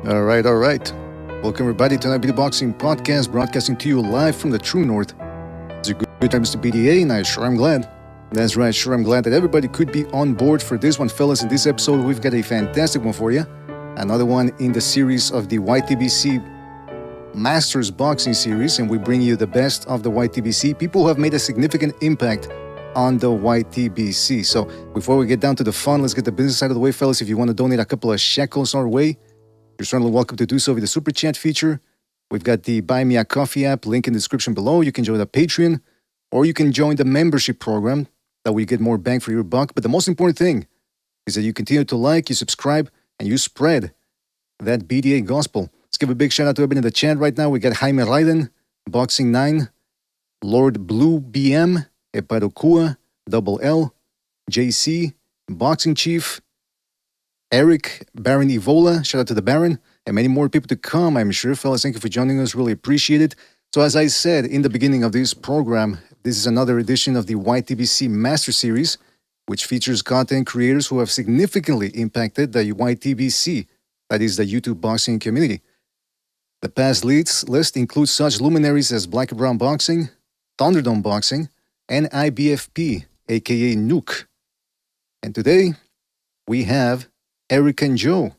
All right. Welcome everybody to the Boxing Podcast, broadcasting to you live from the True North. It's a good time, Mr. BDA, and I'm glad. That's right, I'm glad that everybody could be on board for this one, fellas. In this episode, we've got a fantastic one for you. Another one in the series of the YTBC Masters Boxing Series, and we bring you the best of the YTBC, people who have made a significant impact on the YTBC. So before we get down to the fun, let's get the business out of the way, fellas. If you want to donate a couple of shekels our way, you're certainly welcome to do so with the Super Chat feature. We've got the Buy Me a Coffee app, link in the description below. You can join the Patreon, or you can join the membership program. That way you get more bang for your buck. But the most important thing is that you continue to like, you subscribe, and you spread that BDA gospel. Let's give a big shout out to everybody in the chat right now. We got Jaime Raiden, Boxing 9, Lord Blue BM, Eparokua, Double L, JC, Boxing Chief, Eric, Baron Evola, shout out to the Baron, and many more people to come, I'm sure, fellas. Thank you for joining us. Really appreciate it. So as I said in the beginning of this program, this is another edition of the YTBC Master Series, which features content creators who have significantly impacted the YTBC, that is the YouTube boxing community. The past list includes such luminaries as Black and Brown Boxing, Thunderdome Boxing, and IBFP, aka Nuke. And today, we have Eric and Joe,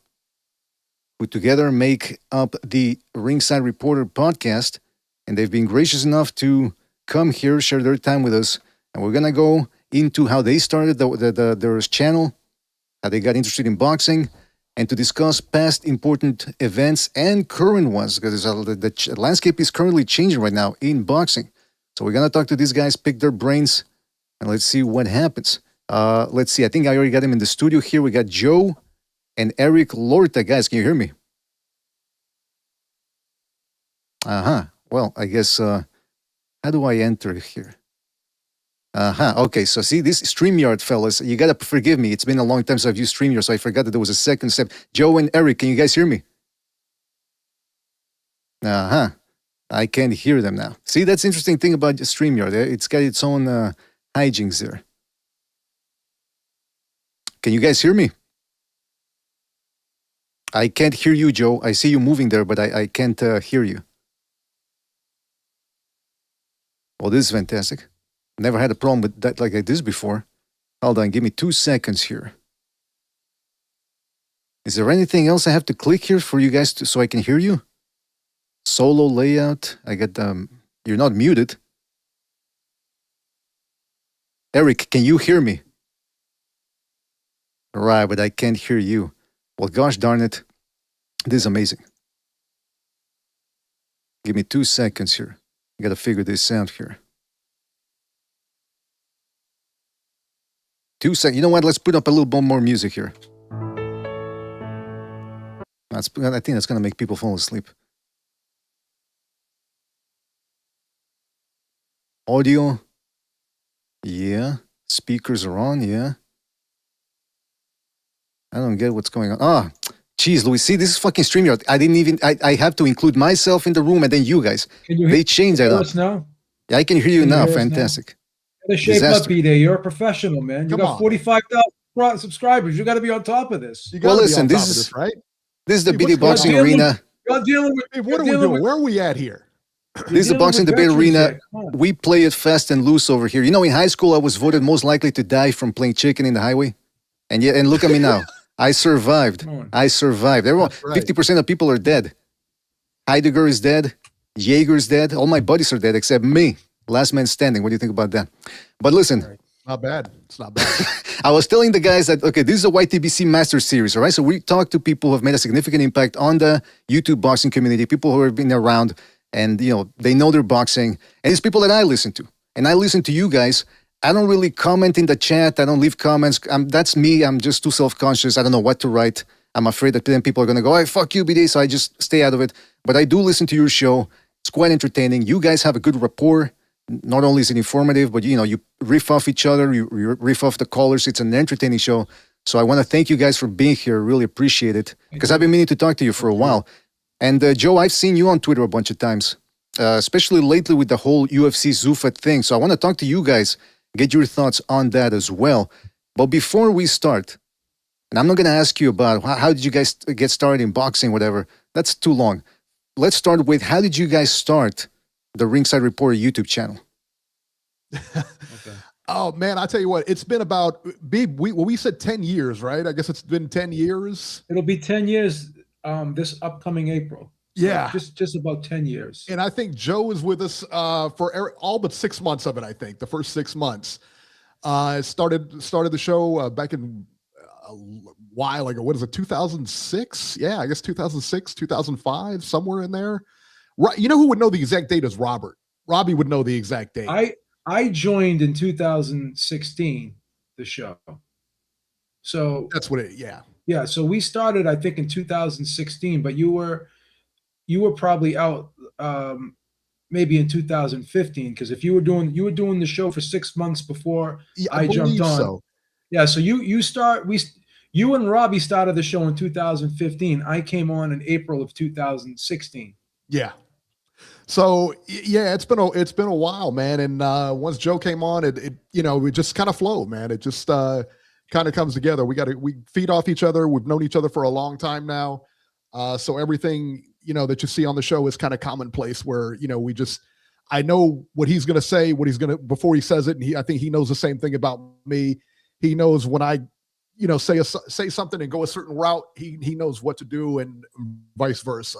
who together make up the Ringside Reporter podcast, and they've been gracious enough to come here, share their time with us, and we're gonna go into how they started their channel, how they got interested in boxing, and to discuss past important events and current ones, because the landscape is currently changing right now in boxing. So we're gonna talk to these guys, pick their brains, and let's see what happens. Let's see, I think I already got him in the studio here. We got Joe and Eric Lorta. Guys, can you hear me? Well, I guess, how do I enter here? Okay, so see, this StreamYard, fellas, you gotta forgive me. It's been a long time since I've used StreamYard, so I forgot that there was a second step. Joe and Eric, can you guys hear me? I can't hear them now. See, that's the interesting thing about StreamYard. It's got its own hijinks there. Can you guys hear me? I can't hear you, Joe. I see you moving there, but I can't hear you. Well, this is fantastic. Never had a problem with that like this before. Hold on, give me 2 seconds here. Is there anything else I have to click here for you guys so I can hear you? Solo layout. I got you're not muted. Eric, can you hear me? Right, but I can't hear you. Well, gosh darn it. This is amazing. Give me 2 seconds here. I gotta figure this out here. 2 seconds. You know what? Let's put up a little bit more music here. I think that's gonna make people fall asleep. Audio. Yeah. Speakers are on. Yeah. I don't get what's going on. Geez, Louis, see, this is fucking StreamYard. I have to include myself in the room and then you guys. They changed that up. Now? Yeah, I can hear you now. Fantastic. The shape up, BD. You're a professional, man. You got 45,000 subscribers. You got to be on top of this. Well, listen, this is right. This is the BD Boxing Arena. You're dealing with. What are we doing? Where are we at here? This is the Boxing Debate Arena. We play it fast and loose over here. You know, in high school, I was voted most likely to die from playing chicken in the highway, and look at me now. I survived. Everyone, 50% of people are dead. Heidegger is dead. Jaeger's dead. All my buddies are dead except me. Last man standing. What do you think about that? But listen. Not bad. It's not bad. I was telling the guys that, okay, this is a YTBC Master Series, all right? So we talk to people who have made a significant impact on the YouTube boxing community, people who have been around and, you know, they know their boxing. And it's people that I listen to. And I listen to you guys. I don't really comment in the chat. I don't leave comments. That's me. I'm just too self-conscious. I don't know what to write. I'm afraid that then people are going to go, hey, fuck you, BD. So I just stay out of it. But I do listen to your show. It's quite entertaining. You guys have a good rapport. Not only is it informative, but, you know, you riff off each other. You riff off the callers. It's an entertaining show. So I want to thank you guys for being here. Really appreciate it. Because I've been meaning to talk to you for a while. And Joe, I've seen you on Twitter a bunch of times, especially lately with the whole UFC Zuffa thing. So I want to talk to you guys, get your thoughts on that as well. But before we start, And I'm not going to ask you about how did you guys get started in boxing, whatever. That's too long. Let's start with how did you guys start the Ringside Reporter YouTube channel? Okay. Oh man, I tell you what, it's been about we said 10 years, right? I guess it's been 10 years. It'll be 10 years this upcoming April. So yeah, just about 10 years. And I think Joe was with us for all but 6 months of it. I think the first 6 months. Started the show back in a while ago. What is it? 2006? Yeah, I guess 2006, 2005, somewhere in there. Right? You know who would know the exact date is Robert. Robbie would know the exact date. I joined in 2016 the show. So that's what it. Yeah. Yeah. So we started, I think, in 2016, but you were probably out maybe in 2015, because if you were doing the show for 6 months before I jumped on. So. Yeah. So you and Robbie started the show in 2015. I came on in April of 2016. Yeah. So yeah, it's been a while, man. And once Joe came on, it just kind of flowed, man. It just kind of comes together. We feed off each other. We've known each other for a long time now. So everything, that you see on the show is kind of commonplace where, I know what he's going to say, before he says it. And I think he knows the same thing about me. He knows when I, say something and go a certain route, he knows what to do, and vice versa.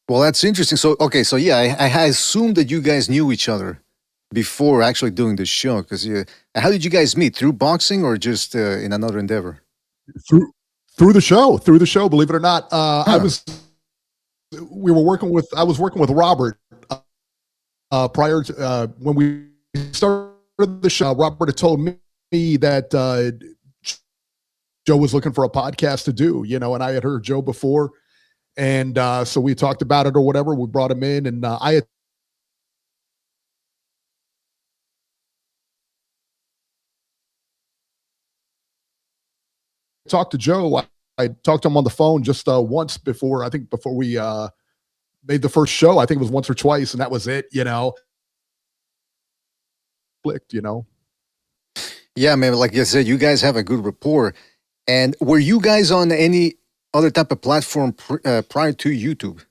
Well, that's interesting. So, okay, so yeah, I assumed that you guys knew each other before actually doing the show. Because how did you guys meet? Through boxing or just in another endeavor? Through the show. Believe it or not, I was working with Robert prior to when we started the show. Robert had told me that Joe was looking for a podcast to do, and I had heard Joe before. And so we talked about it or whatever. We brought him in, and I had talked to Joe. I talked to him on the phone just once before we made the first show. I think it was once or twice, and that was it, Clicked, Yeah, man, like you said, you guys have a good rapport. And were you guys on any other type of platform prior to YouTube,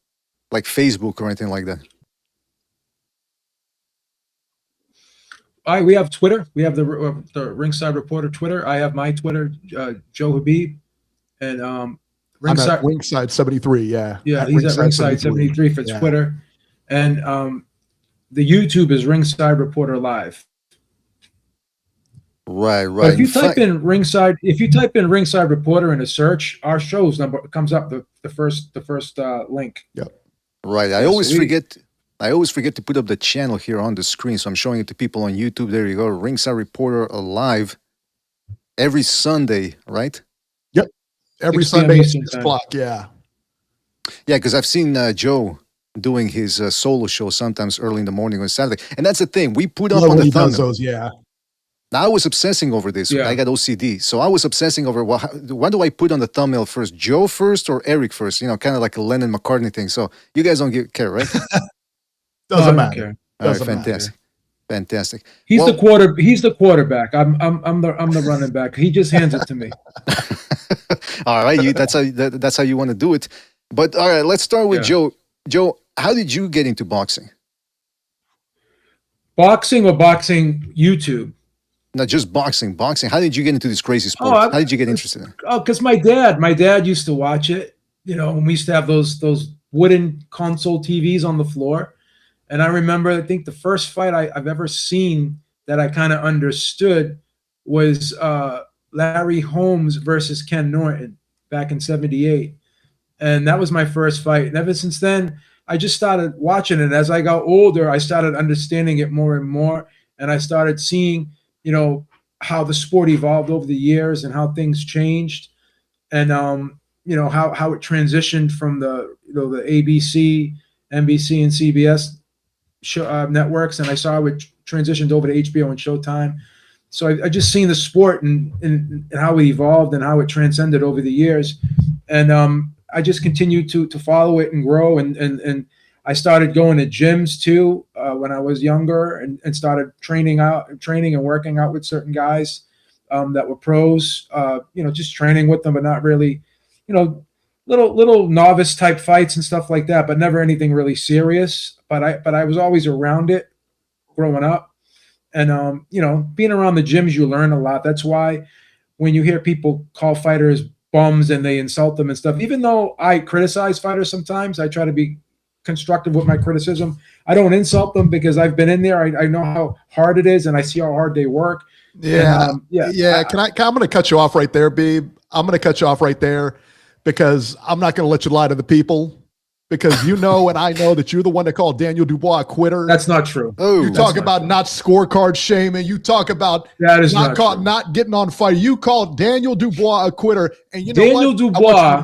like Facebook or anything like that? We have Twitter. We have the Ringside Reporter Twitter. I have my Twitter, Joe Habib, and Ringside. I'm at Ringside 73. Yeah. Yeah, he's at Ringside 73 for Twitter, and the YouTube is Ringside Reporter Live. Right. But if you type in Ringside Reporter in a search, our show's number comes up the first link. Yep. Right. I always forget to put up the channel here on the screen, so I'm showing it to people on YouTube. There you go, Ringside Reporter Live every Sunday, right? Yep. Every Sunday at 6 o'clock. Yeah. Yeah, because I've seen Joe doing his solo show sometimes early in the morning on Saturday, and that's the thing we put up on the thumbnail. Those, yeah. Now, I was obsessing over this. Yeah. I got OCD. So I was obsessing over, what do I put on the thumbnail first? Joe first or Eric first? Kind of like a Lennon-McCartney thing. So you guys don't care, right? Doesn't matter. All right, fantastic. Fantastic. He's the quarterback. I'm the running back. He just hands it to me. All right, that's how you want to do it. But all right, let's start with Joe. Joe, how did you get into boxing? Boxing or boxing YouTube? Not just boxing. Boxing. How did you get into this crazy sport? How did you get interested in it? Oh, because my dad used to watch it. When we used to have those wooden console TVs on the floor. And I remember, I think the first fight I've ever seen that I kind of understood was Larry Holmes versus Ken Norton back in '78. And that was my first fight. And ever since then, I just started watching it. As I got older, I started understanding it more and more. And I started seeing, how the sport evolved over the years and how things changed. And, how it transitioned from the ABC, NBC, and CBS networks. And I saw it transitioned over to HBO and Showtime. So I just seen the sport and how it evolved and how it transcended over the years. And I just continued to follow it and grow. And I started going to gyms too when I was younger and started training and working out with certain guys. that were pros. Just training with them, but not really, little novice type fights and stuff like that, but never anything really serious. But I was always around it growing up, and being around the gyms, you learn a lot. That's why when you hear people call fighters bums and they insult them and stuff, even though I criticize fighters sometimes, I try to be constructive with my criticism. I don't insult them because I've been in there. I know how hard it is, and I see how hard they work. Yeah, and, I'm going to cut you off right there, Beeb. I'm going to cut you off right there because I'm not going to let you lie to the people. Because and I know that you're the one that called Daniel Dubois a quitter. That's not true. You talk about not scorecard shaming. You talk about not getting on fire. You called Daniel Dubois a quitter, and Daniel Dubois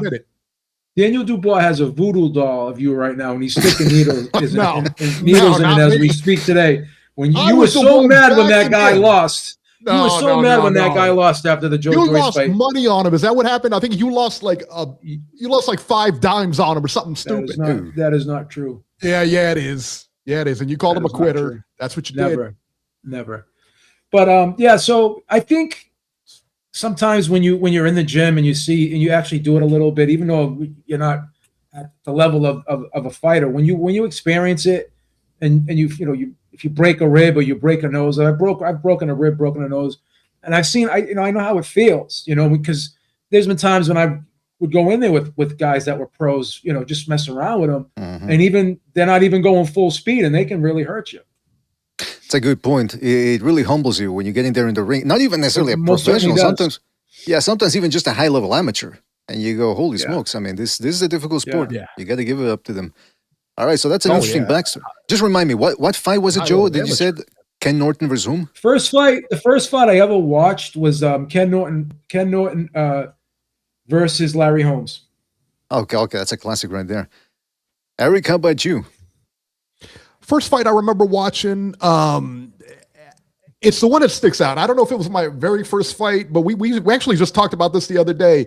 has a voodoo doll of you right now, and he's sticking needles in it as we speak today. When you were so mad when that guy lost. You were so mad when that guy lost after the Joe Joyce fight. You lost money on him. Is that what happened? I think you lost like 5 dimes on him or something stupid. That is not true. Yeah, it is. Yeah, it is. And you called him a quitter. That's what you did. Never. But so I think sometimes when you're in the gym and you actually do it a little bit, even though you're not at the level of a fighter, when you experience it and if you break a rib or you break a nose, I've broken a rib, broken a nose, and I've seen, I know how it feels, because there's been times when I would go in there with guys that were pros, just mess around with them, and they're not even going full speed, and they can really hurt you. It's a good point. It really humbles you when you get in there in the ring. Not even necessarily a professional. Sometimes even just a high level amateur, and you go, holy smokes! I mean, this is a difficult sport. Yeah. You got to give it up to them. All right, so that's an interesting backstory. Just remind me, what fight was it, Joe? Did you said Ken Norton versus whom? The first fight I ever watched was Ken Norton versus Larry Holmes. Okay, that's a classic right there. Eric, how about you? First fight I remember watching, it's the one that sticks out. I don't know if it was my very first fight, but we actually just talked about this the other day.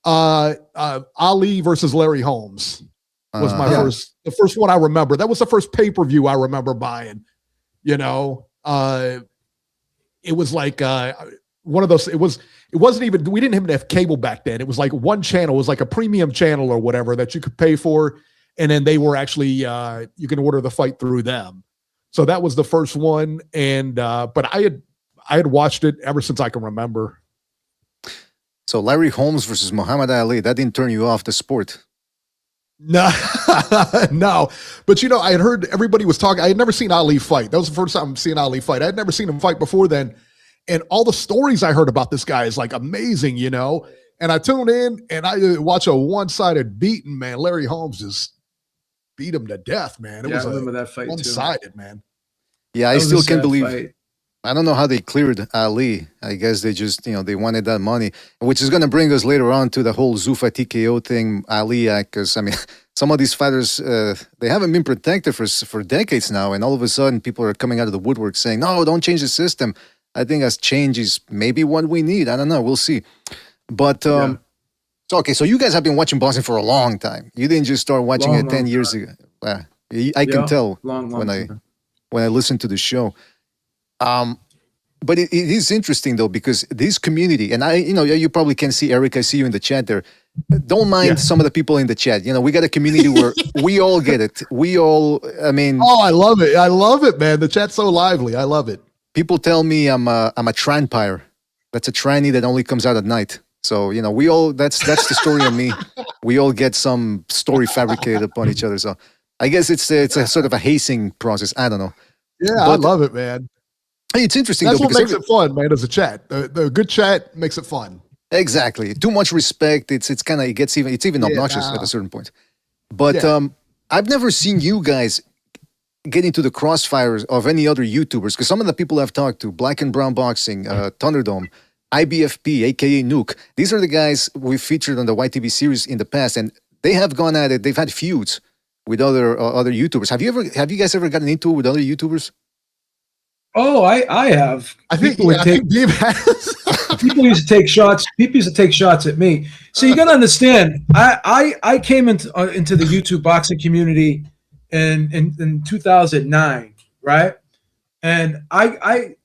Ali versus Larry Holmes was the first one I remember. That was the first pay-per-view I remember buying. It was like one of those. It wasn't even, we didn't even have cable back then. It was like one channel. It was like a premium channel or whatever that you could pay for, and then they were actually you can order the fight through them. So that was the first one, and but I had watched it ever since I can remember. So Larry Holmes versus Muhammad Ali, that didn't turn you off the sport. No, no. But I had heard everybody was talking. I had never seen Ali fight. That was the first time I'm seeing Ali fight. I had never seen him fight before then. And all the stories I heard about this guy is like amazing, And I tuned in and I watch a one-sided beating, man. Larry Holmes just beat him to death, man. It was I remember that fight one-sided, man. Yeah, I still can't believe it. I don't know how they cleared Ali. I guess they just, they wanted that money, which is going to bring us later on to the whole Zuffa TKO thing, Ali Act, because, some of these fighters, they haven't been protected for decades now, and all of a sudden people are coming out of the woodwork saying, no, don't change the system. I think as change is maybe what we need. I don't know. We'll see. But, so you guys have been watching boxing for a long time. You didn't just start watching it 10 years ago. I can tell when I listen to the show. But it is interesting though, because this community, and you probably can see Eric, I see you in the chat there. Don't mind some of the people in the chat. We got a community where we all get it. Oh, I love it. I love it, man. The chat's so lively. I love it. People tell me I'm a tranpire. That's a tranny that only comes out at night. So, we all, that's the story of me. We all get some story fabricated upon each other. So I guess it's a sort of a hazing process. I don't know. Yeah, but I love it, man. It's interesting. That's what makes it fun, man, as a chat. The good chat makes it fun. Exactly. Too much respect. It's even obnoxious at a certain point. But I've never seen you guys get into the crossfires of any other YouTubers, because some of the people I've talked to, Black and Brown Boxing, Thunderdome, IBFP, aka Nuke, these are the guys we've featured on the YTB series in the past, and they have gone at it. They've had feuds with other YouTubers. Have you guys ever gotten into it with other YouTubers? Oh, I have. People used to take shots. People used to take shots at me. So you got to understand. I came into the YouTube boxing community in 2009, right? And I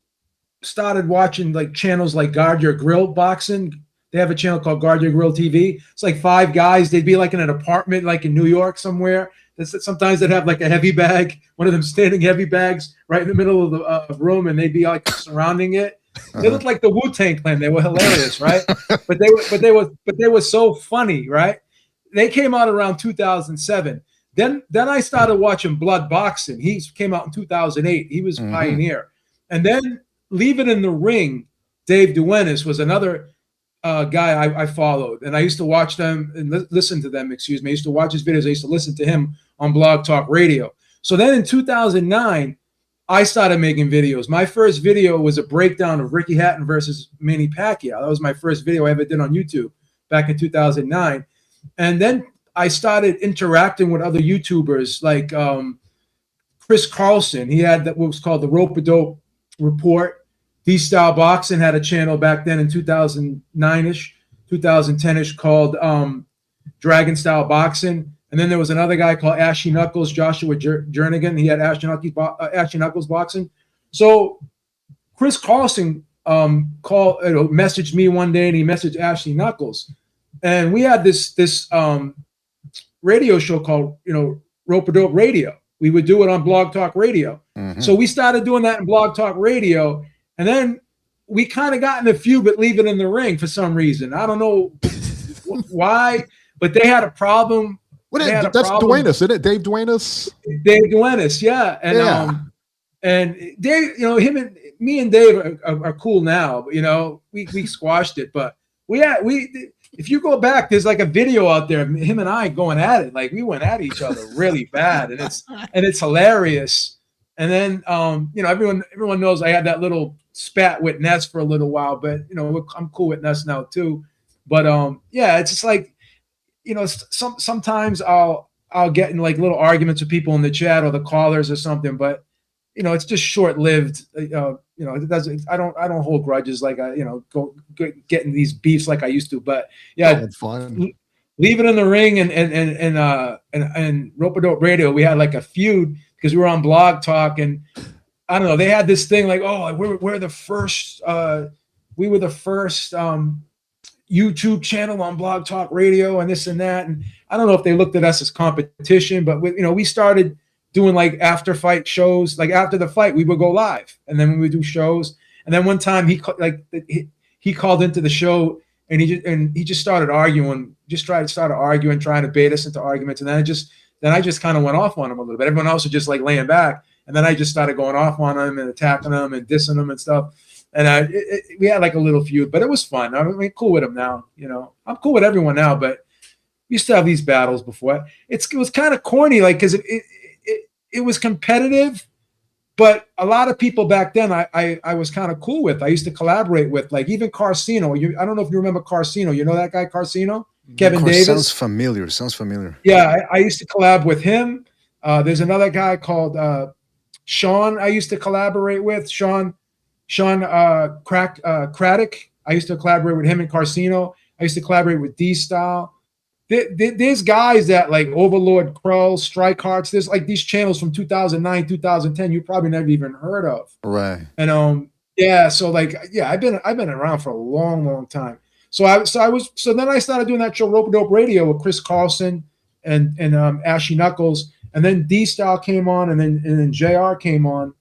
started watching like channels like Guard Your Grill Boxing. They have a channel called Guard Your Grill TV. It's like 5 guys. They'd be like in an apartment, like in New York somewhere. Sometimes they'd have like a heavy bag, one of them standing heavy bags right in the middle of the room, and they'd be like surrounding it. They looked like the Wu-Tang Clan. They were hilarious, right? but they were so funny, right? They came out around 2007. Then I started watching Blood Boxing. He came out in 2008. He was a pioneer. And then Leave It in the Ring, Dave Duenas was another guy I followed. And I used to watch them and listen to them, excuse me. I used to watch his videos. I used to listen to him on Blog Talk Radio. So then in 2009, I started making videos. My first video was a breakdown of Ricky Hatton versus Manny Pacquiao. That was my first video I ever did on YouTube back in 2009. And then I started interacting with other YouTubers like Chris Carlson. He had what was called the Rope-a-Dope Report. D-Style Boxing had a channel back then in 2009-ish, 2010-ish called Dragon Style Boxing. And then there was another guy called Ashy Knuckles, Joshua Jernigan. He had Ashy Knuckles Boxing. So Chris Carlson messaged me one day, and he messaged Ashley Knuckles. And we had this radio show called, Rope-a-Dope Radio. We would do it on Blog Talk Radio. So we started doing that in Blog Talk Radio. And then we kind of got in a feud with Leave It in the Ring for some reason. I don't know why, but they had a problem. That's Duenas, isn't it? Dave Duenas? Dave Duenas, yeah. And Dave, him and me and Dave are cool now. But, we squashed it. But if you go back, there's like a video out there of him and I going at it. Like we went at each other really bad, and it's hilarious. And then everyone knows I had that little spat with Ness for a little while, but I'm cool with Ness now too. But it's just like sometimes I'll get in like little arguments with people in the chat or the callers or something, but it's just short lived. It doesn't. I don't hold grudges like I go getting these beefs like I used to. But yeah, it's fun. Leave It in the Ring and Rope-a-Dope Radio. We had like a feud because we were on Blog Talk, and I don't know. They had this thing like, oh, we're the first. We were the first YouTube channel on Blog Talk Radio, and this and that. And I don't know if they looked at us as competition, but we started doing like after fight shows. Like after the fight, we would go live, and then we would do shows. And then one time he called into the show, and he just started arguing. Started arguing, trying to bait us into arguments, and then I just kind of went off on him a little bit. Everyone else was just like laying back, and then I just started going off on him and attacking him and dissing him and stuff. And we had like a little feud, but it was fun. I'm cool with him now. I'm cool with everyone now, but we used to have these battles before. It was kind of corny, like because it was competitive, but a lot of people back then I was kind of cool with. I used to collaborate with, like even Carcino. I don't know if you remember Carcino. You know that guy Carcino? Kevin Davis. Sounds familiar. Yeah, I used to collab with him. There's another guy called Sean. I used to collaborate with Sean Craddock. I used to collaborate with him and Carcino. I used to collaborate with D-Style. There's guys that like Overlord Krull, Strike Hearts. There's like these channels from 2009, 2010 you probably never even heard of. Right. And I've been around for a long time. So then I started doing that show Rope-a-Dope Radio with Chris Carlson and Ashy Knuckles, and then D-Style came on, and then JR came on,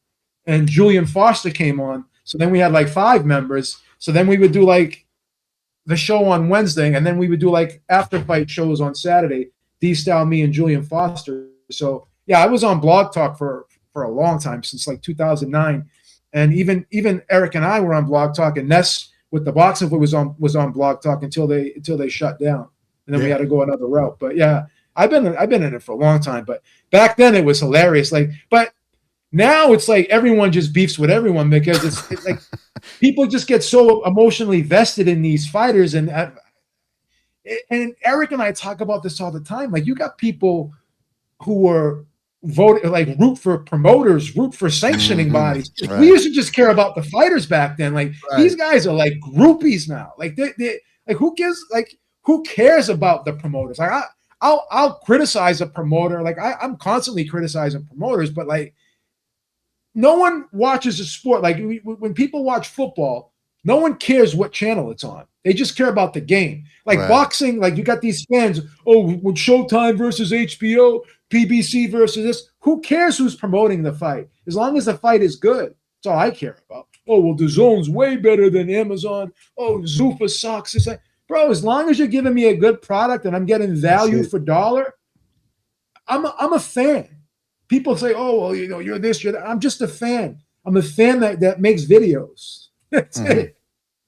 and Julian Foster came on. So then we had like 5 members. So then we would do like the show on Wednesday, and then we would do like after fight shows on Saturday. D-Style, me, and Julian Foster. So yeah, I was on Blog Talk for a long time, since like 2009, and even Eric and I were on Blog Talk, and Ness with the boxing was on Blog Talk until they shut down, and then we had to go another route. But yeah, I've been in it for a long time. But back then it was hilarious. But now it's like everyone just beefs with everyone because it's like people just get so emotionally vested in these fighters, and Eric and I talk about this all the time. Like you got people who are root for promoters, root for sanctioning bodies. Right. We used to just care about the fighters back then. Like these guys are like groupies now. Like they like who cares about the promoters? Like I'll criticize a promoter. Like I'm constantly criticizing promoters, but like no one watches a sport. Like when people watch football, no one cares what channel it's on. They just care about the game. Like boxing, like you got these fans, oh, when Showtime versus HBO, PBC versus this, who cares who's promoting the fight? As long as the fight is good, that's all I care about. Oh, well, the Zone's way better than Amazon. Oh, Zuffa sucks. It's like, bro, as long as you're giving me a good product and I'm getting value for dollar, I'm a fan. People say, oh, well, you know, you're this, you're that. I'm just a fan. I'm a fan that makes videos. That's it.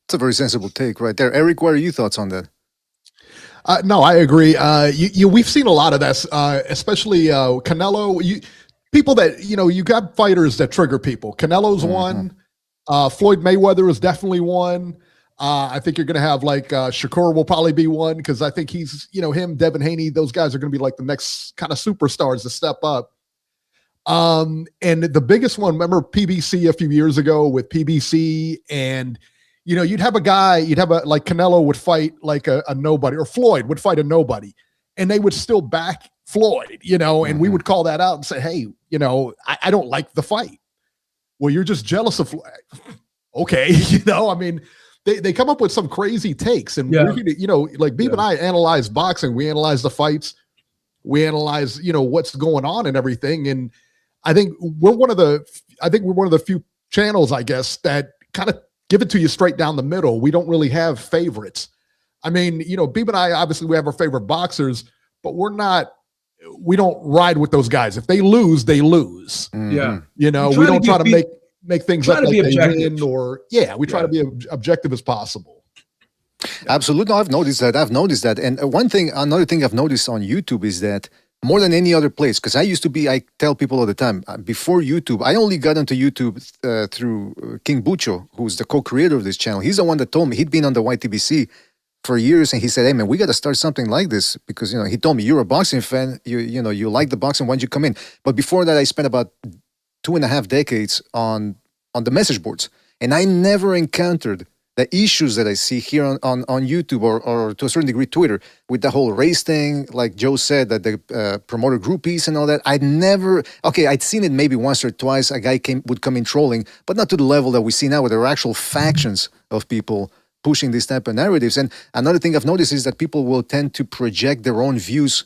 It's a very sensible take right there. Eric, what are your thoughts on that? No, I agree. We've seen a lot of this, especially Canelo. People that, you know, you got fighters that trigger people. Canelo's one. Floyd Mayweather is definitely one. I think you're going to have like Shakur will probably be one because I think he's, you know, him, Devin Haney, those guys are going to be like the next kind of superstars to step up. And the biggest one, remember PBC a few years ago with PBC, and you know, you'd have like Canelo would fight like a nobody, or Floyd would fight a nobody, and they would still back Floyd, you know, and we would call that out and say, hey, you know, I don't like the fight. Well, you're just jealous of Floyd. Okay, you know, I mean, they come up with some crazy takes, and we're, you know, like Beeb and I analyze boxing, we analyze the fights, we analyze, you know, what's going on and everything, and I think we're one of the few channels, I guess, that kind of give it to you straight down the middle. We don't really have favorites. I mean, you know, Beeb and I, obviously we have our favorite boxers, but we don't ride with those guys. If they lose, they lose. Yeah. You know, we don't try to make things up like they win, or we try to be objective as possible. Absolutely. No, I've noticed that. And another thing I've noticed on YouTube is that more than any other place, because I tell people all the time, before YouTube, I only got into YouTube through King Bucho, who's the co-creator of this channel. He's the one that told me. He'd been on the YTBC for years, and he said, hey, man, we got to start something like this, because, you know, he told me, you're a boxing fan, you know, you like the boxing, why don't you come in? But before that, I spent about 2.5 decades on the message boards, and I never encountered the issues that I see here on YouTube or to a certain degree Twitter with the whole race thing, like Joe said, that the promoter groupies and all that. I'd seen it maybe once or twice. A guy would come in trolling, but not to the level that we see now, where there are actual factions of people pushing these type of narratives. And another thing I've noticed is that people will tend to project their own views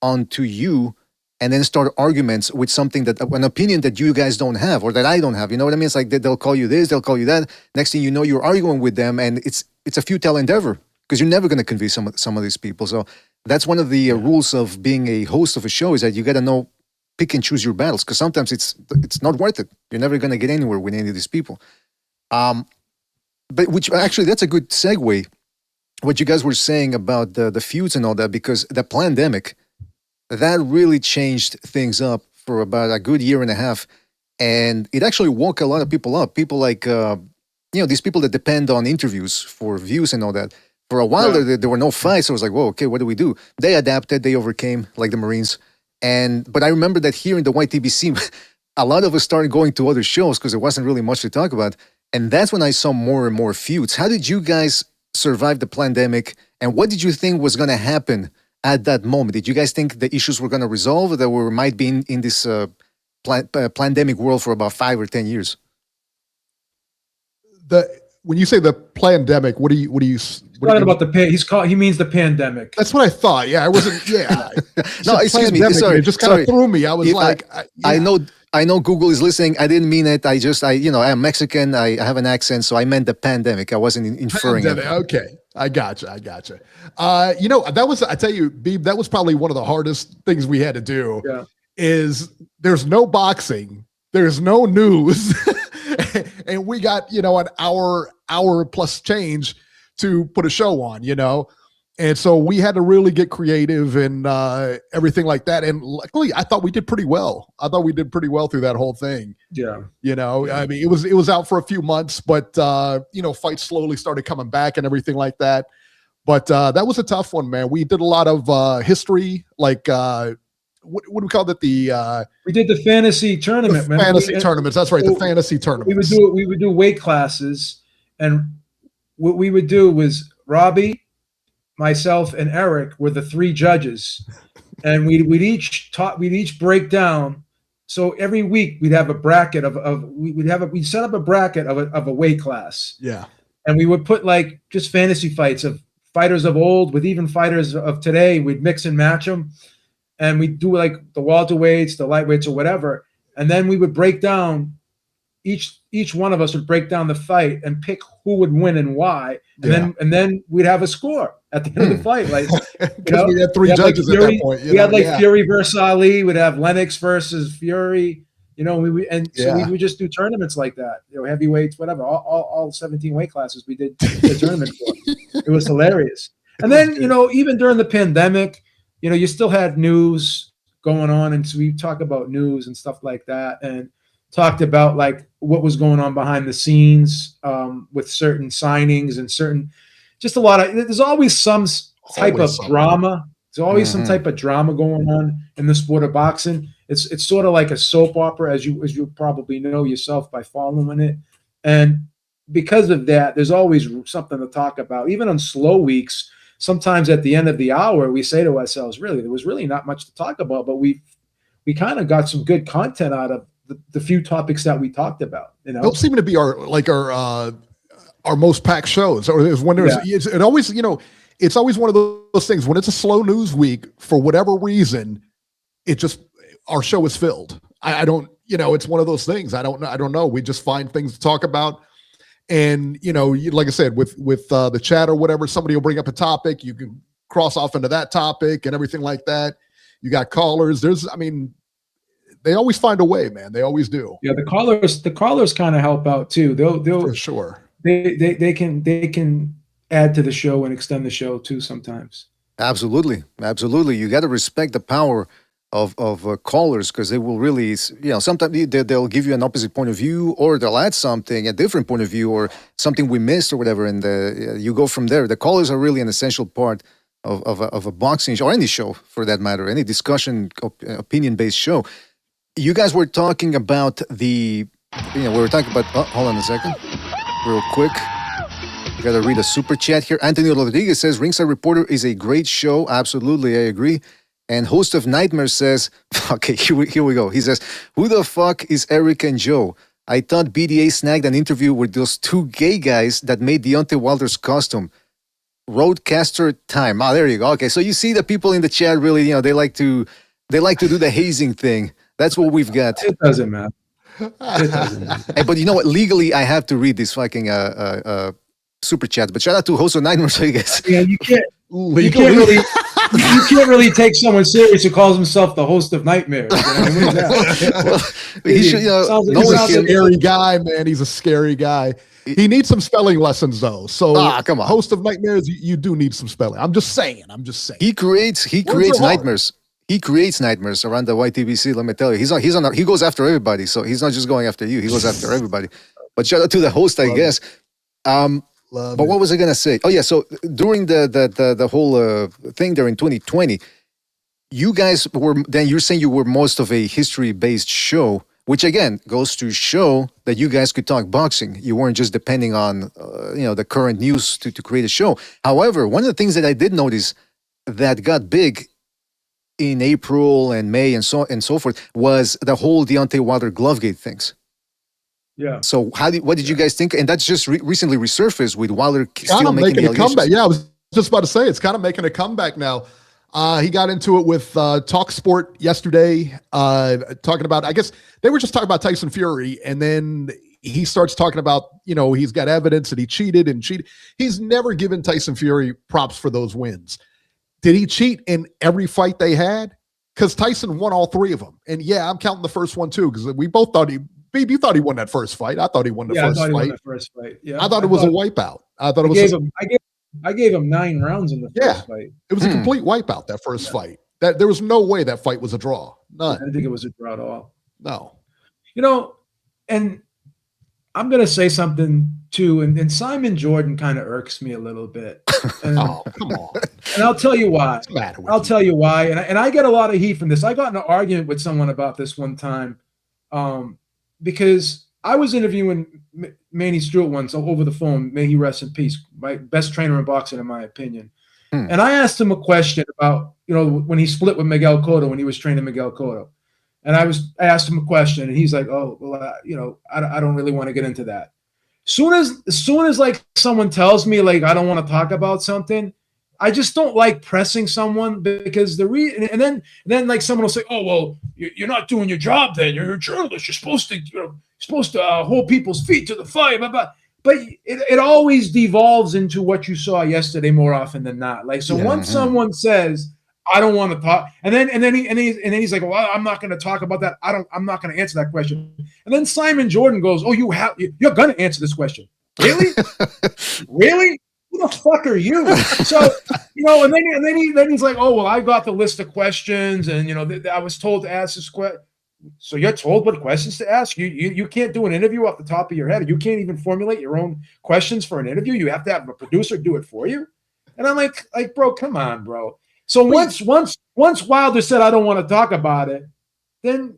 onto you, and then start arguments with an opinion that you guys don't have, or that I don't have. You know what I mean? It's like they'll call you this, they'll call you that. Next thing you know, you're arguing with them, and it's a futile endeavor, because you're never going to convince some of these people. So that's one of the rules of being a host of a show, is that you got to know, pick and choose your battles, because sometimes it's not worth it. You're never going to get anywhere with any of these people. But which actually, that's a good segue, what you guys were saying about the feuds and all that, because the pandemic, that really changed things up for about a good year and a half. And it actually woke a lot of people up. People like, these people that depend on interviews for views and all that. For a while there were no fights. So I was like, whoa, okay, what do we do? They adapted, they overcame, like the Marines. But I remember that here in the YTBC, a lot of us started going to other shows because there wasn't really much to talk about. And that's when I saw more and more feuds. How did you guys survive the pandemic? And what did you think was going to happen at that moment? Did you guys think the issues were going to resolve, or that we might be in this pandemic world for about 5 or 10 years? When you say the pandemic, what do you talking about he means the pandemic. That's what I thought. Yeah, I wasn't. Yeah. No, excuse me. Sorry, it just kind of threw me. I was I know Google is listening. I didn't mean it. I'm Mexican. I have an accent, so I meant the pandemic. I wasn't inferring it. Okay. I gotcha. I tell you, Beeb, that was probably one of the hardest things we had to do. Yeah. Is there's no boxing, there's no news, and we got, an hour plus change to put a show on, and so we had to really get creative and everything like that. And luckily, I thought we did pretty well. Through that whole thing. Yeah. I mean, it was out for a few months, but fights slowly started coming back and everything like that. But that was a tough one, man. We did a lot of history, like what do we call it? We did the fantasy tournament, man. Fantasy tournaments. That's right. The fantasy tournaments. We would do weight classes, and what we would do was Robbie, myself, and Eric were the 3 judges, and we'd each break down So every week we'd have a bracket we'd set up a bracket of a weight class. Yeah. And we would put like just fantasy fights of fighters of old with even fighters of today. We'd mix and match them. And we'd do like the welterweights, the lightweights, or whatever. And then we would break down, each one of us would break down the fight and pick who would win and why. And then we'd have a score at the end of the fight. Like, we had three judges like Fury, at that point. We had like Fury versus Ali. We'd have Lennox versus Fury. So we would just do tournaments like that. Heavyweights, whatever. All 17 weight classes we did the tournament for. It was hilarious. And then even during the pandemic, you still had news going on, and so we talk about news and stuff like that, and talked about like what was going on behind the scenes with certain signings and just a lot of. There's always some type of drama. There's always some type of drama going on in the sport of boxing. It's sort of like a soap opera, as you probably know yourself by following it, and because of that, there's always something to talk about. Even on slow weeks. Sometimes at the end of the hour, we say to ourselves, really, there was really not much to talk about, but we kind of got some good content out of the few topics that we talked about. Those seem to be our most packed shows. Or when there's it always, it's always one of those things when it's a slow news week for whatever reason, our show is filled. I don't, it's one of those things. I don't know. We just find things to talk about. And, like I said, with the chat or whatever, somebody will bring up a topic. You can cross off into that topic and everything like that. You got callers. They always find a way, man. They always do. Yeah, the callers kind of help out too. They'll for sure. They can add to the show and extend the show too sometimes. Absolutely. You got to respect the power of callers, because they will really, sometimes they'll give you an opposite point of view, or they'll add something, a different point of view, or something we missed or whatever, and you go from there. The callers are really an essential part of a boxing show, or any show for that matter, any discussion, opinion-based show. You guys were talking about hold on a second, real quick. You got to read a super chat here. Anthony Rodriguez says, Ringside Reporter is a great show. Absolutely, I agree. And host of Nightmares says, okay, here we go. He says, who the fuck is Eric and Joe? I thought BDA snagged an interview with those two gay guys that made Deontay Wilder's costume. Roadcaster time. There you go. Okay, so you see the people in the chat really, they like to do the hazing thing. That's what we've got. It doesn't matter. Hey, but you know what? Legally, I have to read this fucking super chat. But shout out to host of Nightmares, I guess. Yeah, you can't really take someone serious who calls himself the host of Nightmares. He's a scary guy, man. He's a scary guy. He needs some spelling lessons, though. So, come on. Host of Nightmares, you do need some spelling. I'm just saying. He creates nightmares. He creates nightmares around the YTBC. Let me tell you, he goes after everybody. So he's not just going after you. He goes after everybody. But shout out to the host, I guess. But what was I gonna say? Oh yeah, so during the whole thing there in 2020, you guys you're saying you were most of a history-based show, which again goes to show that you guys could talk boxing. You weren't just depending on the current news to create a show. However, one of the things that I did notice that got big in April and May and so forth was the whole Deontay Wilder Glovegate things. Yeah. So what did you guys think? And that's just recently resurfaced with Wilder still making a comeback. Yeah, I was just about to say it's kind of making a comeback now. He got into it with Talk Sport yesterday, talking about, I guess they were just talking about Tyson Fury, and then he starts talking about, he's got evidence that he cheated. He's never given Tyson Fury props for those wins. Did he cheat in every fight they had? Because Tyson won all three of them. And yeah, I'm counting the first one too, because we both thought you thought he won that first fight. I thought he won the first fight. Yeah, I thought it was a wipeout. I gave him 9 rounds in the first fight. It was a complete wipeout, that first fight. There was no way that fight was a draw. None. I didn't think it was a draw at all. No. And I'm going to say something too, and Simon Jordan kind of irks me a little bit. And, oh, come on. And I'll tell you why. I'll tell you why. And I get a lot of heat from this. I got in an argument with someone about this one time because I was interviewing Manny Stewart once over the phone. May he rest in peace. My best trainer in boxing, in my opinion. And I asked him a question about, when he split with Miguel Cotto when he was training Miguel Cotto. And I asked him a question, and he's like, "Oh, well, I don't really want to get into that." As soon as like someone tells me like I don't want to talk about something, I just don't like pressing someone because and then like someone will say, "Oh, well, you're not doing your job. Then you're a journalist. You're supposed to hold people's feet to the fire." Blah, blah. But it always devolves into what you saw yesterday more often than not. Like so, once someone says, "I don't want to talk," and then he's like, "Well, I'm not going to talk about that. I'm not going to answer that question." And then Simon Jordan goes, "Oh, you're going to answer this question, really? Really? Who the fuck are you?" So and then he's like, "Oh, well, I got the list of questions, and I was told to ask this question." So you're told what questions to ask? You can't do an interview off the top of your head. You can't even formulate your own questions for an interview. You have to have a producer do it for you. And I'm like, bro, come on, bro. So once Wilder said I don't want to talk about it, then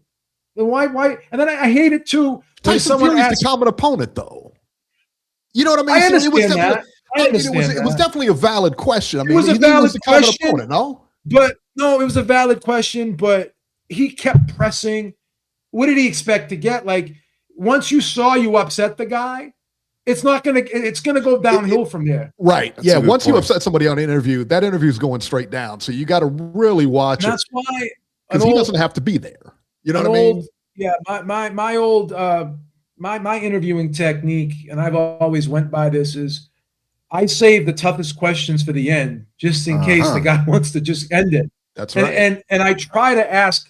why? And then I hate it too. Tyson Fury's the common opponent, though. You know what I mean? I understand that. It was definitely a valid question. I mean, it was a valid question, opponent, no? But no, it was a valid question, but he kept pressing. What did he expect to get? Like, once you upset the guy, it's gonna go downhill from there. Right. That's once you upset somebody on an interview, that interview is going straight down. So you got to really watch it. That's why, because he doesn't have to be there. You know what I mean? Yeah, my interviewing technique, and I've always went by this, is I save the toughest questions for the end, just in case the guy wants to just end it. That's right. And I try to ask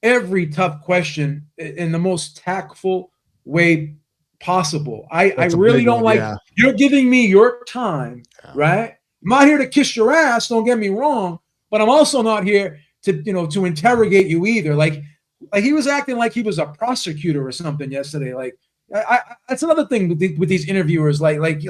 every tough question in the most tactful way possible. I really don't like you're giving me your time, right? I'm not here to kiss your ass, don't get me wrong, but I'm also not here to interrogate you either. Like he was acting like he was a prosecutor or something yesterday. Like that's another thing with these interviewers. Like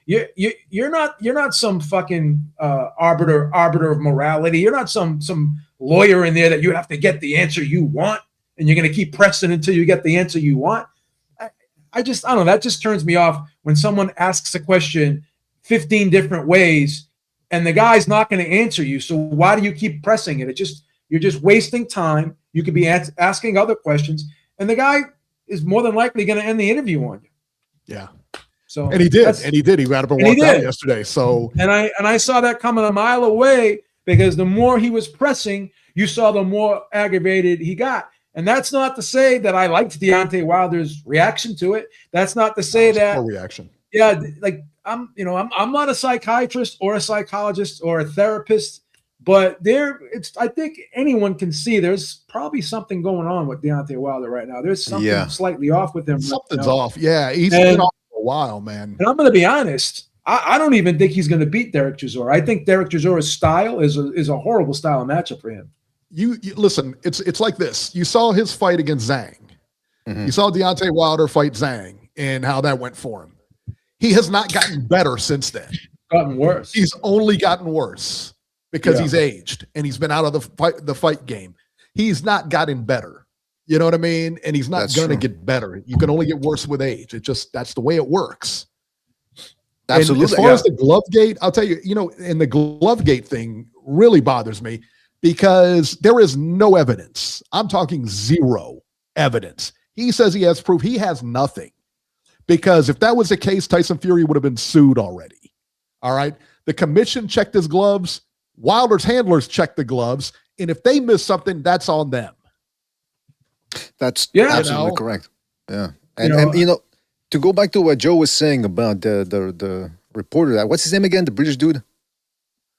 you're not some fucking arbiter of morality. You're not some lawyer in there that you have to get the answer you want, and you're going to keep pressing until you get the answer you want. I don't know. That just turns me off when someone asks a question 15 different ways and the guy's not going to answer you. So why do you keep pressing it? You're just wasting time. You could be asking other questions, and the guy is more than likely going to end the interview on you. Yeah. So and he did. He got up and walked out yesterday. So and I saw that coming a mile away, because the more he was pressing, you saw the more aggravated he got. And that's not to say that I liked Deontay Wilder's reaction to it. That's not to say that reaction. Yeah, like I'm not a psychiatrist or a psychologist or a therapist, but I think anyone can see there's probably something going on with Deontay Wilder right now. There's something slightly off with him. Something's off. Yeah, he's been off for a while, man. And I'm going to be honest. I don't even think he's going to beat Derek Chisora. I think Derek Chisora's style is a horrible style of matchup for him. You listen. It's like this. You saw his fight against Zhang. Mm-hmm. You saw Deontay Wilder fight Zhang and how that went for him. He has not gotten better since then. Gotten worse. He's only gotten worse because he's aged and he's been out of the fight game. He's not gotten better. You know what I mean? And he's not going to get better. You can only get worse with age. That's the way it works. Absolutely. And as far as the glove gate, I'll tell you, and the glove gate thing really bothers me because there is no evidence. I'm talking zero evidence. He says he has proof. He has nothing. Because if that was the case, Tyson Fury would have been sued already. All right. The commission checked his gloves. Wilder's handlers checked the gloves. And if they miss something, that's on them. That's absolutely correct. Yeah. And to go back to what Joe was saying about the reporter, what's his name again? The British dude?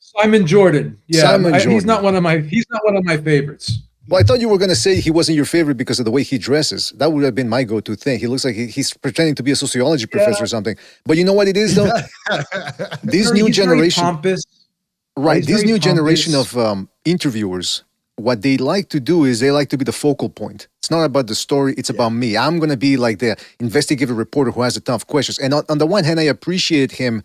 Simon Jordan. Yeah. Simon Jordan. He's not one of my favorites. Well, I thought you were going to say he wasn't your favorite because of the way he dresses. That would have been my go-to thing. He looks like he's pretending to be a sociology professor or something. But you know what it is, though? This new generation, right? This new generation of interviewers, what they like to do is they like to be the focal point. It's not about the story. It's about me. I'm going to be like the investigative reporter who has the tough questions. And on the one hand, I appreciate him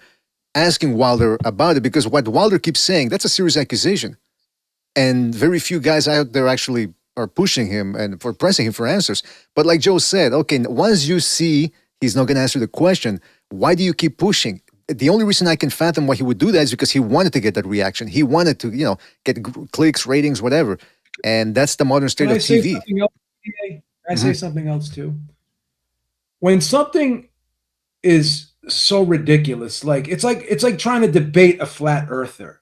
asking Wilder about it because what Wilder keeps saying, that's a serious accusation. And very few guys out there actually are pushing him and for pressing him for answers. But like Joe said, okay, once you see he's not going to answer the question, why do you keep pushing? The only reason I can fathom why he would do that is because he wanted to get that reaction. He wanted to, get clicks, ratings, whatever. And that's the modern state Can I of say TV. something else? Can I say something else too? When something is so ridiculous, like it's like trying to debate a flat earther.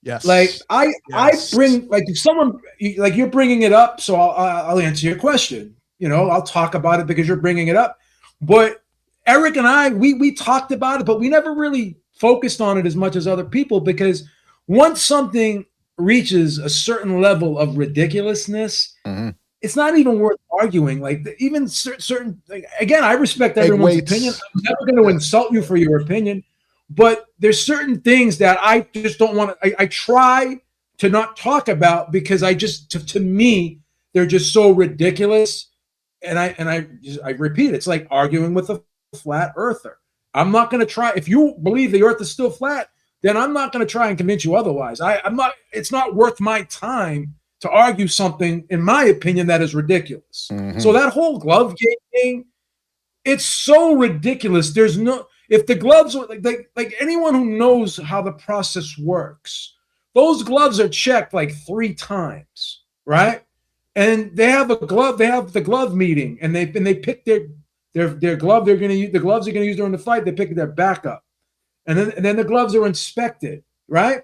Yes. Like I Yes. bring, like, if someone, like, you're bringing it up, so I'll answer your question. I'll talk about it because you're bringing it up. But Eric and I, we talked about it, but we never really focused on it as much as other people, because once something reaches a certain level of ridiculousness, it's not even worth arguing. Like, even certain, like, again, I respect everyone's opinion. I'm never going to insult you for your opinion, but there's certain things that I just don't want to. I try to not talk about, because I just, to me, they're just so ridiculous. And I repeat, it's like arguing with a flat earther. I'm not going to try. If you believe the earth is still flat, then I'm not going to try and convince you otherwise. I'm not. It's not worth my time to argue something, in my opinion, that is ridiculous. So that whole glove game thing, it's so ridiculous. There's no, if the gloves were like anyone who knows how the process works, those gloves are checked like 3 times, right? And they have a glove. They have the glove meeting, and they pick their glove. They're going to use the gloves they're going to use during the fight. They pick their backup, and then the gloves are inspected, right?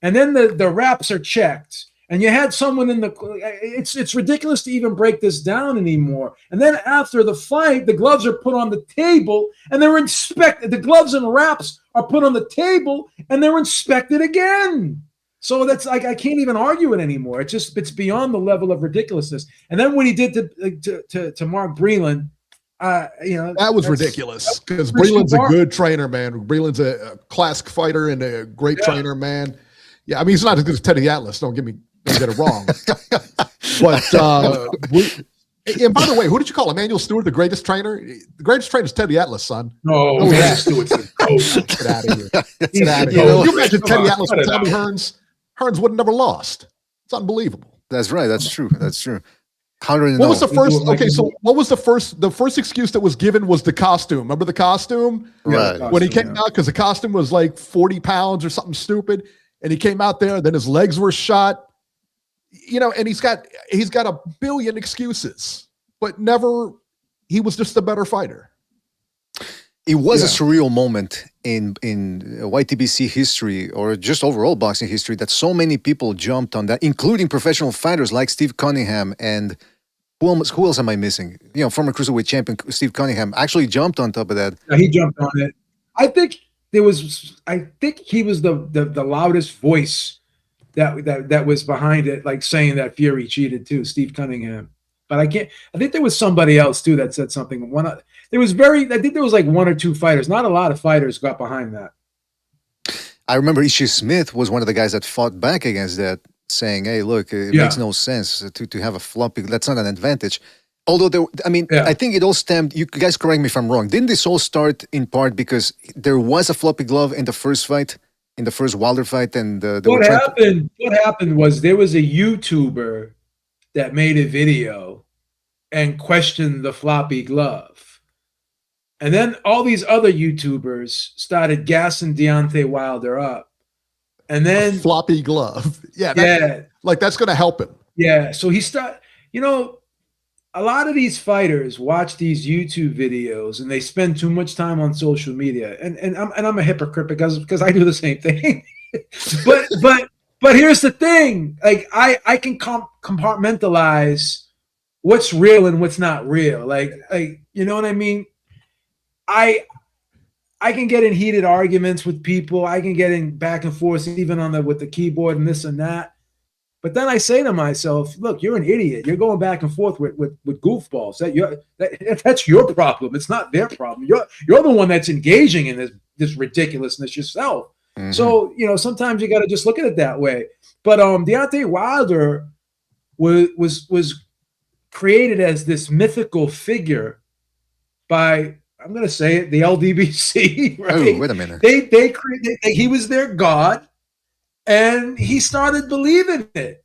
And then the wraps are checked. And you had someone in the, it's ridiculous to even break this down anymore. And then after the fight, the gloves are put on the table and they're inspected. The gloves and wraps are put on the table and they're inspected again. So that's like, I can't even argue it anymore. It's beyond the level of ridiculousness. And then what he did to Mark Breland, that was ridiculous, because Breland's a good trainer, man. Breland's a classic fighter and a great trainer, man. Yeah, I mean, he's not as good as Teddy Atlas. Don't get it wrong. But and by the way, who did you call Emmanuel Stewart the greatest trainer? The greatest trainer is Teddy Atlas, son. No, Emmanuel Stewart's a goat. Get out of here. Get out of here. You imagine Teddy Atlas with Tommy Hearns? Hearns would have never lost. It's unbelievable. That's right. That's true. That's true. What was the first? Okay, so what was the first? The first excuse that was given was the costume. Remember the costume? Right. When he came out, because the costume was like 40 pounds or something stupid, and he came out there. Then his legs were shot. And he's got a billion excuses, but never. He was just a better fighter. It was a surreal moment in YTBC history, or just overall boxing history, that so many people jumped on that, including professional fighters like Steve Cunningham and who else am I missing? Former cruiserweight champion Steve Cunningham actually jumped on top of that. Yeah, he jumped on it. I think he was the loudest voice that was behind it, like saying that Fury cheated too, Steve Cunningham. But I think there was somebody else too that said something. I think there was like 1 or 2 fighters. Not a lot of fighters got behind that. I remember Ishii Smith was one of the guys that fought back against that, saying, "Hey, look, it makes no sense to have a floppy. That's not an advantage." Although I think it all stemmed. You guys correct me if I'm wrong. Didn't this all start in part because there was a floppy glove in the first fight, in the first Wilder fight, and what happened was there was a YouTuber that made a video and questioned the floppy glove. And then all these other YouTubers started gassing Deontay Wilder up. And then a floppy glove. Yeah. That's going to help him. Yeah. So he started, a lot of these fighters watch these YouTube videos and they spend too much time on social media. And I'm a hypocrite because I do the same thing. But here's the thing, like I can compartmentalize what's real and what's not real. Like you know what I mean? I can get in heated arguments with people. I can get in back and forth even with the keyboard and this and that. But then I say to myself, look, you're an idiot. You're going back and forth with goofballs. That's your problem. It's not their problem. You're the one that's engaging in this ridiculousness yourself. Mm-hmm. So, sometimes you got to just look at it that way. But Deontay Wilder was created as this mythical figure by, I'm going to say it, the LDBC. Right? Oh, wait a minute. They created. He was their god, and he started believing it.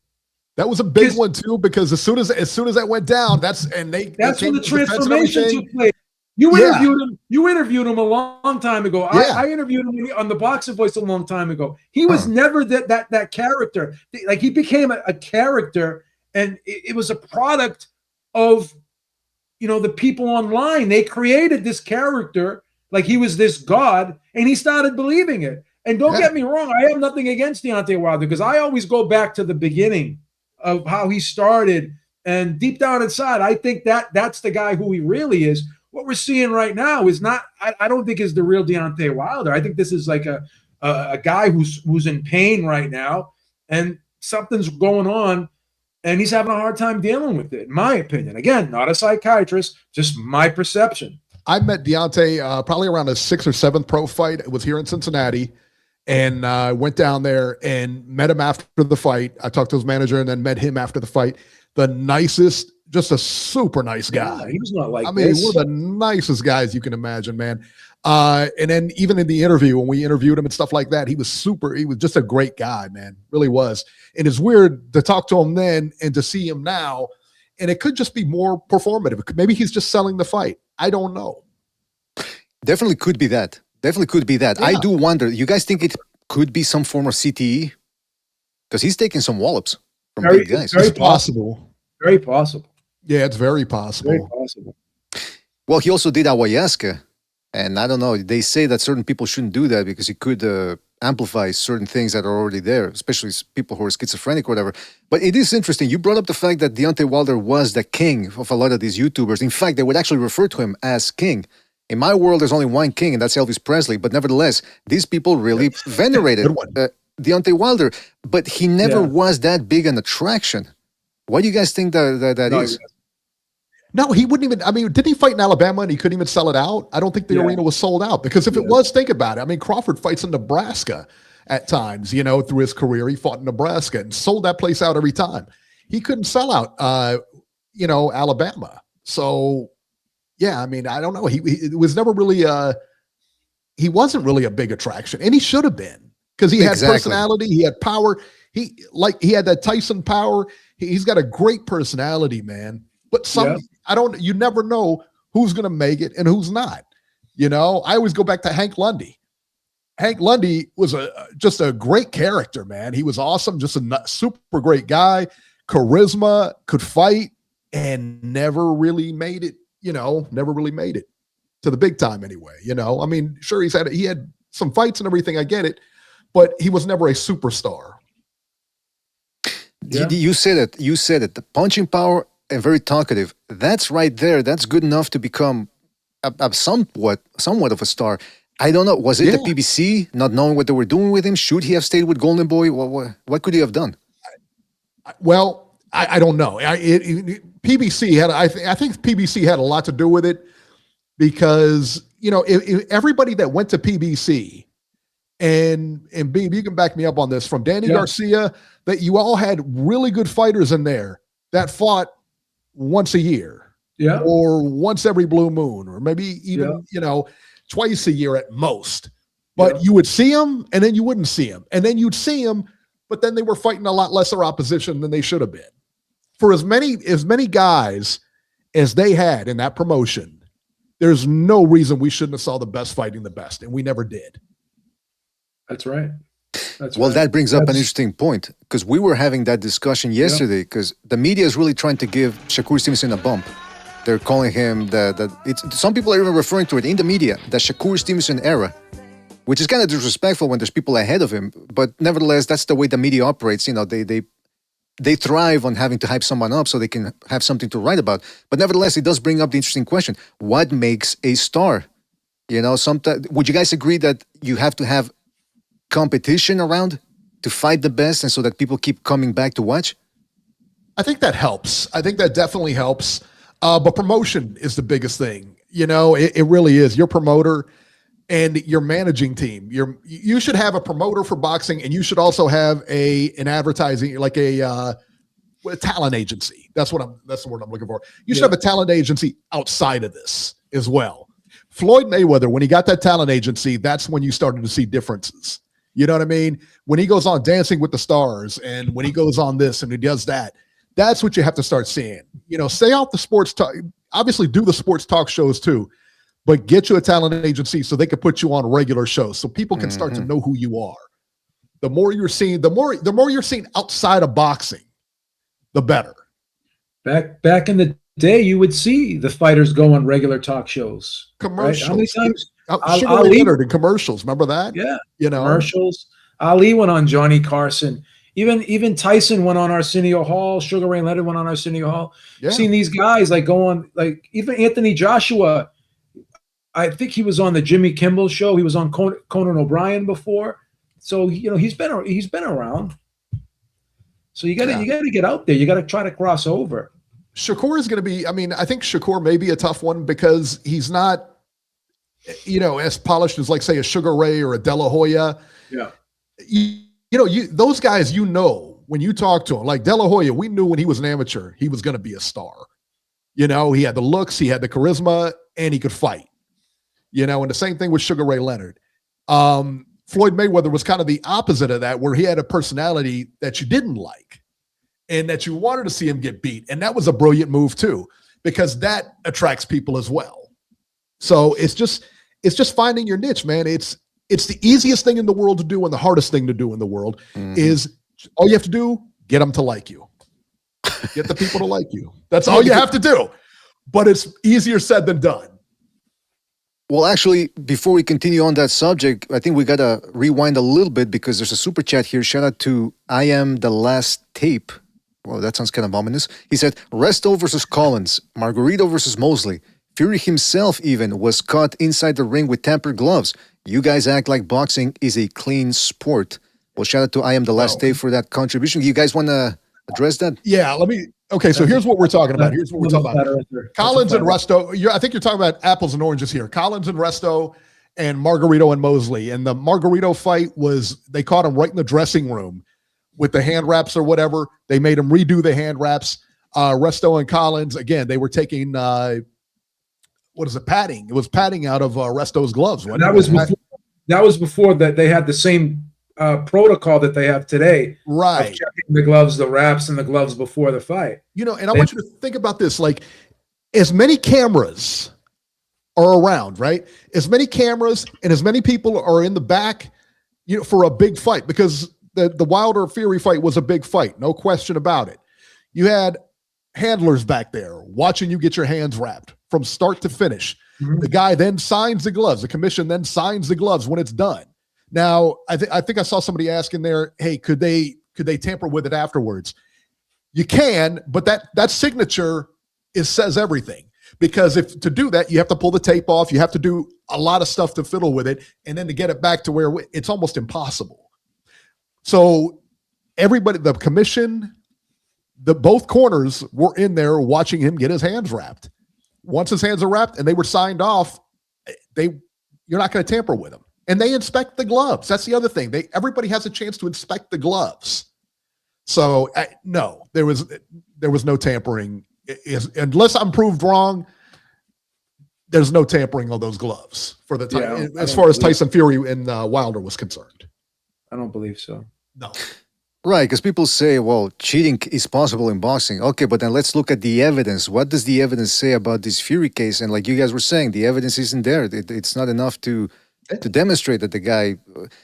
That was a big one too, because as soon as that went down, that's when the transformation took place. You interviewed him. You interviewed him a long time ago. Yeah. I interviewed him on the Boxing Voice a long time ago. He was never that character. Like, he became a character and it was a product of, you know, the people online. They created this character like he was this god, and he started believing it. And don't get me wrong, I have nothing against Deontay Wilder, because I always go back to the beginning of how he started. And deep down inside, I think that's the guy who he really is. What we're seeing right now is not, I don't think is the real Deontay Wilder. I think this is like a guy who's in pain right now, and something's going on, and he's having a hard time dealing with it, in my opinion. Again, not a psychiatrist, just my perception. I met Deontay probably around his 6th or 7th pro fight. It was here in Cincinnati, and I went down there and met him after the fight. I talked to his manager and then met him after the fight. The nicest, just a super nice guy. Yeah, he was not like I mean, this. one of the nicest guys you can imagine, man. And then even in the interview, when we interviewed him and stuff like that, he was just a great guy, man. Really was. And it's weird to talk to him then and to see him now. And it could just be more performative. Maybe he's just selling the fight. I don't know. Definitely could be that. Definitely could be that. Yeah. I do wonder, you guys think it could be some form of CTE? Because he's taking some wallops from big guys. Very It's possible. Very possible. Yeah, it's very possible. Very possible. Well, he also did ayahuasca. And I don't know, they say that certain people shouldn't do that because it could amplify certain things that are already there, especially people who are schizophrenic or whatever. But it is interesting. You brought up the fact that Deontay Wilder was the king of a lot of these YouTubers. In fact, they would actually refer to him as king. In my world, there's only one king, and that's Elvis Presley. But nevertheless, these people really venerated Deontay Wilder. But he never was that big an attraction. Why do you guys think that is? No, he wouldn't even. I mean, didn't he fight in Alabama and he couldn't even sell it out? I don't think the arena was sold out, because if it was, think about it. I mean, Crawford fights in Nebraska at times, you know, through his career. He fought in Nebraska and sold that place out every time. He couldn't sell out, you know, Alabama. So, yeah, I mean, I don't know. He was never really, he wasn't really a big attraction, and he should have been, because he had personality, he had power. He had that Tyson power. He's got a great personality, man. But you never know who's going to make it and who's not. You know, I always go back to Hank Lundy. Hank Lundy was just a great character, man. He was awesome, just a super great guy, charisma, could fight, and never really made it, you know, never really made it to the big time anyway. You know, I mean, sure, he had some fights and everything. I get it, but he was never a superstar. Yeah. You said it. You said it. The punching power and very talkative. That's right there. That's good enough to become a somewhat of a star. I don't know. Was it the PBC not knowing what they were doing with him? Should he have stayed with Golden Boy? What could he have done? Well, I don't know. PBC had. I think PBC had a lot to do with it, because you know, if everybody that went to PBC, and Beeb, you can back me up on this, from Danny Garcia, that you all had really good fighters in there that fought once a year, or once every blue moon, or maybe even you know, twice a year at most. But you would see them, and then you wouldn't see them, and then you'd see them, but then they were fighting a lot lesser opposition than they should have been. For as many guys as they had in that promotion, there's no reason we shouldn't have saw the best fighting the best, and we never did. That's right. Well, that brings up an interesting point, because we were having that discussion yesterday, because the media is really trying to give Shakur Stevenson a bump. They're calling him some people are even referring to it in the media, the Shakur Stevenson era, which is kind of disrespectful when there's people ahead of him. But nevertheless, that's the way the media operates. You know, they thrive on having to hype someone up so they can have something to write about. But nevertheless, it does bring up the interesting question: what makes a star? You know, would you guys agree that you have to have competition around to fight the best, and so that people keep coming back to watch? I think that helps. I think that definitely helps. But promotion is the biggest thing. You know, it really is. Your promoter and your managing team. You should have a promoter for boxing, and you should also have an advertising, like a talent agency. That's the word I'm looking for. You should have a talent agency outside of this as well. Floyd Mayweather, when he got that talent agency, that's when you started to see differences. You know what I mean? When he goes on Dancing with the Stars, and when he goes on this and he does that, that's what you have to start seeing. You know, stay off the sports talk. Obviously, do the sports talk shows too, but get you a talent agency so they can put you on regular shows, so people can start to know who you are. The more you're seen, the more you're seen outside of boxing, the better. Back in the day, you would see the fighters go on regular talk shows. Commercials. Right? How many times? Sugar Ray Leonard in commercials. Remember that? Yeah. You know, commercials. Ali went on Johnny Carson. Even Tyson went on Arsenio Hall. Sugar Ray Leonard went on Arsenio Hall. Yeah. Seen these guys like go on, like even Anthony Joshua. I think he was on the Jimmy Kimmel show. He was on Conan O'Brien before. So he's been around. So you gotta get out there. You gotta try to cross over. Shakur is going to be. I mean, I think Shakur may be a tough one because he's not, as polished as like say a Sugar Ray or a De La Hoya. Yeah. Those guys, when you talk to him, like De La Hoya, we knew when he was an amateur, he was going to be a star. He had the looks, he had the charisma, and he could fight. And the same thing with Sugar Ray Leonard. Floyd Mayweather was kind of the opposite of that, where he had a personality that you didn't like and that you wanted to see him get beat. And that was a brilliant move too, because that attracts people as well. So it's just finding your niche, man. It's the easiest thing in the world to do and the hardest thing to do in the world is all you have to do, get them to like you. Get the people to like you. That's all you have to do. But it's easier said than done. Well, actually, before we continue on that subject, I think we got to rewind a little bit because there's a super chat here. Shout out to I Am the Last Tape. Well, that sounds kind of ominous. He said, Resto versus Collins, Margarito versus Mosley. Fury himself even was caught inside the ring with tampered gloves. You guys act like boxing is a clean sport. Well, shout out to I Am the Last Tape for that contribution. You guys want to address that? Yeah, okay, so here's what we're talking about. Collins and Resto. I think you're talking about apples and oranges here. Collins and Resto and Margarito and Mosley. And the Margarito fight they caught him right in the dressing room with the hand wraps or whatever. They made him redo the hand wraps. Resto and Collins, again, they were taking, padding? It was padding out of Resto's gloves. That was before that they had the same protocol that they have today, right? Checking the gloves, the wraps, and the gloves before the fight. And I want you to think about this: like, as many cameras are around, right? As many cameras and as many people are in the back, for a big fight, because the Wilder Fury fight was a big fight, no question about it. You had handlers back there watching you get your hands wrapped from start to finish. Mm-hmm. The guy then signs the gloves. The commission then signs the gloves when it's done. Now, I think I saw somebody asking there, hey, could they tamper with it afterwards? You can, but that signature says everything. Because to do that, you have to pull the tape off. You have to do a lot of stuff to fiddle with it. And then to get it back to where it's almost impossible. So everybody, the commission, both corners were in there watching him get his hands wrapped. Once his hands are wrapped and they were signed off, you're not going to tamper with them. And they inspect the gloves. That's the other thing. Everybody has a chance to inspect the gloves. So no, there was no tampering. Unless I'm proved wrong, there's no tampering on those gloves for the time. As far as Tyson Fury and Wilder was concerned. I don't believe so. No. Right, because people say, well, cheating is possible in boxing. Okay, but then let's look at the evidence. What does the evidence say about this Fury case? And like you guys were saying, the evidence isn't there. It's not enough to demonstrate that the guy.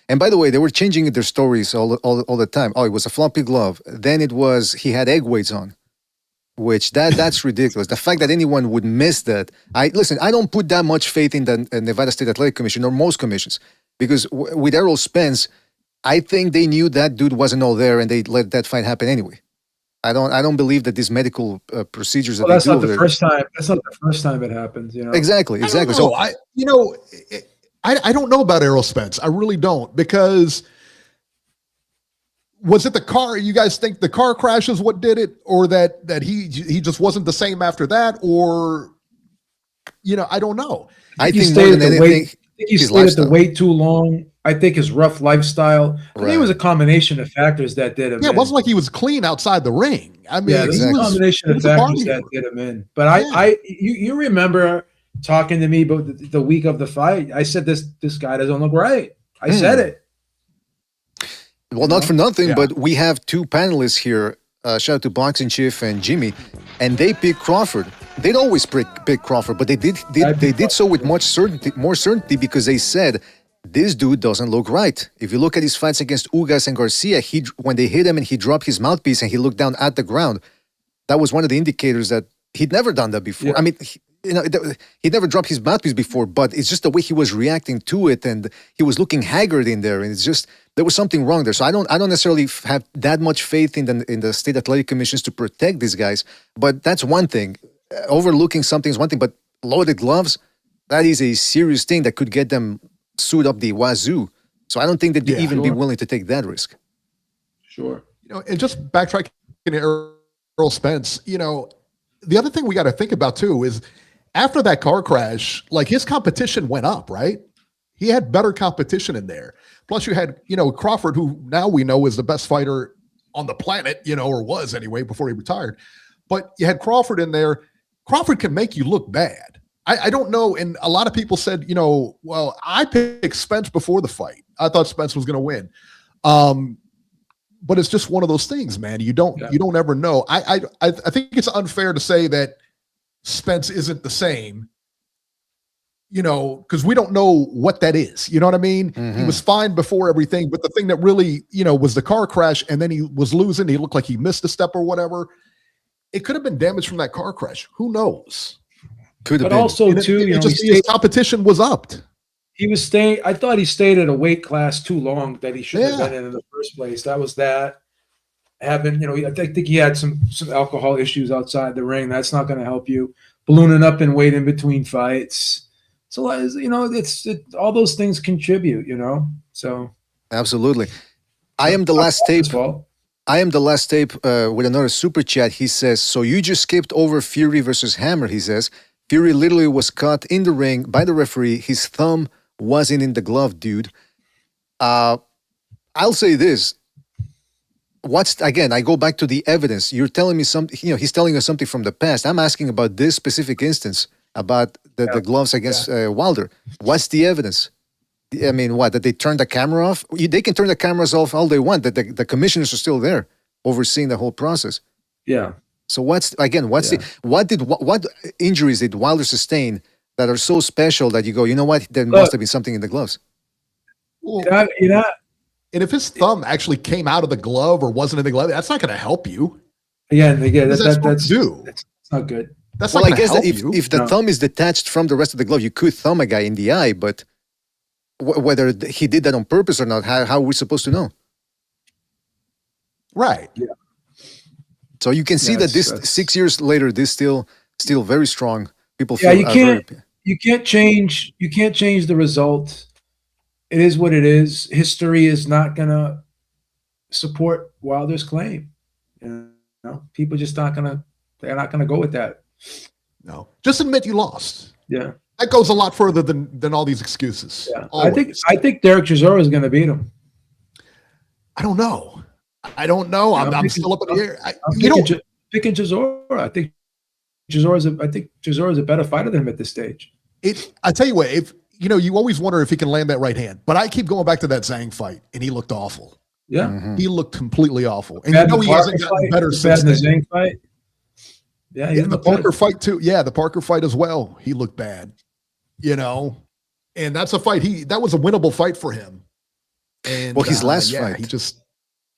And by the way, they were changing their stories all the time. Oh, it was a floppy glove. Then it was he had egg weights on, which that's ridiculous. The fact that anyone would miss that. I don't put that much faith in the Nevada State Athletic Commission or most commissions, because with Errol Spence, I think they knew that dude wasn't all there and they let that fight happen anyway. I don't believe that these medical procedures that that's they do. Not the first time. That's not the first time it happens. Exactly. So I don't know about Errol Spence. I really don't, because was it the car? You guys think the car crash is what did it, or that he just wasn't the same after that, or I don't know. I think more than anything, he stayed at the weight too long. I think his rough lifestyle. I think it was a combination of factors that did him in. It wasn't like he was clean outside the ring. I mean, it was a combination of factors that did him in. But you remember talking to me about the week of the fight. I said this guy doesn't look right. I said it. Well, not for nothing, but we have two panelists here. Shout out to Boxing Chief and Jimmy, and they picked Crawford. They'd always pick Crawford, but they did so with more certainty, because they said, this dude doesn't look right. If you look at his fights against Ugas and Garcia, when they hit him and he dropped his mouthpiece and he looked down at the ground, that was one of the indicators that he'd never done that before. Yeah. I mean, he'd never dropped his mouthpiece before, but it's just the way he was reacting to it, and he was looking haggard in there, and it's just there was something wrong there. So I don't necessarily have that much faith in the state athletic commissions to protect these guys. But that's one thing. Overlooking something is one thing, but loaded gloves, that is a serious thing that could get them sued up the wazoo. So I don't think they'd even be willing to take that risk. Sure. And just backtracking to Earl Spence, the other thing we got to think about too is after that car crash, like his competition went up, right? He had better competition in there. Plus you had, Crawford, who now we know is the best fighter on the planet, or was anyway before he retired. But you had Crawford in there. Crawford can make you look bad. I don't know. And a lot of people said, well, I picked Spence before the fight. I thought Spence was going to win. But it's just one of those things, man. You don't ever know. I think it's unfair to say that Spence isn't the same, because we don't know what that is. You know what I mean? Mm-hmm. He was fine before everything, but the thing that really, was the car crash, and then he was losing. He looked like he missed a step or whatever. It could have been damage from that car crash. Who knows? Could have But been. also, too, his competition was upped. He was staying. I thought he stayed at a weight class too long that he shouldn't have been in the first place. That was that. Having, I think he had some alcohol issues outside the ring. That's not going to help you. Ballooning up in weight in between fights. So, all those things contribute. So Absolutely. I am the last tape. I am the last tape with another super chat. He says, so you just skipped over Fury versus Hammer, he says. Fury literally was caught in the ring by the referee. His thumb wasn't in the glove, dude. I'll say this. I go back to the evidence. You're telling me something, he's telling us something from the past. I'm asking about this specific instance, about the gloves against Wilder. What's the evidence? I mean, what, that they turned the camera off? They can turn the cameras off all they want. That the commissioners are still there overseeing the whole process. Yeah. So what injuries did Wilder sustain that are so special that you go, you know what, there must have been something in the gloves? Well, and if his thumb actually came out of the glove or wasn't in the glove, that's not going to help you. Again, that's not good. That's not. I guess that if the thumb is detached from the rest of the glove, you could thumb a guy in the eye, but whether he did that on purpose or not, how are we supposed to know? Right. Yeah. So you can see that this 6 years later, this still very strong. People feel you can't change the result. It is what it is. History is not gonna support Wilder's claim. People just they're not gonna go with that. No. Just admit you lost. Yeah. That goes a lot further than all these excuses. Yeah. I think Derek Chisora is gonna beat him. I don't know. I'm still up in the air. Picking Chisora. I think Chisora is a better fighter than him at this stage. I tell you what, if you always wonder if he can land that right hand, but I keep going back to that Zhang fight, and he looked awful. Yeah, He looked completely awful, and he hasn't gotten better since the Zhang fight. Yeah, the Parker fight too. Yeah, the Parker fight as well. He looked bad. And that's a fight. That was a winnable fight for him. And his last fight,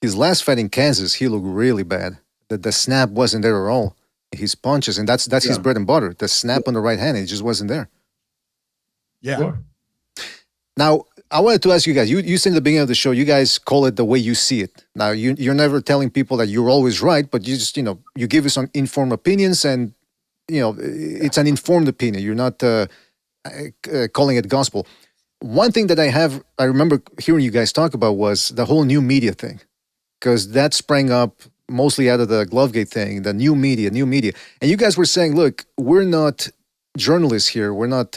his last fight in Kansas, he looked really bad. The snap wasn't there at all. His punches, and that's his bread and butter. The snap on the right hand, it just wasn't there. Yeah. Sure. Now, I wanted to ask you guys, you said at the beginning of the show, you guys call it the way you see it. Now, you're never telling people that you're always right, but you just, you give us some informed opinions, and, it's an informed opinion. You're not calling it gospel. One thing that I remember hearing you guys talk about was the whole new media thing, because that sprang up mostly out of the Glovegate thing, the new media. And you guys were saying, look, we're not journalists here. We're not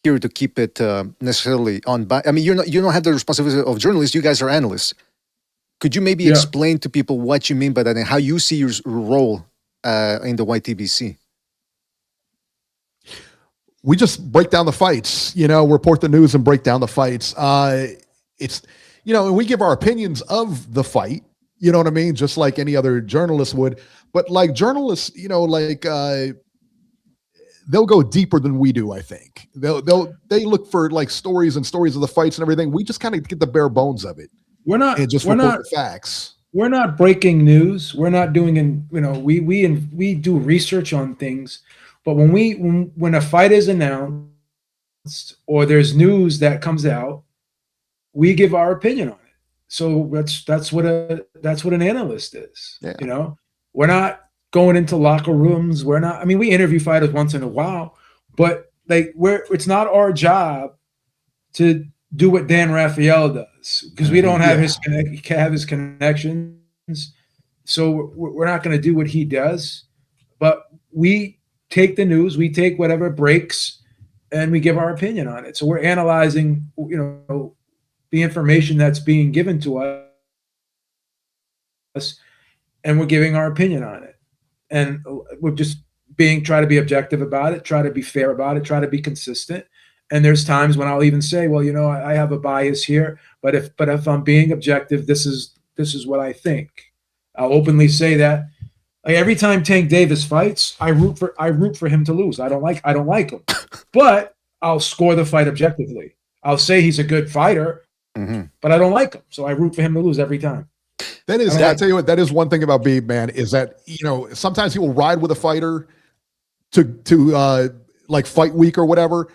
here to keep it necessarily on. I mean, you don't have the responsibility of journalists. You guys are analysts. Could you maybe explain to people what you mean by that and how you see your role in the YTBC? We just break down the fights, report the news and break down the fights. It's, and we give our opinions of the fight, you know what I mean? Just like any other journalist would. But like journalists, they'll go deeper than we do, I think. They look for like stories of the fights and everything. We just kind of get the bare bones of it. We're not report the facts. we're not breaking news. We're not doing, we do research on things, but when a fight is announced or there's news that comes out, we give our opinion on it. So that's what an analyst is. Yeah. You know, we're not going into locker rooms. We're not. I mean, we interview fighters once in a while, but it's not our job to do what Dan Raphael does because we don't have his connections. So we're not going to do what he does. But we take the news, we take whatever breaks, and we give our opinion on it. So we're analyzing, the information that's being given to us, and we're giving our opinion on it. And we're just try to be objective about it, try to be fair about it, try to be consistent. And there's times when I'll even say, well, I have a bias here, but if I'm being objective, this is what I think. I'll openly say that. Like every time Tank Davis fights, I root for him to lose. I don't like him, but I'll score the fight objectively. I'll say he's a good fighter, but I don't like him, so I root for him to lose every time. I'll tell you what, that is one thing about Beeb, man, is that sometimes he will ride with a fighter to like fight week or whatever,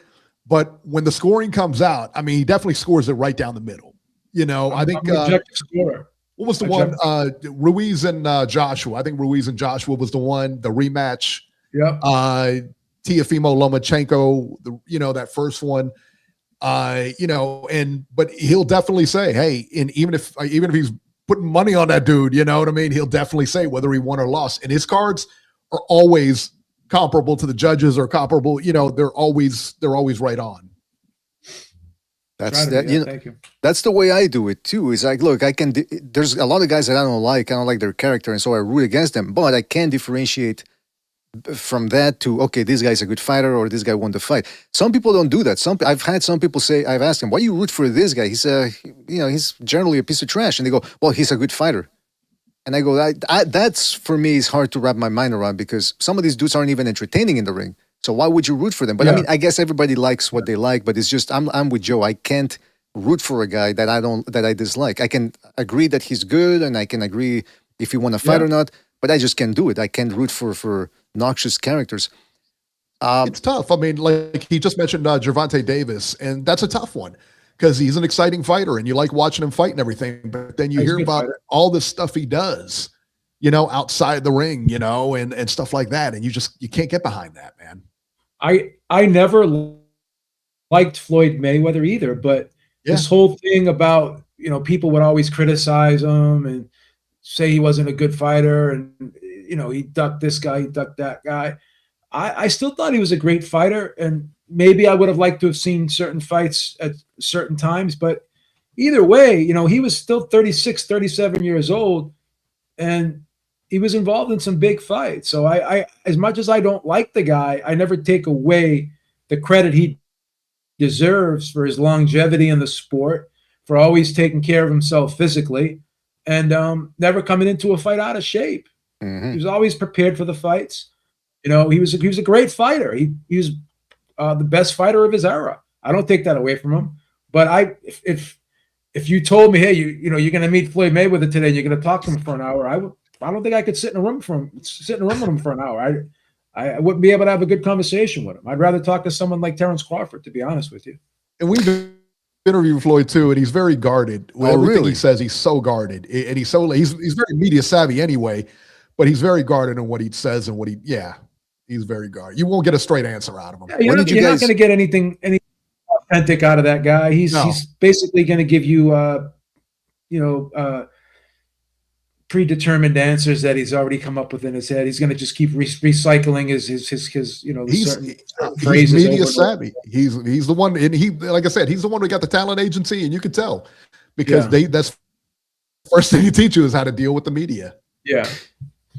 but when the scoring comes out, I mean, he definitely scores it right down the middle. I think objective scorer. What was the one? Ruiz and Joshua. I think Ruiz and Joshua was the one, the rematch. Yep. Teofimo Lomachenko, that first one. But he'll definitely say, hey, and even if he's putting money on that dude, you know what I mean? He'll definitely say whether he won or lost. And his cards are always comparable to the judges or comparable, they're always right on. That's the way I do it too. It's like, look, there's a lot of guys that I don't like their character, and so I root against them, but I can differentiate from that to, okay, this guy's a good fighter or this guy won the fight. Some people don't do that. I've had some people say, I've asked him, why do you root for this guy? He's generally a piece of trash. And they go, well, he's a good fighter. And I go, that's for me is hard to wrap my mind around because some of these dudes aren't even entertaining in the ring. So why would you root for them? But I mean, I guess everybody likes what they like, but it's just, I'm with Joe. I can't root for a guy that I dislike. I can agree that he's good and I can agree if he won a fight or not, but I just can't do it. I can't root for noxious characters. It's tough. I mean, like he just mentioned Gervonta Davis, and that's a tough one because he's an exciting fighter and you like watching him fight and everything, but then you hear about all this stuff he does, outside the ring, and stuff like that. And you can't get behind that, man. I never liked Floyd Mayweather either, but this whole thing about, people would always criticize him and say he wasn't a good fighter and, he ducked this guy, he ducked that guy. I still thought he was a great fighter, and maybe I would have liked to have seen certain fights at certain times, but either way, he was still 36, 37 years old, and he was involved in some big fights. So I as much as I don't like the guy, I never take away the credit he deserves for his longevity in the sport, for always taking care of himself physically, and never coming into a fight out of shape. He was always prepared for the fights. He was a great fighter. He was the best fighter of his era. I don't take that away from him. But if you told me, hey, you're going to meet Floyd Mayweather today and you're going to talk to him for an hour, I don't think I could sit in a room with him for an hour. I wouldn't be able to have a good conversation with him. I'd rather talk to someone like Terrence Crawford, to be honest with you. And we've interviewed Floyd too, and he's very guarded. Everything he says, he's so guarded, and he's very media savvy anyway. But he's very guarded in what he says and he's very guarded. You won't get a straight answer out of him. Yeah, you're not going to get anything authentic out of that guy. He's basically going to give you, predetermined answers that he's already come up with in his head. He's going to just keep recycling his certain phrases. He's media savvy. He's the one, and like I said, he's the one who got the talent agency, and you could tell because that's the first thing he teach you is how to deal with the media. Yeah.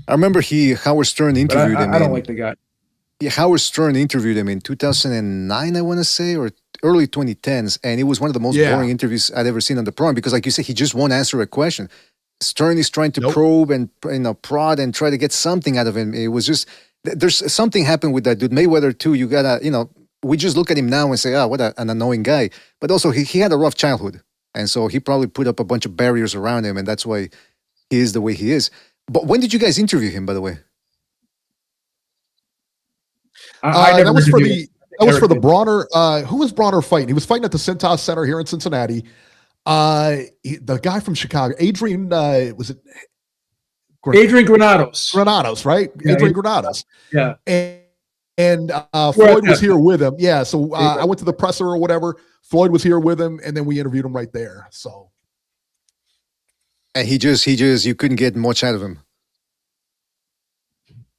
I remember Howard Stern interviewed him. I don't like the guy. Yeah, Howard Stern interviewed him in 2009, I want to say, or early 2010s, and it was one of the most boring interviews I'd ever seen on the program because, like you said, he just won't answer a question. Stern is trying to probe and prod and try to get something out of him. It was just there's something happened with that dude. Mayweather too. You gotta we just look at him now and say, what an annoying guy. But also he had a rough childhood, and so he probably put up a bunch of barriers around him, and that's why he is the way he is. But when did you guys interview him, by the way? I never that was for interviewed the him. Bronner. Who was Bronner fighting? He was fighting at the Cintas Center here in Cincinnati. The guy from Chicago, Adrian, was it Adrian Granados? Granados, right? Yeah, Adrian Granados. Yeah. And Floyd was here with him. Yeah. So I went to the presser or whatever. Floyd was here with him, and then we interviewed him right there. So. And he just, you couldn't get much out of him.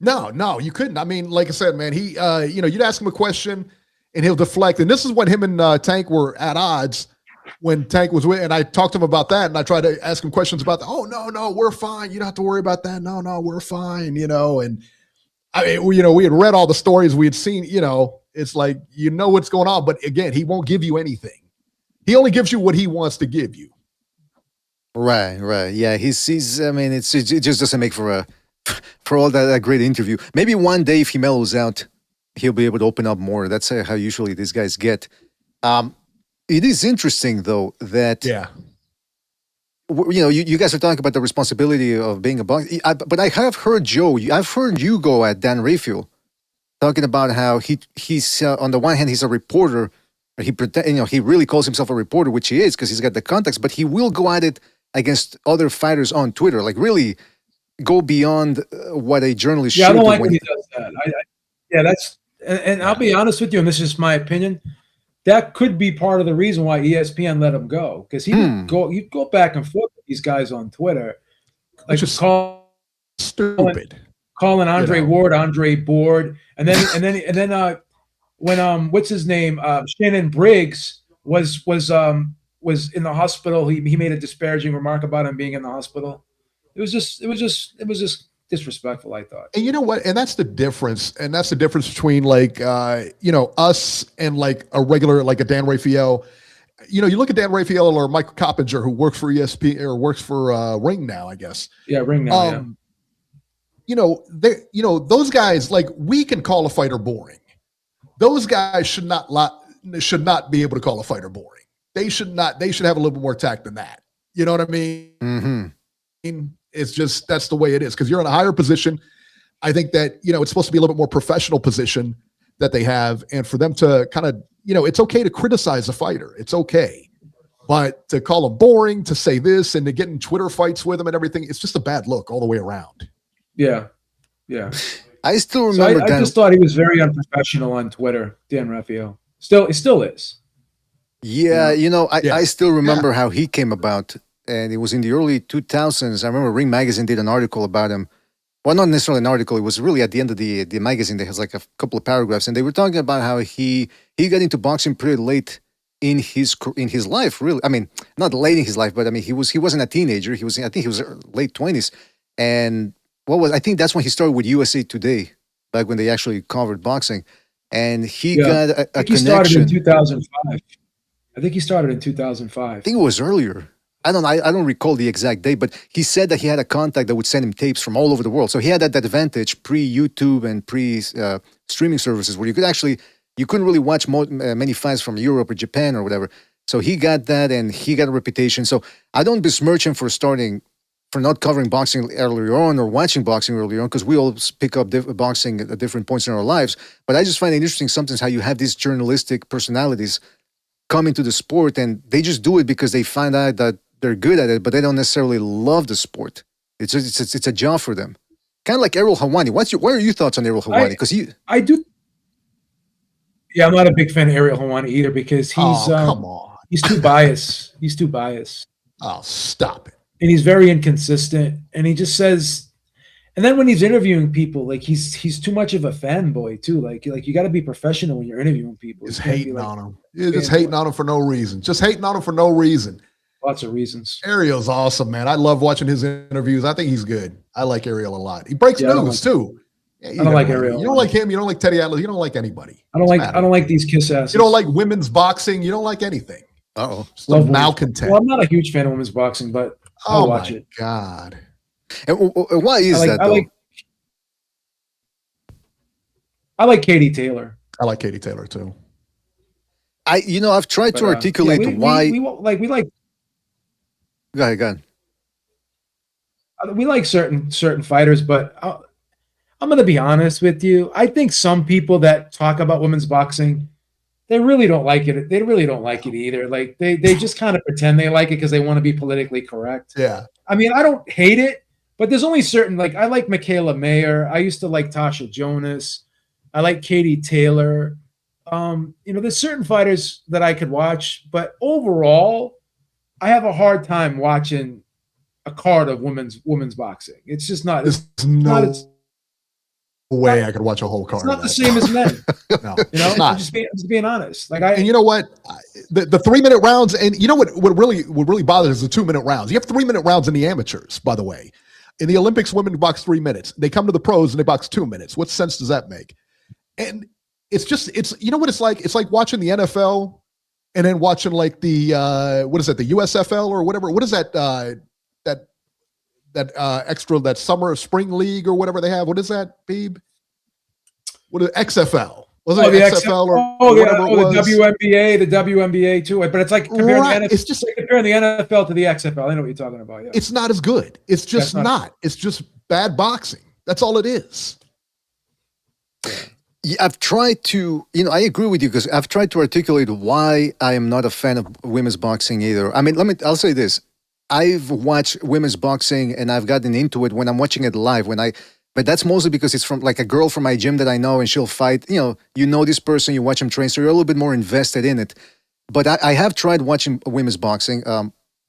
No, you couldn't. I mean, like I said, man, he, you'd ask him a question and he'll deflect. And this is when him and Tank were at odds when Tank was with, and I talked to him about that. And I tried to ask him questions about that. Oh, no, we're fine. You don't have to worry about that. No, we're fine. And I mean, we had read all the stories we had seen, it's like, what's going on. But again, he won't give you anything. He only gives you what he wants to give you. Right. Yeah. He's, I mean, it just doesn't make for all that great interview. Maybe one day if he mellows out, he'll be able to open up more. That's how usually these guys get. It is interesting though that you guys are talking about the responsibility of being a boxer. But I have heard Joe. I've heard you go at Dan Raphael talking about how he's on the one hand he's a reporter. He really calls himself a reporter, which he is because he's got the contacts. But he will go at it against other fighters on Twitter, like really go beyond what a journalist should do. I don't like when he does that. That's and I'll be honest with you, and this is my opinion. That could be part of the reason why ESPN let him go, because he'd go back and forth with these guys on Twitter, like just stupid, calling Andre Ward Andre Board, and then when what's his name, Shannon Briggs was in the hospital. He made a disparaging remark about him being in the hospital. It was just disrespectful, I thought. And you know what? And that's the difference. And that's the difference between like us and like a regular, like a Dan Raphael. You look at Dan Raphael or Michael Coppinger, who works for ESPN or works for Ring now, I guess. Yeah, Ring now. Those guys, like, we can call a fighter boring. Those guys should not be able to call a fighter boring. They should have a little bit more tact than that. You know what I mean? Mm-hmm. It's just, that's the way it is. Because you're in a higher position. I think that, it's supposed to be a little bit more professional position that they have. And for them to kind of, it's okay to criticize a fighter. It's okay. But to call them boring, to say this, and to get in Twitter fights with them and everything, it's just a bad look all the way around. Yeah. I still remember I just thought he was very unprofessional on Twitter, Dan Raphael. It still is. Yeah, I still remember how he came about. And it was in the early 2000s. I remember Ring Magazine did an article about him. Well, not necessarily an article. It was really at the end of the magazine. There was like a couple of paragraphs. And they were talking about how he got into boxing pretty late in his life, really. I mean, not late in his life, but I mean, he wasn't a teenager. I think he was late 20s. And I think that's when he started with USA Today, back when they actually covered boxing. And he got a connection. He started in 2005. I think he started in 2005. I think it was earlier. I don't recall the exact date, but he said that he had a contact that would send him tapes from all over the world. So he had that advantage pre-YouTube and pre-streaming services where you couldn't really watch many fights from Europe or Japan or whatever. So he got that and he got a reputation. So I don't besmirch him for not covering boxing earlier on or watching boxing earlier on, because we all pick up boxing at different points in our lives. But I just find it interesting sometimes how you have these journalistic personalities come into the sport and they just do it because they find out that they're good at it, but they don't necessarily love the sport. It's a job for them. Kind of like Ariel Helwani. What are your thoughts on Ariel Helwani? Because I do. Yeah, I'm not a big fan of Ariel Helwani either because he's come on. He's too biased. He's too biased. Oh, stop it. And he's very inconsistent. And he just says, and then when he's interviewing people, like he's too much of a fanboy too. Like you got to be professional when you're interviewing people. Just hating on him. You're just hating on him for no reason. Just hating on him for no reason. Lots of reasons. Ariel's awesome, man. I love watching his interviews. I think he's good. I like Ariel a lot. He breaks news too. Yeah, I don't like Ariel. You don't like him. You don't like Teddy Atlas. You don't like anybody. I don't like these kiss asses. You don't like women's boxing. You don't like anything. Love malcontent. Well, I'm not a huge fan of women's boxing, but I'll watch it. God. And why is that though? I like Katie Taylor. I like Katie Taylor too. I've tried to articulate why. We like. Go ahead. we like certain fighters, but I'm going to be honest with you. I think some people that talk about women's boxing, they really don't like it. They really don't like it either. Like they just kind of pretend they like it because they want to be politically correct. Yeah. I mean, I don't hate it, but there's only certain, like I like Michaela Mayer. I used to like Tasha Jonas. I like Katie Taylor. There's certain fighters that I could watch, but overall, I have a hard time watching a card of women's boxing. It's just not. There's no way I could watch a whole card. It's not the same as men. No, I'm just being honest. Like and you know what, the 3-minute rounds, and you know what really bothers is the 2-minute rounds. You have 3-minute rounds in the amateurs, by the way. In the Olympics, women box 3 minutes. They come to the pros and they box 2 minutes. What sense does that make? And it's you know what it's like? It's like watching the NFL and then watching like the what is that, the USFL or whatever. What is that extra, that spring league or whatever they have? What is that, Beeb? What is XFL? Was it the XFL or whatever it was? The WNBA too. But it's like comparing the NFL, it's just comparing the NFL to the XFL. I know what you're talking about. Yeah. It's not as good. It's just not. It's just bad boxing. That's all it is. Yeah, I've tried to, I agree with you because I've tried to articulate why I am not a fan of women's boxing either. I mean, I'll say this. I've watched women's boxing and I've gotten into it when I'm watching it live. But that's mostly because it's from like a girl from my gym that I know and she'll fight. You know this person, you watch them train, so you're a little bit more invested in it. But I have tried watching women's boxing.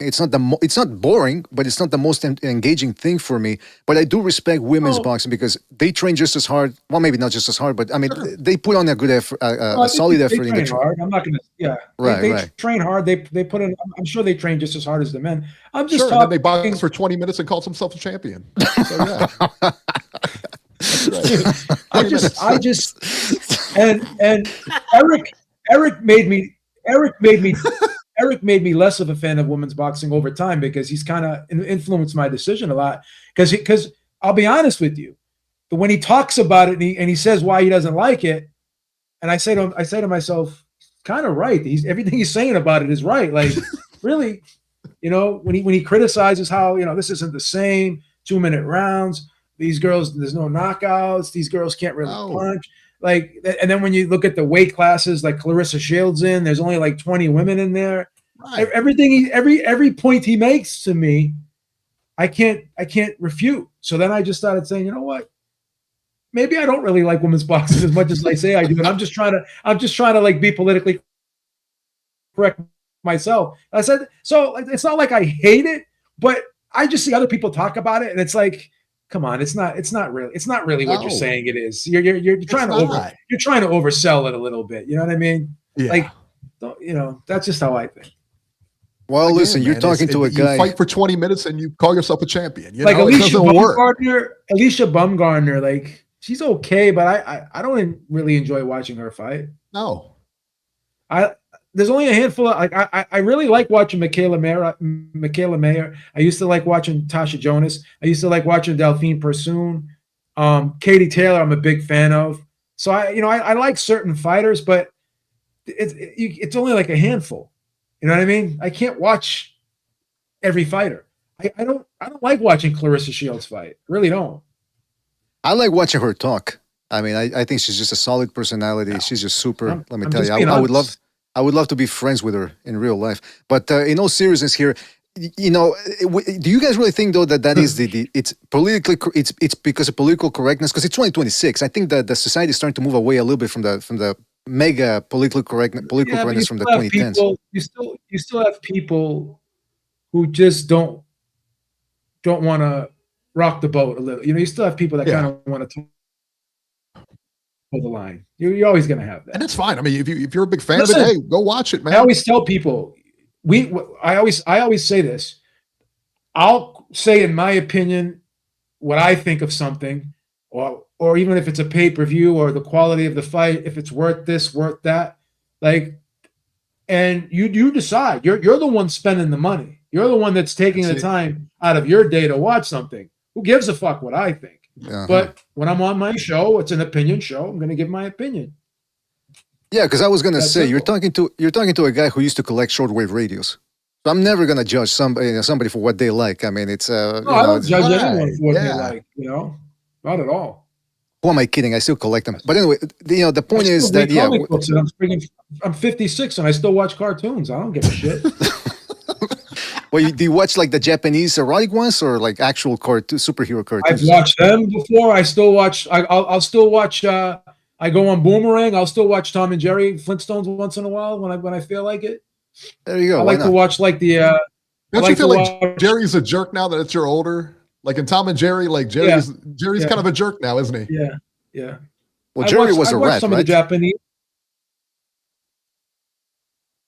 It's not boring, but it's not the most engaging thing for me. But I do respect women's boxing because they train just as hard. Well, maybe not just as hard, but I mean, they put on a good effort, a solid effort. They train hard. I'm not going to. Yeah, they train hard. They put in. I'm sure they train just as hard as the men. I'm just talking. And then they box for 20 minutes and calls themselves a champion. So, yeah. Right. I just and Eric made me less of a fan of women's boxing over time because he's kind of influenced my decision a lot. Because I'll be honest with you, but when he talks about it and he says why he doesn't like it, and I say to myself, kind of right. Everything he's saying about it is right. Like really, when he criticizes how this isn't the same 2-minute rounds. These girls, there's no knockouts. These girls can't really punch. Like, and then when you look at the weight classes, like Clarissa Shields there's only like 20 women in there. Right. Every point he makes to me, I can't refute. So then I just started saying, you know what? Maybe I don't really like women's boxing as much as I say I do, and I'm just trying to like be politically correct myself. I said, so it's not like I hate it, but I just see other people talk about it, and it's like, come on, it's not really what you're saying it is. You're trying to oversell it a little bit. You know what I mean? Yeah. Like, that's just how I think. Well, again, listen, you're talking to a guy. You fight for 20 minutes and you call yourself a champion. Like Alicia Bumgarner, like she's okay, but I don't really enjoy watching her fight. No. There's only a handful of I really like watching Michaela Mayer. I used to like watching Tasha Jonas. I used to like watching Delphine Persoon. Katie Taylor, I'm a big fan of. So I like certain fighters, but it's only like a handful. You know what I mean? I can't watch every fighter. I don't like watching Clarissa Shields fight. I really don't. I like watching her talk. I mean, I think she's just a solid personality. No. She's just super. Let me tell you, I would love to be friends with her in real life. But in all seriousness here, do you guys really think though that is it's politically it's because of political correctness? Because it's 2026. I think that the society is starting to move away a little bit from the mega political correctness from the 2010s. You still have people who just don't want to rock the boat a little. You still have people that kind of want to hold the line. You're always going to have that, and that's fine. I mean, if you're a big fan of it, hey, go watch it, man. I always tell people I always say this. I'll say in my opinion what I think of something, or even if it's a pay-per-view or the quality of the fight, if it's worth this, worth that, like, and you decide. You're the one spending the money. You're the one that's taking the time out of your day to watch something. Who gives a fuck what I think? Uh-huh. But when I'm on my show, it's an opinion show. I'm going to give my opinion. Yeah, because I was going to say, you're talking to a guy who used to collect shortwave radios. So I'm never gonna judge somebody for what they like. I mean, it's No, I don't judge anyone for what they Yeah. like. Not at all. who am I kidding? I still collect them. But anyway, the point I is still that read comic books, and I'm 56 and I still watch cartoons. I don't give a shit. well, do you watch like the Japanese erotic ones or like actual superhero cartoons? I've watched them before. I still watch. I'll still watch. I go on Boomerang. I'll still watch Tom and Jerry Flintstones once in a while when I feel like it. There you go. I like to watch like the. Don't like you feel to like watch- Jerry's a jerk now that you're older? Like in Tom and Jerry, like Jerry's Yeah. kind of a jerk now, isn't he? Yeah. Well, Jerry was I a watched rat, some right? of the Japanese,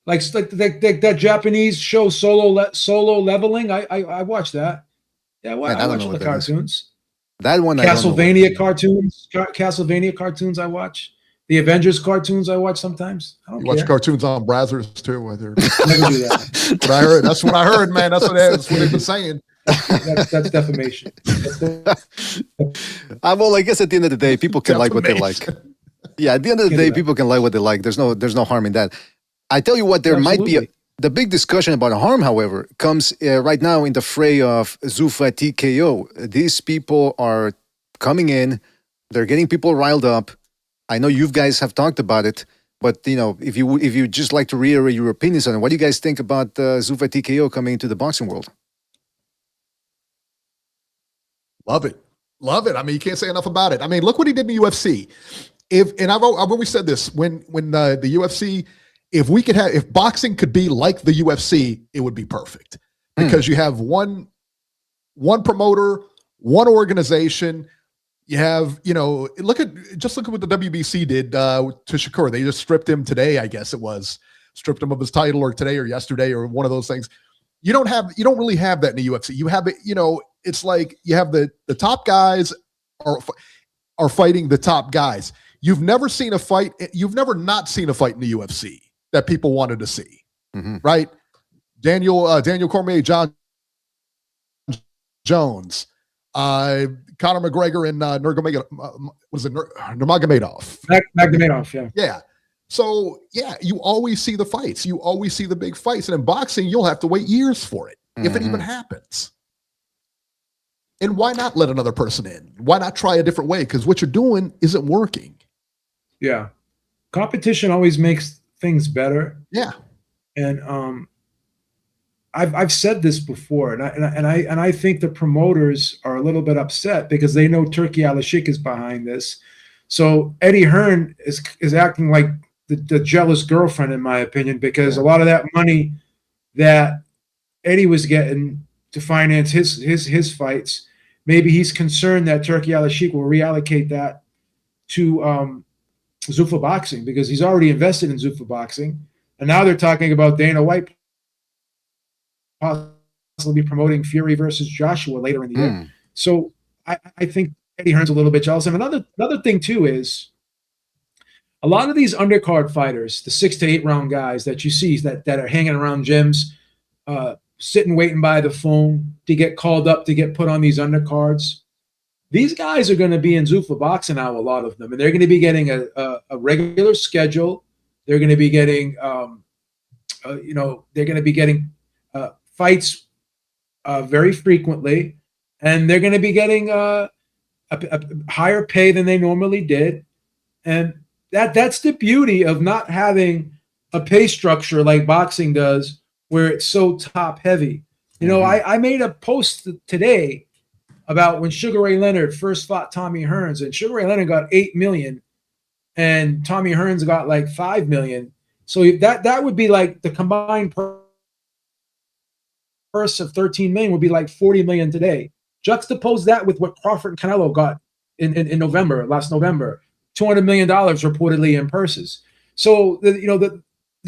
like that Japanese show Solo Leveling. I watched that. Yeah, Man, I I don't watch know the what that is. cartoons. That one, I don't know. Castlevania cartoons. I watch the Avengers cartoons. I watch sometimes. I don't You watch care. cartoons on Brazzers too. Whether I never do that. what I heard. That's what I heard, man. That's what they've been saying. That's defamation. Well, I guess at the end of the day, people can like what they like. Defamation. Yeah, at the end of the Can't day, do that. people can like what they like. There's no harm in that. I tell you what, there might be Absolutely. the big discussion about harm, however, comes right now in the fray of Zuffa TKO. These people are coming in, they're getting people riled up. I know you guys have talked about it, but if you just like to reiterate your opinions on it, what do you guys think about Zuffa TKO coming into the boxing world? Love it. I mean, you can't say enough about it. I mean, look what he did in the UFC. I've always said this when the UFC, if boxing could be like the UFC, it would be perfect because you have one promoter, one organization. You have, look at what the WBC did to Shakur. They just stripped him today, I guess it was, stripped him of his title, or today or yesterday or one of those things. You don't really have that in the UFC. You have it, it's like you have the top guys are fighting the top guys. You've never seen a fight. You've never not seen a fight in the UFC that people wanted to see, right? Daniel Cormier, John Jones, Conor McGregor, and Nurmagomedov. Magomedov, yeah. Yeah. So yeah, you always see the fights. You always see the big fights, and in boxing, you'll have to wait years for it if it even happens. And why not let another person in? Why not try a different way? Because what you're doing isn't working. Yeah. Competition always makes things better. Yeah. And I've said this before, and I think the promoters are a little bit upset because they know Turkey Al-Ashik is behind this. So Eddie Hearn is acting like the jealous girlfriend, in my opinion, because a lot of that money that Eddie was getting to finance his fights, maybe he's concerned that Turkey Al-Ashik will reallocate that to Zuffa Boxing because he's already invested in Zuffa Boxing, and now they're talking about Dana White possibly promoting Fury versus Joshua later in the year. So I think Eddie Hearn's a little bit jealous. And another thing too is a lot of these undercard fighters, the 6 to 8 round guys that you see that are hanging around gyms, sitting waiting by the phone to get called up to get put on these undercards. These guys are going to be in Zuffa Boxing now, a lot of them, and they're going to be getting a regular schedule. They're going to be getting, fights very frequently, and they're going to be getting a higher pay than they normally did. And that's the beauty of not having a pay structure like boxing does, where it's so top heavy. I made a post today about when Sugar Ray Leonard first fought Tommy Hearns, and Sugar Ray Leonard got $8 million and Tommy Hearns got like $5 million. So that would be like the combined purse of $13 million would be like $40 million today. Juxtapose that with what Crawford and Canelo got in last November, $200 million reportedly in purses. So the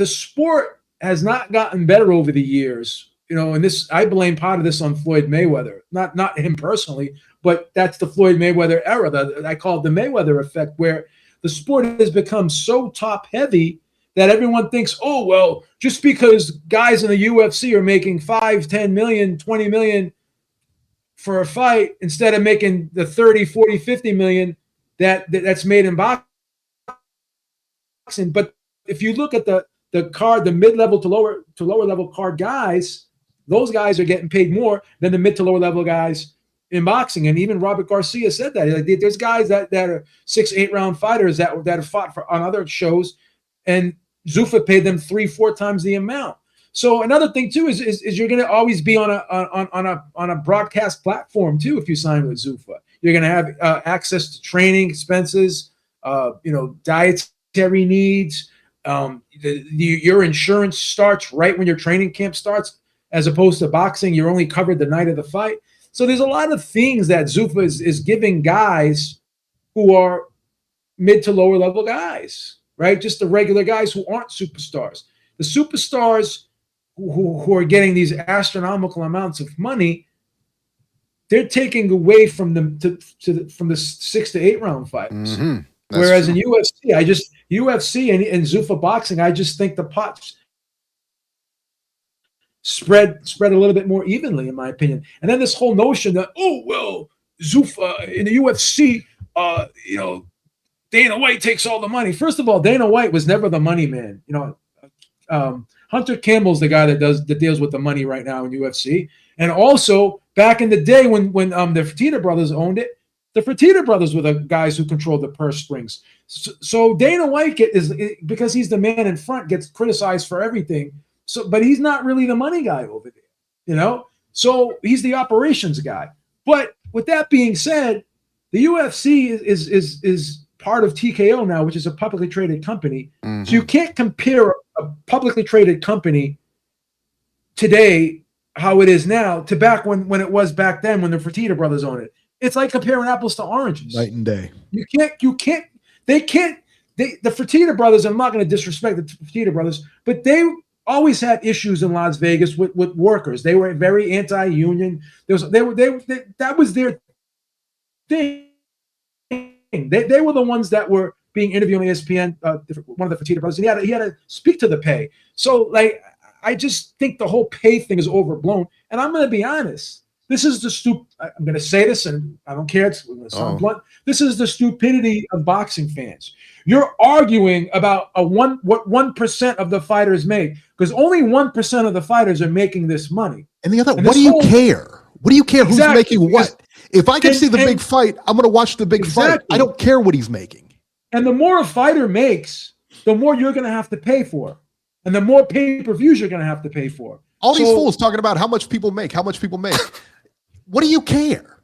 sport has not gotten better over the years. And this, I blame part of this on Floyd Mayweather, not him personally, but that's the Floyd Mayweather era. I call it the Mayweather effect, where the sport has become so top heavy that everyone thinks, oh, well, just because guys in the UFC are making 5, 10 million, 20 million for a fight instead of making the 30, 40, 50 million that's made in boxing. But if you look at the the mid-level to lower level card guys, those guys are getting paid more than the mid to lower level guys in boxing. And even Robert Garcia said that. Like, there's guys that are 6-8 round fighters that have fought on other shows, and Zuffa paid them 3-4 times the amount. So another thing too is you're going to always be on a broadcast platform too if you sign with Zuffa. You're going to have access to training expenses, dietary needs. Your insurance starts right when your training camp starts, as opposed to boxing, you're only covered the night of the fight. So there's a lot of things that Zuffa is giving guys who are mid to lower level guys, right? Just the regular guys who aren't superstars. The superstars who are getting these astronomical amounts of money, they're taking away from them from the 6 to 8 round fighters. Mm-hmm. Whereas true. in UFC and Zuffa Boxing, I just think the pots spread a little bit more evenly, in my opinion. And then this whole notion that, Zuffa in the UFC, Dana White takes all the money. First of all, Dana White was never the money man. Hunter Campbell's the guy that deals with the money right now in UFC. And also back in the day when the Fertitta brothers owned it, the Fertitta brothers were the guys who controlled the purse strings. So Dana White because he's the man in front, gets criticized for everything. So, but he's not really the money guy over there, So he's the operations guy. But with that being said, the UFC is part of TKO now, which is a publicly traded company. Mm-hmm. So you can't compare a publicly traded company today, how it is now, to back when it was back then when the Fertitta brothers owned it. It's like comparing apples to oranges. Night and day. The Fertitta brothers, I'm not going to disrespect the Fertitta brothers, but they always had issues in Las Vegas with workers. They were very anti-union. That was their thing. They were the ones that were being interviewed on ESPN, one of the Fertitta brothers, and he had to speak to the pay. So, I just think the whole pay thing is overblown. And I'm going to be honest. This is I'm going to say this, and I don't care. It's going to sound blunt. This is the stupidity of boxing fans. You're arguing about what 1% of the fighters make, because only 1% of the fighters are making this money. And the other, what do you care? What do you care who's making what? If I can see the big fight, I'm going to watch the big fight. I don't care what he's making. And the more a fighter makes, the more you're going to have to pay for. And the more pay-per-views you're going to have to pay for. All these fools talking about how much people make. What do you care?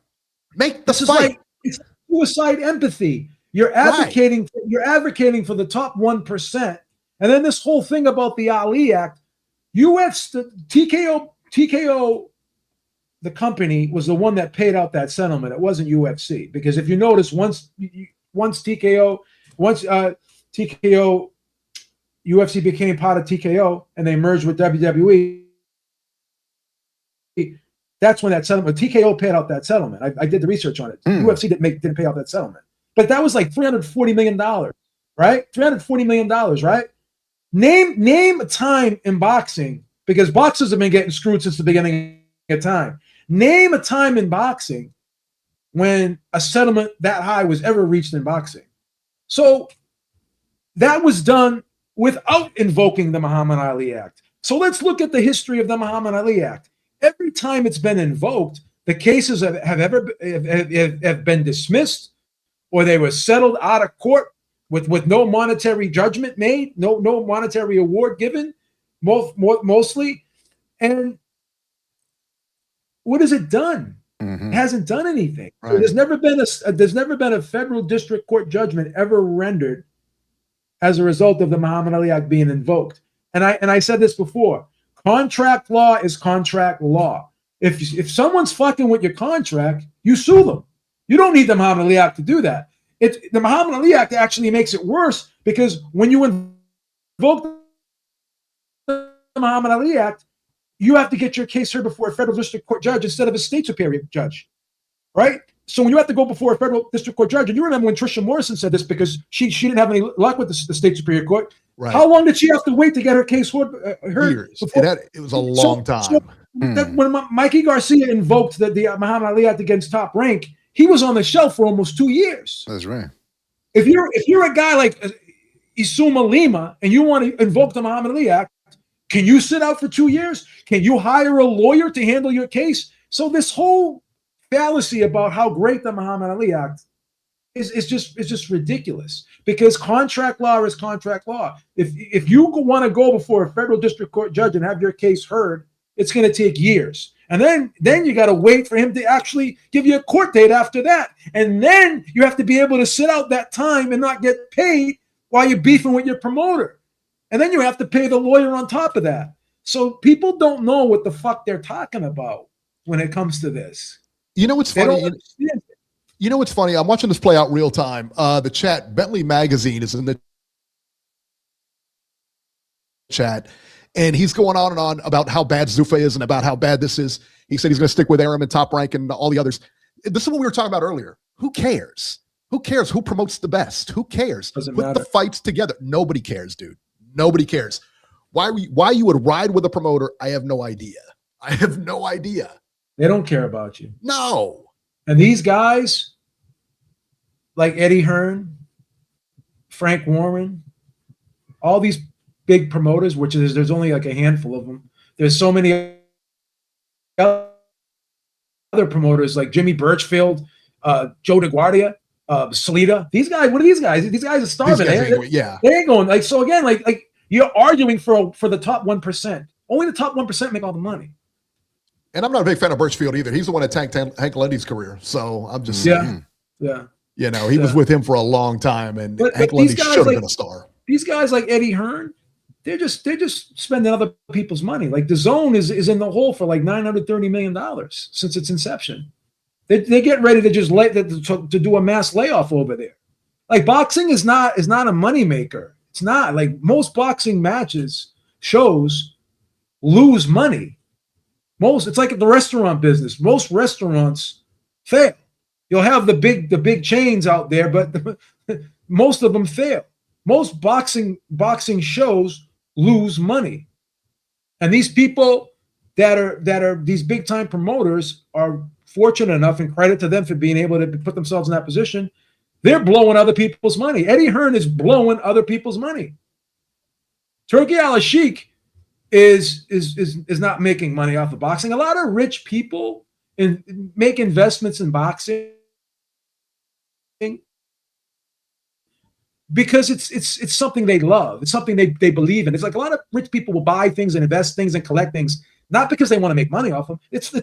Make the fight. It's suicide empathy. You're advocating for the top 1%. And then this whole thing about the Ali Act, TKO, the company, was the one that paid out that settlement. It wasn't UFC, because if you notice, once TKO, UFC became part of TKO and they merged with WWE, that's when that settlement, TKO paid out that settlement. I did the research on it. UFC didn't pay out that settlement. But that was like $340 million, right? $340 million, right? Name a time in boxing, because boxers have been getting screwed since the beginning of time. Name a time in boxing when a settlement that high was ever reached in boxing. So that was done without invoking the Muhammad Ali Act. So let's look at the history of the Muhammad Ali Act. Every time it's been invoked, the cases have been dismissed, or they were settled out of court with no monetary judgment made, no monetary award given, mostly. And what has it done? Mm-hmm. It hasn't done anything. Right. So there's never been a federal district court judgment ever rendered as a result of the Muhammad Ali Act being invoked. And I said this before. Contract law is contract law. If someone's fucking with your contract, you sue them. You don't need the Muhammad Ali Act to do that. The Muhammad Ali Act actually makes it worse, because when you invoke the Muhammad Ali Act, you have to get your case heard before a federal district court judge instead of a state superior judge, right? So when you have to go before a federal district court judge, and you remember when Tricia Morrison said this, because she didn't have any luck with the state superior court. Right. How long did she have to wait to get her case heard? Years. It was a long time. When Mikey Garcia invoked the Muhammad Ali Act against Top Rank, he was on the shelf for almost 2 years. That's right. If you're a guy like, Isuma Lima and you want to invoke the Muhammad Ali Act, can you sit out for 2 years? Can you hire a lawyer to handle your case? So this whole fallacy about how great the Muhammad Ali Act is just ridiculous, because contract law is contract law. If you want to go before a federal district court judge and have your case heard, it's going to take years. And then you got to wait for him to actually give you a court date after that. And then you have to be able to sit out that time and not get paid while you're beefing with your promoter. And then you have to pay the lawyer on top of that. So people don't know what the fuck they're talking about when it comes to this. You know what's funny? You know what's funny? I'm watching this play out real time. The chat, Bentley Magazine is in the chat, and he's going on and on about how bad Zuffa is and about how bad this is. He said he's going to stick with Arum and Top Rank and all the others. This is what we were talking about earlier. Who cares? Who cares who promotes the best? Who cares? Doesn't Put matter. the fights together. Nobody cares, dude. Nobody cares. Why you would ride with a promoter, I have no idea. I have no idea. They don't care about you. No. And these guys, like Eddie Hearn, Frank Warren, all these big promoters, which is there's only like a handful of them. There's so many other promoters like Jimmy Birchfield, Joe DeGuardia, Salida. These guys, what are these guys? These guys are starving. They ain't going like so again. Like you're arguing for the top 1%. Only the top 1% make all the money. And I'm not a big fan of Birchfield either. He's the one that tanked Hank Lundy's career. So I'm just saying. You know, he was with him for a long time, and Hank Lundy should have been a star. These guys like Eddie Hearn, they're just spending other people's money. Like the Zone is in the hole for like $930 million since its inception. They get ready to just to do a mass layoff over there. Like boxing is not a moneymaker. It's not. Like most boxing shows lose money. It's like the restaurant business. Most restaurants fail. You'll have the big chains out there, but most of them fail. Most boxing shows lose money. And these people that are these big time promoters are fortunate enough, and credit to them for being able to put themselves in that position. They're blowing other people's money. Eddie Hearn is blowing other people's money. Turki Al-Sheikh is not making money off of boxing. A lot of rich people make investments in boxing because it's something they love. It's something they believe in. It's like a lot of rich people will buy things and invest things and collect things, not because they want to make money off them. It's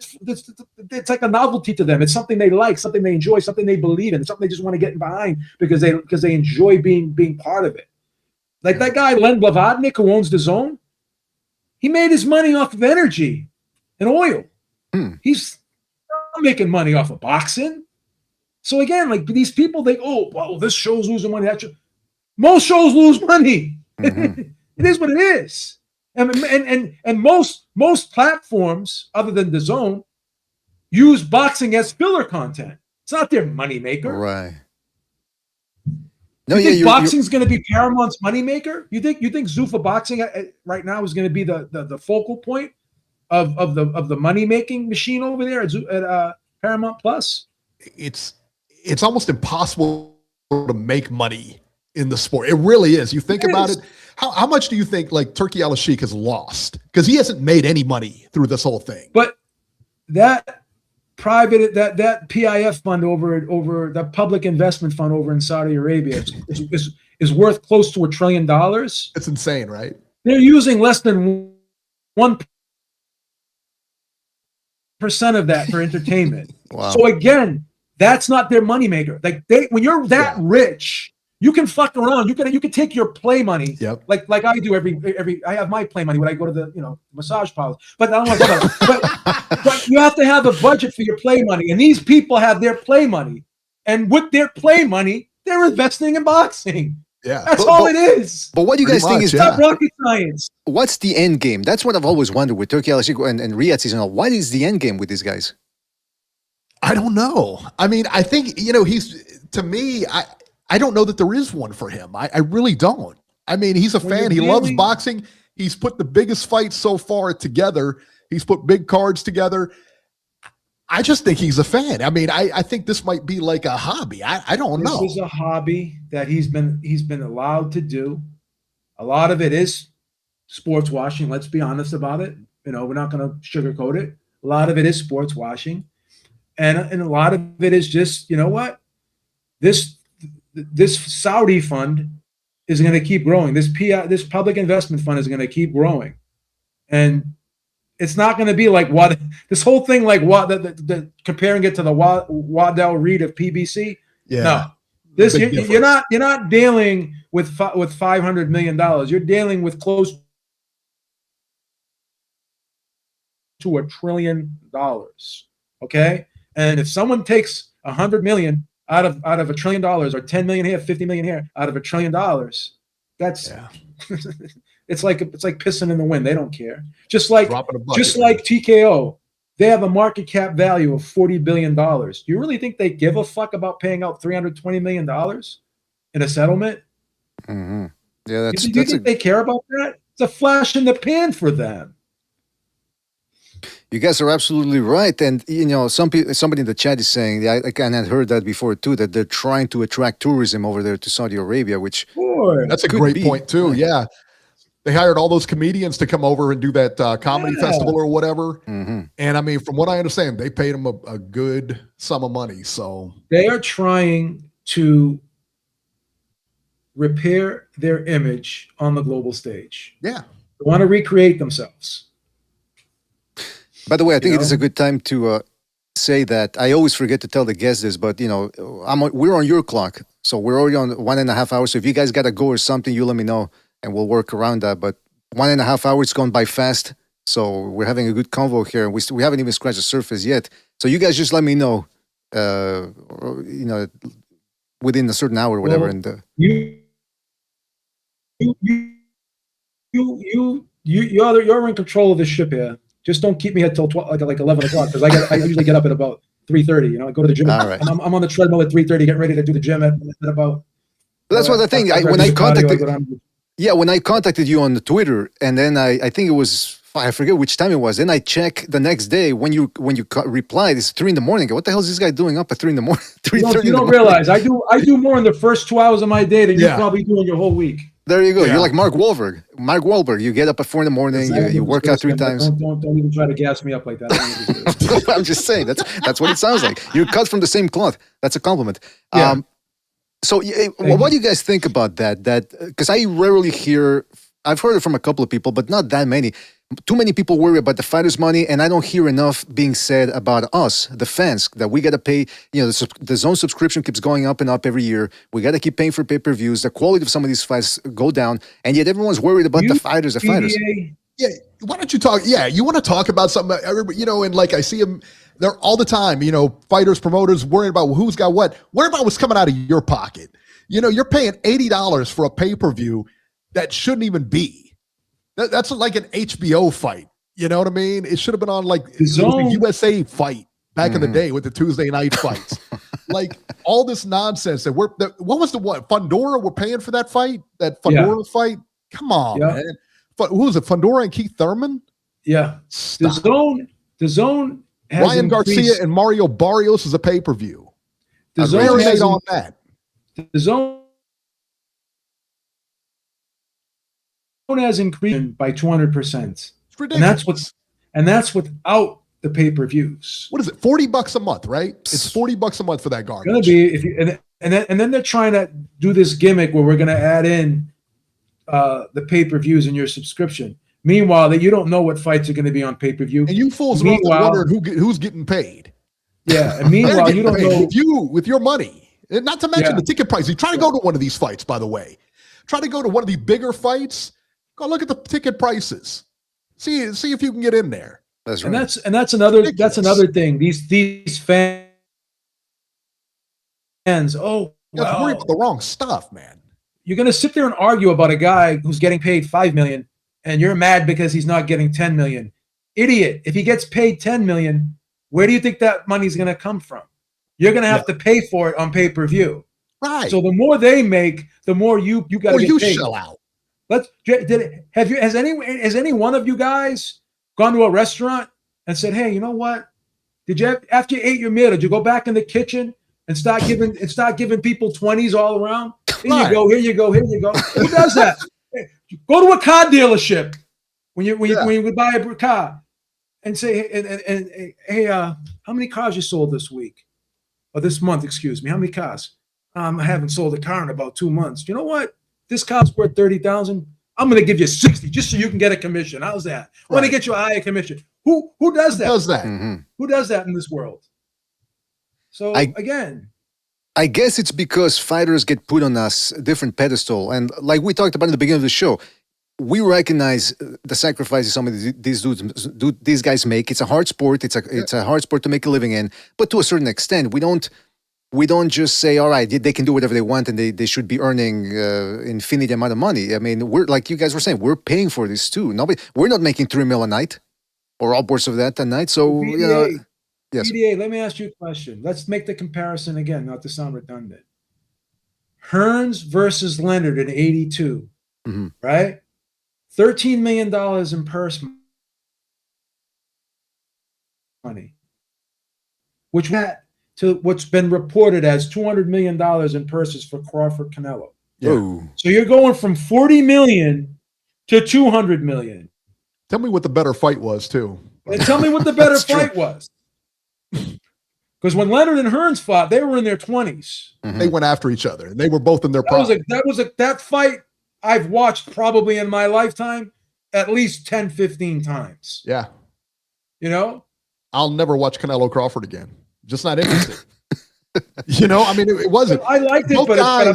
like a novelty to them. It's something they like, something they enjoy, something they believe in. It's something they just want to get behind because they enjoy being part of it. Like that guy Len Blavatnik who owns the Zone. He made his money off of energy and oil. He's not making money off of boxing. So again, like these people, this show's losing money. That show. Most shows lose money. Mm-hmm. It is what it is. And most platforms, other than the Zone, use boxing as filler content. It's not their moneymaker. Right. No, you think boxing's going to be Paramount's moneymaker? You think Zuffa Boxing right now is going to be the focal point of the money making machine over there at Paramount Plus? It's almost impossible to make money in the sport. It really is. You think about it. How much do you think like Turki Al-Sheikh has lost? Because he hasn't made any money through this whole thing. But that private that PIF fund over the public investment fund over in Saudi Arabia is worth close to $1 trillion. It's insane, right? They're using less than 1% of that for entertainment. Wow. So again, that's not their moneymaker. Like when you're that rich, you can fuck around. You can take your play money, like I do every. I have my play money when I go to the massage parlor. But I don't want to. But you have to have a budget for your play money, and these people have their play money, and with their play money, they're investing in boxing. Yeah, that's all it is. But what do you guys think is not rocket science? What's the end game? That's what I've always wondered with Turki Al-Sheikh and Riyadh season. What is the end game with these guys? I don't know. I mean, I think he's to me. I don't know that there is one for him. I really don't. I mean, he's a fan. He loves boxing. He's put the biggest fights so far together. He's put big cards together. I just think he's a fan. I mean, I think this might be like a hobby. I don't know. This is a hobby that he's been allowed to do. A lot of it is sports washing. Let's be honest about it. You know, we're not going to sugarcoat it. A lot of it is sports washing, and a lot of it is just, you know what, this Saudi fund is going to keep growing. This public investment fund is going to keep growing, and it's not going to be like what this whole thing, like what the comparing it to the Waddell Reed of PBC. Yeah. No, this you're not dealing with $500 million. You're dealing with close to $1 trillion. Okay, and if someone takes $100 million out of $1 trillion, or 10 million here, 50 million here, out of $1 trillion, that's it's like pissing in the wind. They don't care. Just like TKO, they have a market cap value of $40 billion. Do you really think they give a fuck about paying out $320 million in a settlement? Mm-hmm. Yeah, do you think they care about that? It's a flash in the pan for them. You guys are absolutely right, and you know, somebody in the chat is saying, I kind of heard that before too, that they're trying to attract tourism over there to Saudi Arabia, which that's a great point too. Yeah, they hired all those comedians to come over and do that comedy festival or whatever. Mm-hmm. And I mean, from what I understand, they paid them a good sum of money. So they are trying to repair their image on the global stage. Yeah, they want to recreate themselves. By the way, I think it is a good time to say that I always forget to tell the guests this, but you know, we're on your clock, so we're already on 1.5 hours. So if you guys gotta go or something, you let me know, and we'll work around that. But 1.5 hours gone by fast, so we're having a good convo here. We haven't even scratched the surface yet. So you guys just let me know, you know, within a certain hour or whatever. Well, and you're in control of the ship here. Just don't keep me at till like 11 o'clock, because I usually get up at about 3:30. You know, I go to the gym. All right. I'm on the treadmill at 3:30, getting ready to do the gym at about. That's what the thing. When I contacted you on the Twitter, and then I think it was, I forget which time it was. Then I check the next day when you replied. It's 3 a.m. What the hell is this guy doing up at 3 a.m? 3:30. You don't realize I do more in the first 2 hours of my day than you probably do in your whole week. There you go. Yeah. You're like Mark Wahlberg. You get up at 4 a.m. You work out 3 times. Don't even try to gas me up like that. I'm just saying that's what it sounds like. You're cut from the same cloth. That's a compliment. Yeah. So what do you guys think about that? Because I rarely hear. I've heard it from a couple of people, but not that many. Too many people worry about the fighters' money, and I don't hear enough being said about us, the fans, that we got to pay. You know, the zone subscription keeps going up and up every year. We got to keep paying for pay-per-views. The quality of some of these fights go down, and yet everyone's worried about the fighters. Yeah, why don't you talk? Yeah, you want to talk about something? You know, and like I see them there all the time. You know, fighters, promoters worrying about who's got what. What about what's coming out of your pocket? You know, you're paying $80 for a pay-per-view that shouldn't even be. That's like an HBO fight. You know what I mean? It should have been on like a USA fight back in the day with the Tuesday night fights. Like all this nonsense that what was the one? Fundora were paying for that fight? That Fundora fight? Come on, man. Who was it? Fundora and Keith Thurman? Yeah. Stop. The zone has Ryan Garcia and Mario Barrios is a pay-per-view. The zone has on that. The zone has increased by 200%. It's ridiculous. And that's without the pay-per-views. What is it? $40 a month, right? It's $40 a month for that garbage. It's gonna be and then they're trying to do this gimmick where we're gonna add in the pay-per-views in your subscription. Meanwhile, that you don't know what fights are going to be on pay-per-view. And you fools are wondering who's getting paid. Yeah, and meanwhile, you don't know with your money. And not to mention the ticket price. You try to go to one of these fights, by the way. Try to go to one of these bigger fights. Go look at the ticket prices. See if you can get in there. That's right. And that's another thing. These fans. Oh, wow. Worry about the wrong stuff, man. You're going to sit there and argue about a guy who's getting paid $5 million, and you're mad because he's not getting $10 million. Idiot! If he gets paid $10 million, where do you think that money's going to come from? You're going to have to pay for it on pay-per-view. Right. So the more they make, the more you got to get paid. Shell out. Has any one of you guys gone to a restaurant and said, "Hey, you know what? Did you after you ate your meal, did you go back in the kitchen and start giving people 20s all around? Here you go, here you go, here you go. Who does that? Go to a car dealership when you buy a car and say, hey, how many cars you sold this week? Or this month, excuse me. How many cars? I haven't sold a car in about 2 months. You know what? This car's worth $30,000. I'm going to give you 60 just so you can get a commission. How's that? I want to get you a higher commission. Who does that? Who does that? Mm-hmm. Who does that in this world? So again, I guess it's because fighters get put on a different pedestal, and like we talked about in the beginning of the show, we recognize the sacrifices some of these guys make. It's a hard sport. It's a hard sport to make a living in, but to a certain extent, we don't just say, all right, they can do whatever they want and they should be earning infinite amount of money. I mean, we're like you guys were saying, we're paying for this too. We're not making $3 million a night or upwards of that a night. So BDA, yes. BDA, let me ask you a question. Let's make the comparison again, not to sound redundant. Hearns versus Leonard in '82, right? $13 million in purse money, which had to what's been reported as $200 million in purses for Crawford Canelo. Yeah. So you're going from $40 million to $200 million. Tell me what the better fight was, too. And tell me what the better fight was. Because when Leonard and Hearns fought, they were in their 20s. They went after each other, and they were both in their prime. That fight I've watched probably in my lifetime at least 10, 15 times. Yeah. You know? I'll never watch Canelo Crawford again. Just not interested. I mean, it wasn't. I liked it, but I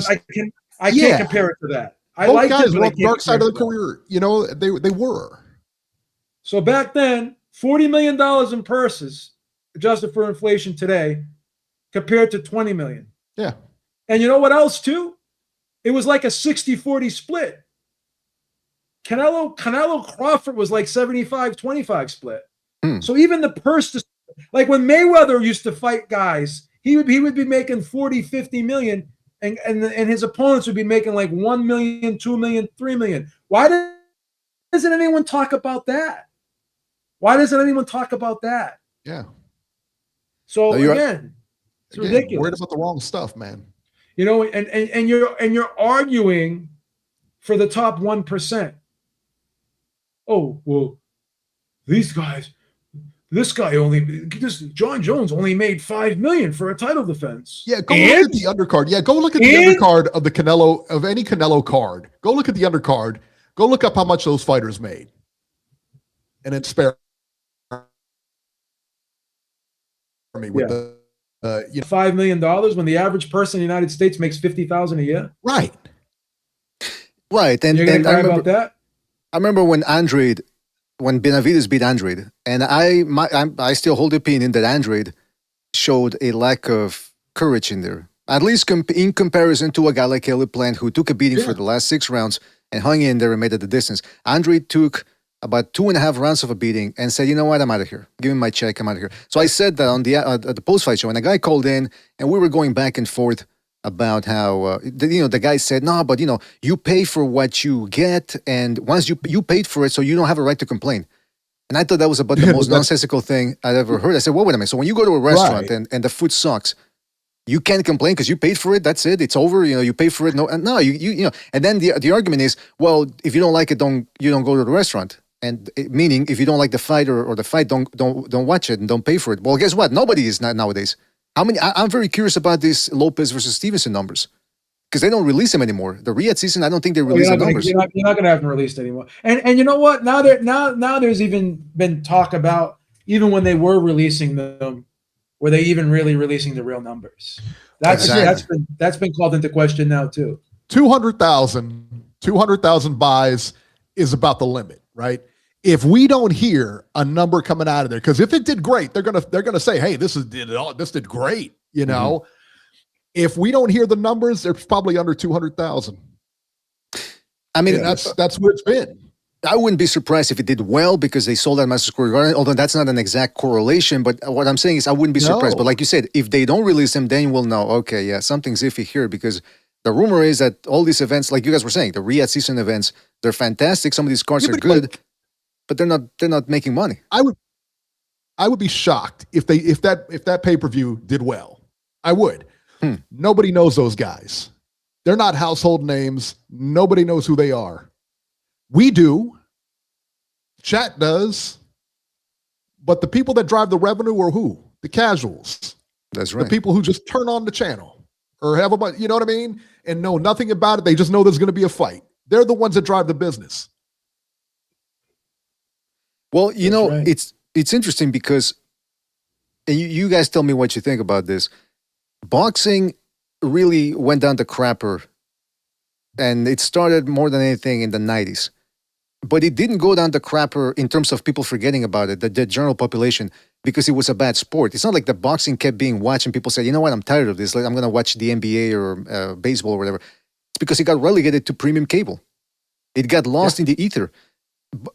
can't compare it to that. Both guys were on the dark side of the career. They were. So back then, $40 million in purses, adjusted for inflation today, compared to $20 million. Yeah. And you know what else, too? It was like a 60-40 split. Canelo Crawford was like 75-25 split. So even the purse, like when Mayweather used to fight guys, he would be making 40-50 million, and his opponents would be making like 1 million, 2 million, 3 million. Why doesn't anyone talk about that? Why doesn't anyone talk about that? Yeah. So again, it's ridiculous. Worried about the wrong stuff, man. And you're arguing for the top 1%. Oh, well, this guy John Jones only made $5 million for a title defense. Yeah, go look at the undercard. Yeah, go look at the undercard of the Canelo, of any Canelo card. Go look at the undercard. Go look up how much those fighters made. And then spare me with the $5 million when the average person in the United States makes $50,000 a year. Right. And you're gonna cry about that? I remember when Benavidez beat Andrade, and I still hold the opinion that Andrade showed a lack of courage in there, at least in comparison to a guy like Caleb Plant, who took a beating for the last 6 rounds and hung in there and made it the distance. Andrade took about 2.5 rounds of a beating and said, you know what, I'm out of here. Give me my check, I'm out of here. So I said that on the post-fight show, and a guy called in, and we were going back and forth about how, the guy said, no, but, you pay for what you get, and once you paid for it, so you don't have a right to complain. And I thought that was about the most nonsensical thing I'd ever heard. I said, well, wait a minute. So when you go to a restaurant and the food sucks, you can't complain because you paid for it. That's it. It's over. You pay for it. No, and then the argument is, well, if you don't like it, you don't go to the restaurant. And meaning, if you don't like the fight or the fight, don't watch it and don't pay for it. Well, guess what? Nobody is nowadays. How many? I'm very curious about these Lopez versus Stevenson numbers because they don't release them anymore. The Riyadh season, I don't think they release the numbers. You're not going to have them released anymore. And you know what? Now there's even been talk about, even when they were releasing them, were they even really releasing the real numbers? That's been called into question now too. 200,000 buys is about the limit, right? If we don't hear a number coming out of there, because if it did great, they're gonna say, "Hey, this did great," If we don't hear the numbers, they're probably under 200,000. I mean, that's what it's been. I wouldn't be surprised if it did well because they sold out Madison Square Garden, although that's not an exact correlation. But what I'm saying is I wouldn't be surprised. But like you said, if they don't release them, then we'll know, okay, yeah, something's iffy here because the rumor is that all these events, like you guys were saying, the Riyadh season events, they're fantastic. Some of these cards are good, but they're not making money. I I would be shocked if that pay-per-view did well. I would. Nobody knows those guys. They're not household names. Nobody knows who they are. We do. Chat does. But the people that drive the revenue are who? The casuals. That's right. The people who just turn on the channel or have you know what I mean? And know nothing about it. They just know there's going to be a fight. They're the ones that drive the business. Well, it's interesting because, and you guys tell me what you think about this. Boxing really went down the crapper, and it started more than anything in the 90s. But it didn't go down the crapper in terms of people forgetting about it, the general population, because it was a bad sport. It's not like the boxing kept being watched and people said, you know what, I'm tired of this. Like, I'm going to watch the NBA or baseball or whatever. It's because it got relegated to premium cable. It got lost in the ether. But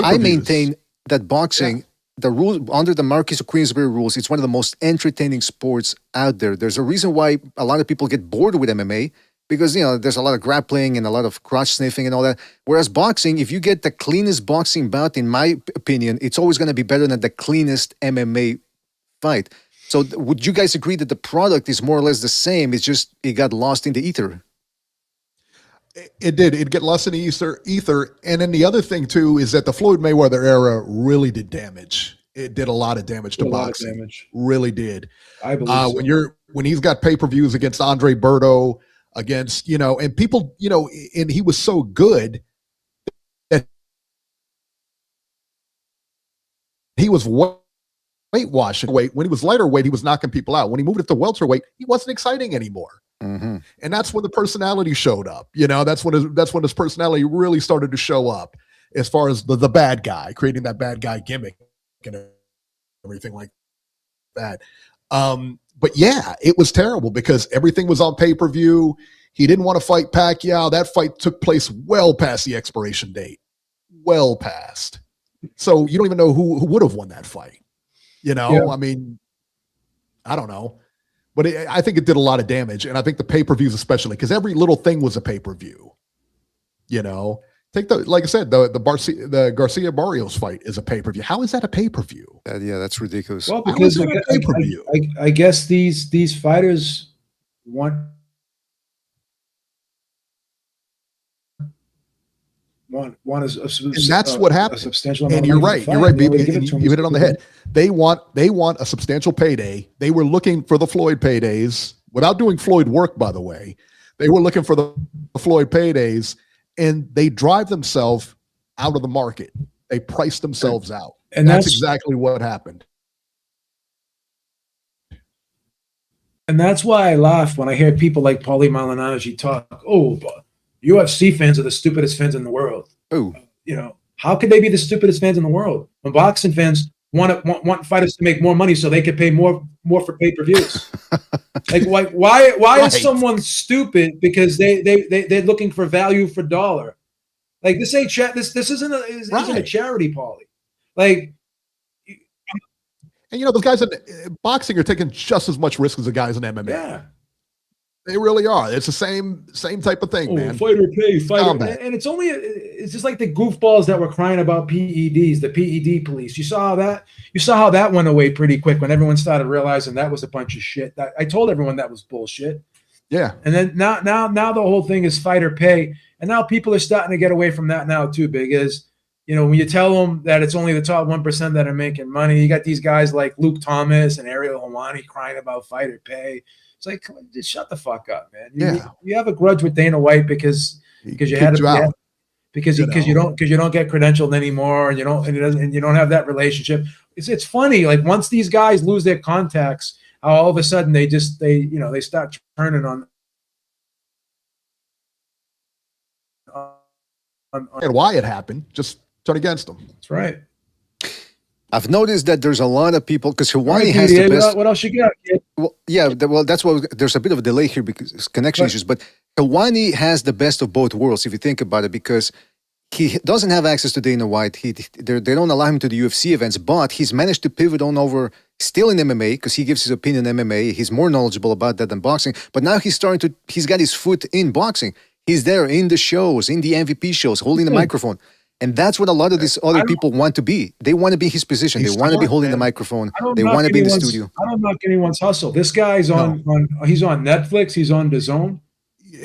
I maintain that boxing, the rules under the Marquis of Queensberry rules, it's one of the most entertaining sports out there. There's a reason why a lot of people get bored with MMA. Because, there's a lot of grappling and a lot of crotch sniffing and all that. Whereas boxing, if you get the cleanest boxing bout, in my opinion, it's always going to be better than the cleanest MMA fight. So would you guys agree that the product is more or less the same? It's just it got lost in the ether? It did. It get lost in the ether. And then the other thing, too, is that the Floyd Mayweather era really did damage. It did a lot of damage to boxing. Really did. I believe so. When he's got pay-per-views against Andre Berto, against, and people, and he was so good that he was weight washing weight. When he was lighter weight, he was knocking people out. When he moved it to welterweight, he wasn't exciting anymore. Mm-hmm. And that's when the personality showed up. That's when his personality really started to show up as far as the bad guy, creating that bad guy gimmick and everything like that. But yeah, it was terrible because everything was on pay-per-view. He didn't want to fight Pacquiao. That fight took place well past the expiration date. Well past. So you don't even know who would have won that fight. I mean, I don't know. But I think it did a lot of damage. And I think the pay-per-views especially, because every little thing was a pay-per-view. Take like I said, the Garcia Barrios fight is a pay-per-view. How is that a pay-per-view? That's ridiculous. Well, because I guess these fighters want and that's what happened. A substantial amount and you're right. You're right, baby. You hit it on the head. They want a substantial payday. They were looking for the Floyd paydays without doing Floyd work, by the way. They were looking for the Floyd paydays. And they drive themselves out of the market. They price themselves out. And that's exactly what happened. And that's why I laugh when I hear people like Paulie Malignaggi talk, UFC fans are the stupidest fans in the world. Oh. How could they be the stupidest fans in the world? When boxing fans want fighters to make more money so they could pay more for pay-per-views. Why is someone stupid because they're looking for value for dollar? Like this ain't this isn't a charity, Paulie. Like, and those guys in boxing are taking just as much risk as the guys in MMA. Yeah. They really are. It's the same type of thing, man. Fighter pay, fighter. And it's just like the goofballs that were crying about PEDs, the PED police. You saw how that went away pretty quick when everyone started realizing that was a bunch of shit. I told everyone that was bullshit. Yeah. And then now the whole thing is fighter pay. And now people are starting to get away from that now too, because when you tell them that it's only the top 1% that are making money, you got these guys like Luke Thomas and Ariel Helwani crying about fighter pay. It's like, come on, just shut the fuck up, man. You have a grudge with Dana White because you don't get credentialed anymore, and you don't have that relationship. It's funny, like once these guys lose their contacts, how all of a sudden they start turning on. And why it happened, just turn against them. That's right. I've noticed that there's a lot of people because Hawaii has the best. What else you got, kid? Well, yeah, that's why there's a bit of a delay here because it's connection issues. But Hawaii has the best of both worlds if you think about it, because he doesn't have access to Dana White. They don't allow him to the UFC events, but he's managed to pivot on over still in MMA because he gives his opinion in MMA. He's more knowledgeable about that than boxing. But now he's got his foot in boxing. He's there in the shows, in the MVP shows, holding the microphone. And that's what a lot of these other people want to be. They want to be his position. They want to be holding the microphone. They want to be in the studio. I don't knock anyone's hustle. This guy's he's on Netflix. He's on DAZN.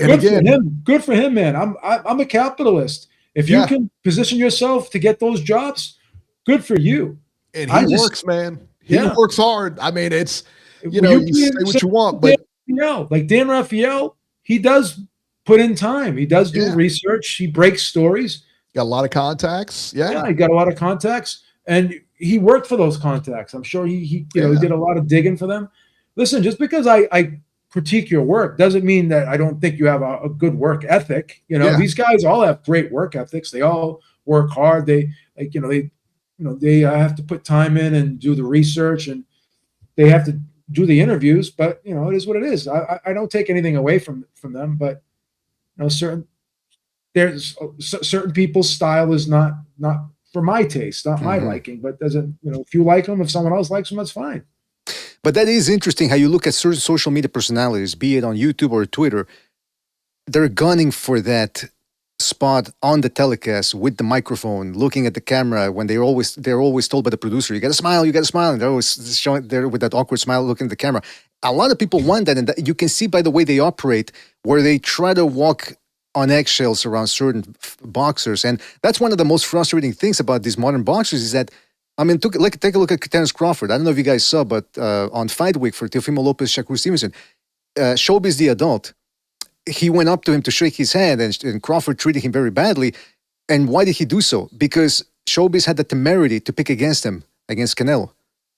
And for him. Good for him, man. I'm a capitalist. If you can position yourself to get those jobs, good for you. And he works, man. He works hard. I mean, it's, you say what you want, but like Dan Raphael, he does put in time. He does do research. He breaks stories. Got a lot of contacts. Yeah, he got a lot of contacts, and he worked for those contacts. I'm sure he did a lot of digging for them. Listen, just because I critique your work doesn't mean that I don't think you have a good work ethic. These guys all have great work ethics. They all work hard. They have to put time in and do the research, and they have to do the interviews. But it is what it is. I don't take anything away from them, but certain people's style is not for my taste, not my liking. But doesn't if you like them, if someone else likes them, that's fine. But that is interesting how you look at certain social media personalities, be it on YouTube or Twitter. They're gunning for that spot on the telecast with the microphone, looking at the camera when they're always told by the producer, you got to smile, and they're always showing there with that awkward smile looking at the camera. A lot of people want that, and that you can see by the way they operate, where they try to walk on eggshells around certain boxers. And that's one of the most frustrating things about these modern boxers is that, I mean, take a look at Terence Crawford. I don't know if you guys saw, but on Fight Week for Teofimo Lopez, Shakur Stevenson, Showbiz the adult, he went up to him to shake his hand, and Crawford treated him very badly. And why did he do so? Because Showbiz had the temerity to pick against him, against Canelo.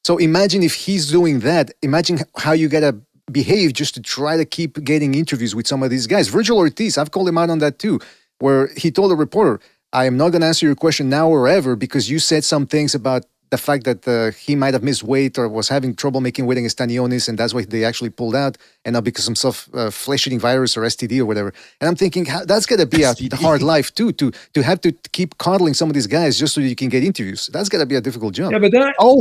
So imagine if he's doing that. Imagine how you gotta behave just to try to keep getting interviews with some of these guys. Virgil Ortiz, I've called him out on that too, where he told a reporter, I am not going to answer your question now or ever because you said some things about the fact that he might have missed weight or was having trouble making weight against Stanionis, and that's why they actually pulled out, and not because of some flesh-eating virus or STD or whatever. And I'm thinking, that's got to be a hard life too, to have to keep coddling some of these guys just so you can get interviews. That's got to be a difficult job. Yeah, but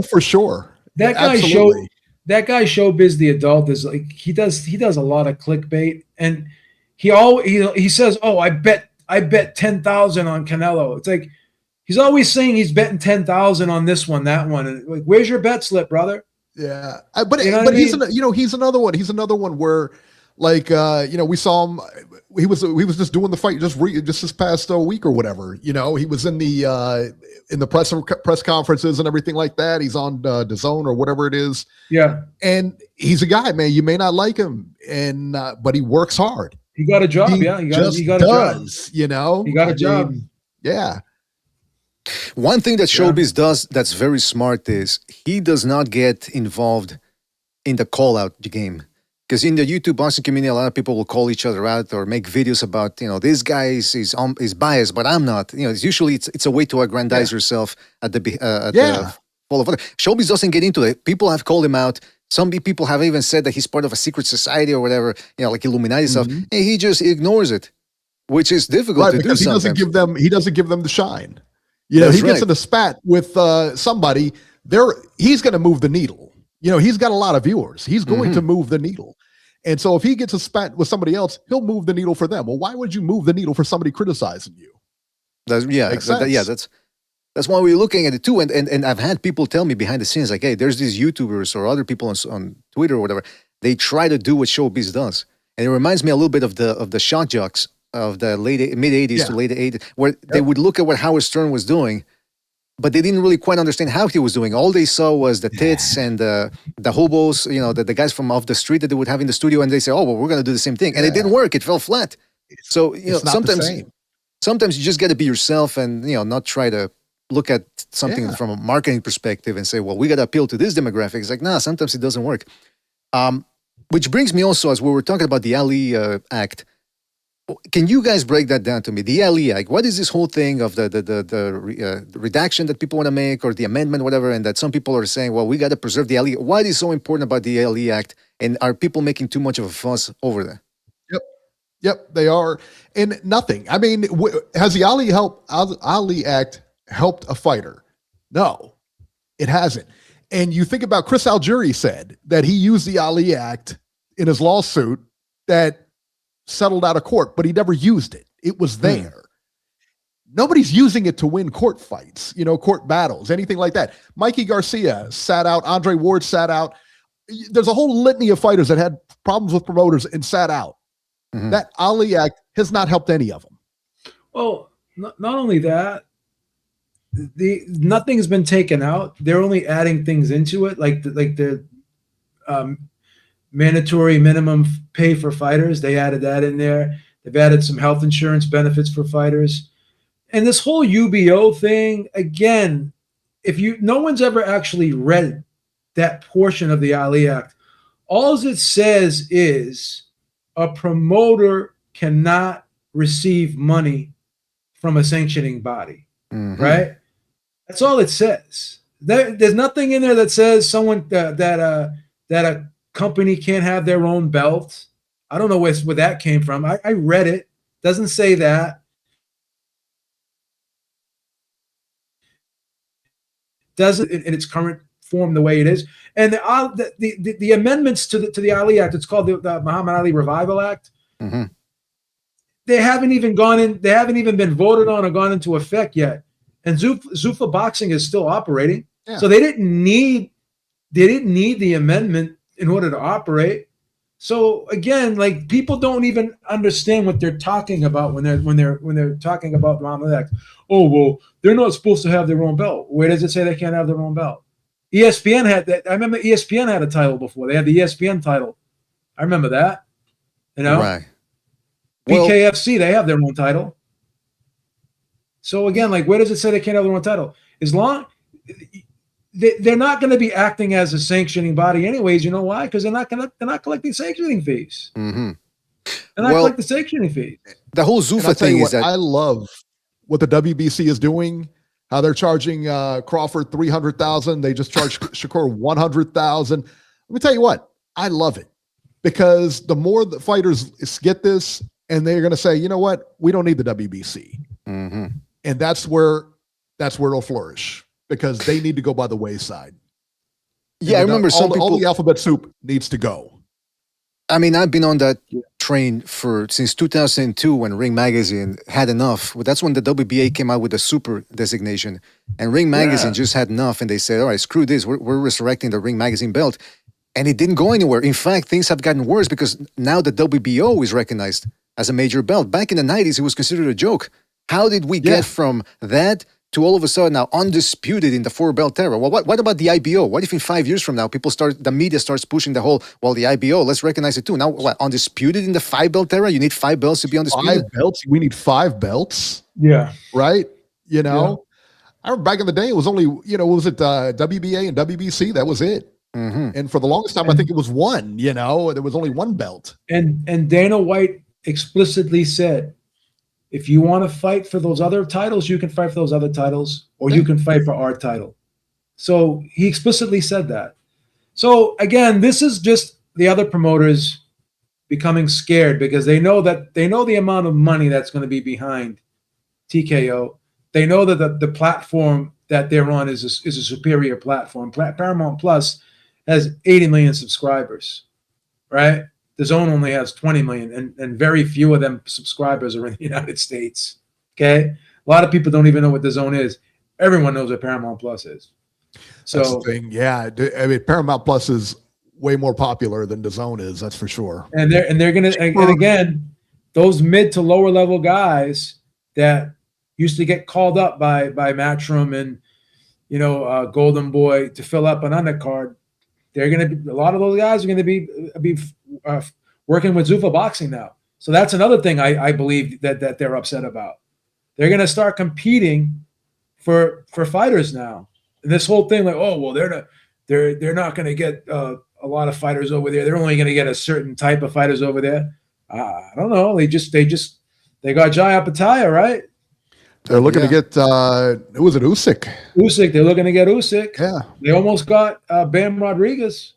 for sure. That guy Showbiz the adult is like he does a lot of clickbait, and he says, "Oh, I bet 10,000 on Canelo." It's like he's always saying he's betting 10,000 on this one, that one, and like, where's your bet slip, brother? Yeah, but he's another one. He's another one where, like, we saw him. He was just doing the fight just this past week or whatever. He was in the press conferences and everything like that. He's on DAZN or whatever it is. Yeah, and he's a guy, man. You may not like him, and but he works hard. He got a job. He got a job. He got a job. Yeah. One thing that Showbiz does that's very smart is he does not get involved in the call-out game. Because in the YouTube boxing community, a lot of people will call each other out or make videos about, this guy is biased, but I'm not. It's usually it's a way to aggrandize yourself at the fall of other. Showbiz doesn't get into it. People have called him out. Some people have even said that he's part of a secret society or whatever, like Illuminati stuff. And he just ignores it, which is difficult to do sometimes. He doesn't give them the shine. He gets in a spat with somebody. He's going to move the needle. He's got a lot of viewers. He's going to move the needle. And so if he gets a spat with somebody else, he'll move the needle for them. Well, why would you move the needle for somebody criticizing you? That's why we're looking at it too. And I've had people tell me behind the scenes, like, hey, there's these YouTubers or other people on Twitter or whatever. They try to do what Showbiz does. And it reminds me a little bit of the shock jocks of the mid-'80s to late '80s, where they would look at what Howard Stern was doing, but they didn't really quite understand how he was doing. All they saw was the tits and the hobos, the guys from off the street that they would have in the studio, and they say, oh, well, we're going to do the same thing. And it didn't work. It fell flat. So, sometimes you just got to be yourself and, not try to look at something from a marketing perspective and say, well, we got to appeal to this demographic. It's like, nah, sometimes it doesn't work. Which brings me also, as we were talking about the Ali Act, can you guys break that down to me? The Ali Act, what is this whole thing of the redaction that people want to make or the amendment, whatever, and that some people are saying, well, we got to preserve the Ali. What is so important about the Ali Act, and are people making too much of a fuss over that? Yep, they are. And nothing. I mean, has the Ali Act helped a fighter? No, it hasn't. And you think about Chris Algieri said that he used the Ali Act in his lawsuit that settled out of court, but he never used it. It was there. nobody's using it to win court fights, court battles, anything like that. Mikey Garcia sat out. Andre Ward sat out. There's a whole litany of fighters that had problems with promoters and sat out. That Ali Act has not helped any of them. Well, not only that, nothing's been taken out. They're only adding things into it, like the mandatory minimum pay for fighters. They added that in there. They've added some health insurance benefits for fighters. And this whole UBO thing, again, no one's ever actually read that portion of the Ali Act. All it says is a promoter cannot receive money from a sanctioning body, right? That's all it says. There's nothing in there that says someone that a company can't have their own belt. I don't know where that came from. I read it. Doesn't say that. Doesn't in its current form the way it is. And the amendments to the Ali Act, it's called the Muhammad Ali Revival Act. They haven't even gone in. They haven't even been voted on or gone into effect yet. And Zuffa Boxing is still operating, so they didn't need the amendment in order to operate. So again, like, people don't even understand what they're talking about when they're talking about the Muhammad Act. Oh, well, they're not supposed to have their own belt. Where does it say they can't have their own belt? ESPN had that. I remember ESPN had a title before. They had the ESPN title. I remember that. Right. BKFC, they have their own title. So again, like, where does it say they can't have their own title? As long they're not going to be acting as a sanctioning body, anyways. You know why? Because they're not collecting sanctioning fees. They're not collecting sanctioning fees. The whole Zuffa thing is that I love what the WBC is doing. How they're charging Crawford $300,000. They just charged Shakur $100,000. Let me tell you what, I love it, because the more the fighters get this, and they're going to say, you know what, we don't need the WBC. And that's where it'll flourish, because they need to go by the wayside. Yeah, I remember all the alphabet soup needs to go. I mean, I've been on that train since 2002 when Ring Magazine had enough. That's when the WBA came out with the super designation, and Ring Magazine just had enough, and they said, all right, screw this. We're resurrecting the Ring Magazine belt. And it didn't go anywhere. In fact, things have gotten worse, because now the WBO is recognized as a major belt. Back in the 90s, it was considered a joke. How did we get from that to all of a sudden now undisputed in the 4-belt era? Well, what about the IBO? What if in 5 years from now, the media starts pushing the whole, the IBO, let's recognize it too. Now, what, undisputed in the 5-belt era? You need 5 belts to be undisputed? 5 belts? We need 5 belts? Yeah. Right? I remember back in the day, it was only, was it WBA and WBC? That was it. And for the longest time, I think it was one, there was only 1 belt. And Dana White explicitly said, if you want to fight for those other titles, you can fight for those other titles, or you can fight for our title. So he explicitly said that. So again, this is just the other promoters becoming scared, because they know the amount of money that's going to be behind TKO. They know that the platform that they're on is a superior platform. Paramount Plus has 80 million subscribers, right? The Zone only has 20 million, and very few of them subscribers are in the United States. Okay, a lot of people don't even know what the Zone is. Everyone knows what Paramount Plus is. So that's the thing. Yeah, I mean, Paramount Plus is way more popular than the Zone is. That's for sure. And they're gonna, and again, those mid to lower level guys that used to get called up by Matchroom and Golden Boy to fill up an undercard. They're going to be, a lot of those guys are going to be working with Zuffa Boxing now. So that's another thing I believe that they're upset about. They're going to start competing for fighters now. And this whole thing, like, oh well, they're not going to get a lot of fighters over there. They're only going to get a certain type of fighters over there. I don't know. They got Jai Apataya, right? They're looking to get who was it? Usyk. They're looking to get Usyk. Yeah. They almost got Bam Rodriguez.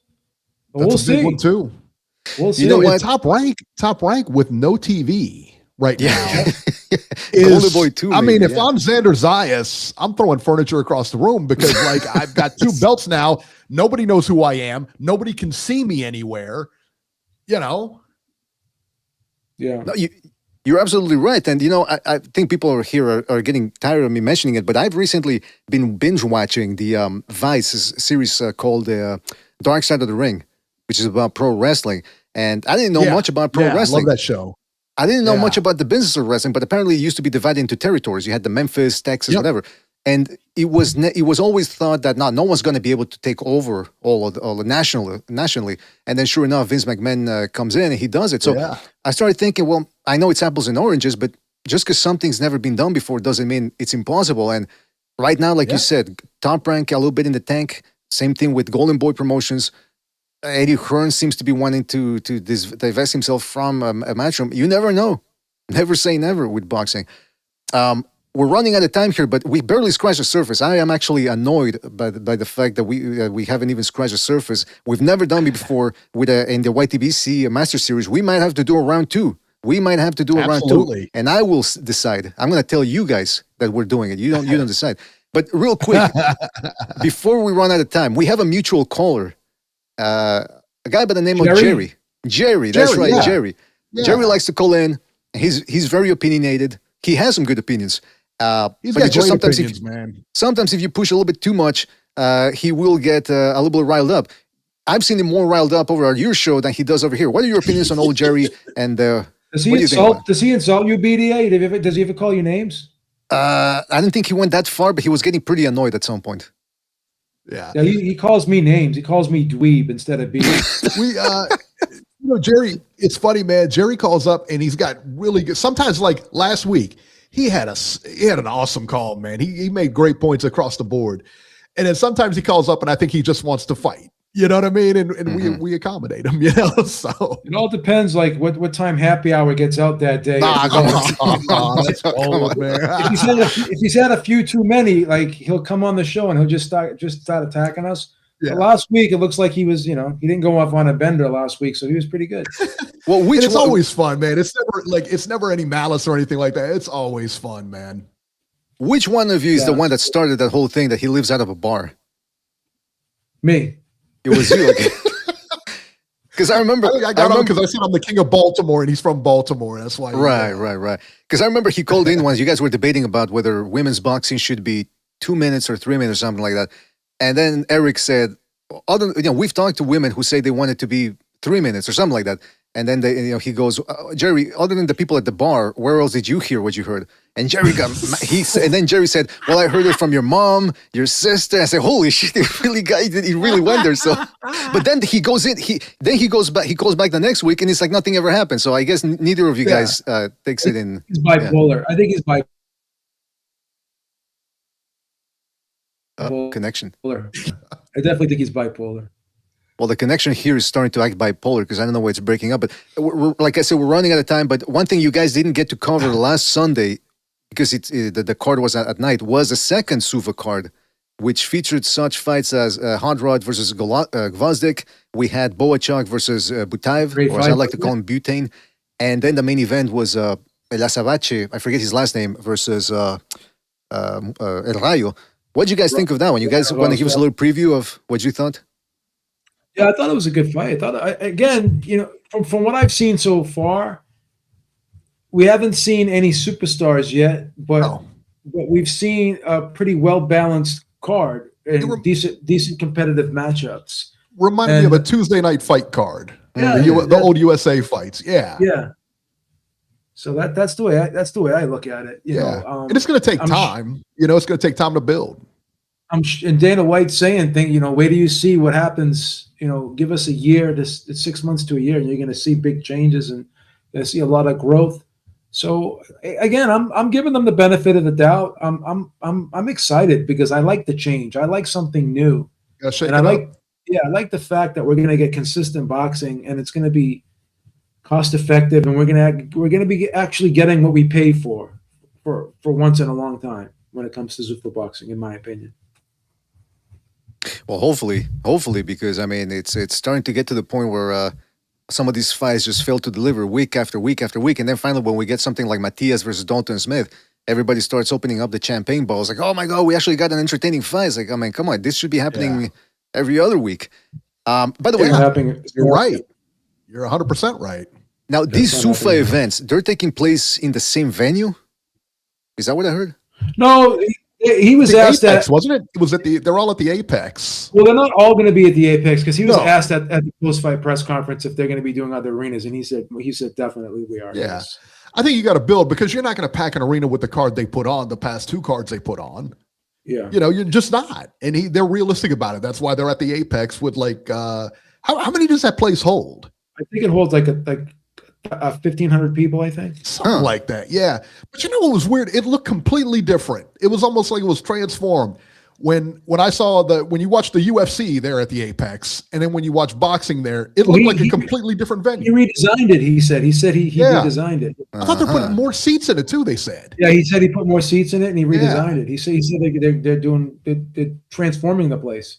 But That's a big one too. We'll see. You know what? Top rank with no TV right now. Golden Boy too. I mean, if I'm Xander Zayas, I'm throwing furniture across the room, because I've got 2 belts now. Nobody knows who I am. Nobody can see me anywhere. Yeah. No, You're absolutely right. And, I think people are getting tired of me mentioning it, but I've recently been binge watching the Vice series called Dark Side of the Ring, which is about pro wrestling. And I didn't know much about pro wrestling. I love that show. I didn't know much about the business of wrestling, but apparently it used to be divided into territories. You had the Memphis, Texas, whatever. And it was always thought that no one's going to be able to take over all the nationally. And then sure enough, Vince McMahon comes in and he does it. So I started thinking, well, I know it's apples and oranges, but just because something's never been done before doesn't mean it's impossible. And right now, like you said, Top Rank, a little bit in the tank. Same thing with Golden Boy Promotions. Eddie Hearn seems to be wanting to divest himself from a matchroom. You never know. Never say never with boxing. We're running out of time here, but we barely scratched the surface. I am actually annoyed by the fact that we haven't even scratched the surface. We've never done it before in the YTBC Master Series. We might have to do a round 2. We might have to do a round 2, and I will decide. I'm going to tell you guys that we're doing it. You don't decide. But real quick, before we run out of time, we have a mutual caller, a guy by the name of Jerry. Jerry, that's right, Jerry. Yeah. Jerry likes to call in. He's very opinionated. He has some good opinions. He's got great opinions, man. Sometimes if you push a little bit too much, he will get a little bit riled up. I've seen him more riled up over your show than he does over here. What are your opinions on old Jerry? And does he insult you, BDA? Does he ever call you names? I didn't think he went that far, but he was getting pretty annoyed at some point. Yeah, he calls me names. He calls me dweeb instead of BDA. Jerry, it's funny, man. Jerry calls up and he's got really good. Sometimes, like last week, he had an awesome call, man. He made great points across the board. And then sometimes he calls up and I think he just wants to fight. You know what I mean? And we accommodate him, So it all depends, like what time happy hour gets out that day. That's old, man. If he's had a few too many, like he'll come on the show and he'll just start attacking us. Yeah. Last week it looks like he was, he didn't go off on a bender last week, so he was pretty good. Well, it's always fun, man. It's never any malice or anything like that. It's always fun, man. Which one of you is the one that started that whole thing that he lives out of a bar? Me. It was you, because I remember I got on because I said I'm the king of Baltimore and he's from Baltimore. That's why. Right. Because I remember he called in once. You guys were debating about whether women's boxing should be 2 minutes or 3 minutes or something like that. And then Eric said, we've talked to women who say they want it to be 3 minutes or something like that. And then he goes, Jerry, other than the people at the bar, where else did you hear what you heard? And Jerry and then Jerry said, well, I heard it from your mom, your sister. I said, holy shit, he really went there. So, but then he goes in, he goes back the next week and it's like nothing ever happened. So I guess neither of you guys takes it in. He's bipolar. Yeah. I think he's bipolar. Connection. I definitely think he's bipolar. Well, the connection here is starting to act bipolar because I don't know why it's breaking up. But like I said, we're running out of time. But one thing you guys didn't get to cover last Sunday, because the card was at night, was a second Zuffa card, which featured such fights as Hot Rod versus Gvozdyk. We had Boachuk versus Butaev, or as I like to call him, Butane. And then the main event was Elasavache, I forget his last name, versus El Rayo. What did you guys think of that one? You guys want to give us a little preview of what you thought? Yeah, I thought it was a good fight. I thought, again, from what I've seen so far, we haven't seen any superstars yet, but we've seen a pretty well-balanced card and decent competitive matchups. Reminded me of a Tuesday night fight card. Yeah, the old USA fights. Yeah. Yeah. So that's the way I look at it. You know, and it's going to take time. It's going to take time to build. And Dana White's saying, wait till you see what happens. Give us a year to 6 months to a year, and you're going to see big changes and you're going to see a lot of growth. So again, I'm giving them the benefit of the doubt. I'm excited because I like the change. I like something new, and I like the fact that we're going to get consistent boxing, and it's going to be cost effective, and we're going to be actually getting what we pay for once in a long time when it comes to Zuffa Boxing, in my opinion. Well, hopefully, because it's starting to get to the point where some of these fights just fail to deliver week after week after week, and then finally, when we get something like Matias versus Dalton Smith, everybody starts opening up the champagne bottles, like, oh my god, we actually got an entertaining fight. It's like, come on, this should be happening every other week. By the way, you're right. You're 100% right. Now, these That's not Zuffa happening. events, they're taking place in the same venue? Is that what I heard? No, he was The asked Apex, that. wasn't it? It was they're all at the Apex. Well, they're not all going to be at the Apex because he was No. asked at the post-fight press conference if they're going to be doing other arenas, and he said definitely we are. Yeah. Yes. I think you got to build because you're not going to pack an arena with the card they put on, the past 2 cards they put on. Yeah. You know, you're just not. And they're realistic about it. That's why they're at the Apex with like how many does that place hold? I think it holds like 1,500 people, I think. Something like that. Yeah. But you know what was weird? It looked completely different. It was almost like it was transformed. When I saw when you watch the UFC there at the Apex, and then when you watch boxing there, it looked like a completely different venue. He redesigned it. He said he redesigned it. I thought they're putting more seats in it too. They said. Yeah, he said he put more seats in it and he redesigned it. He said they're transforming the place.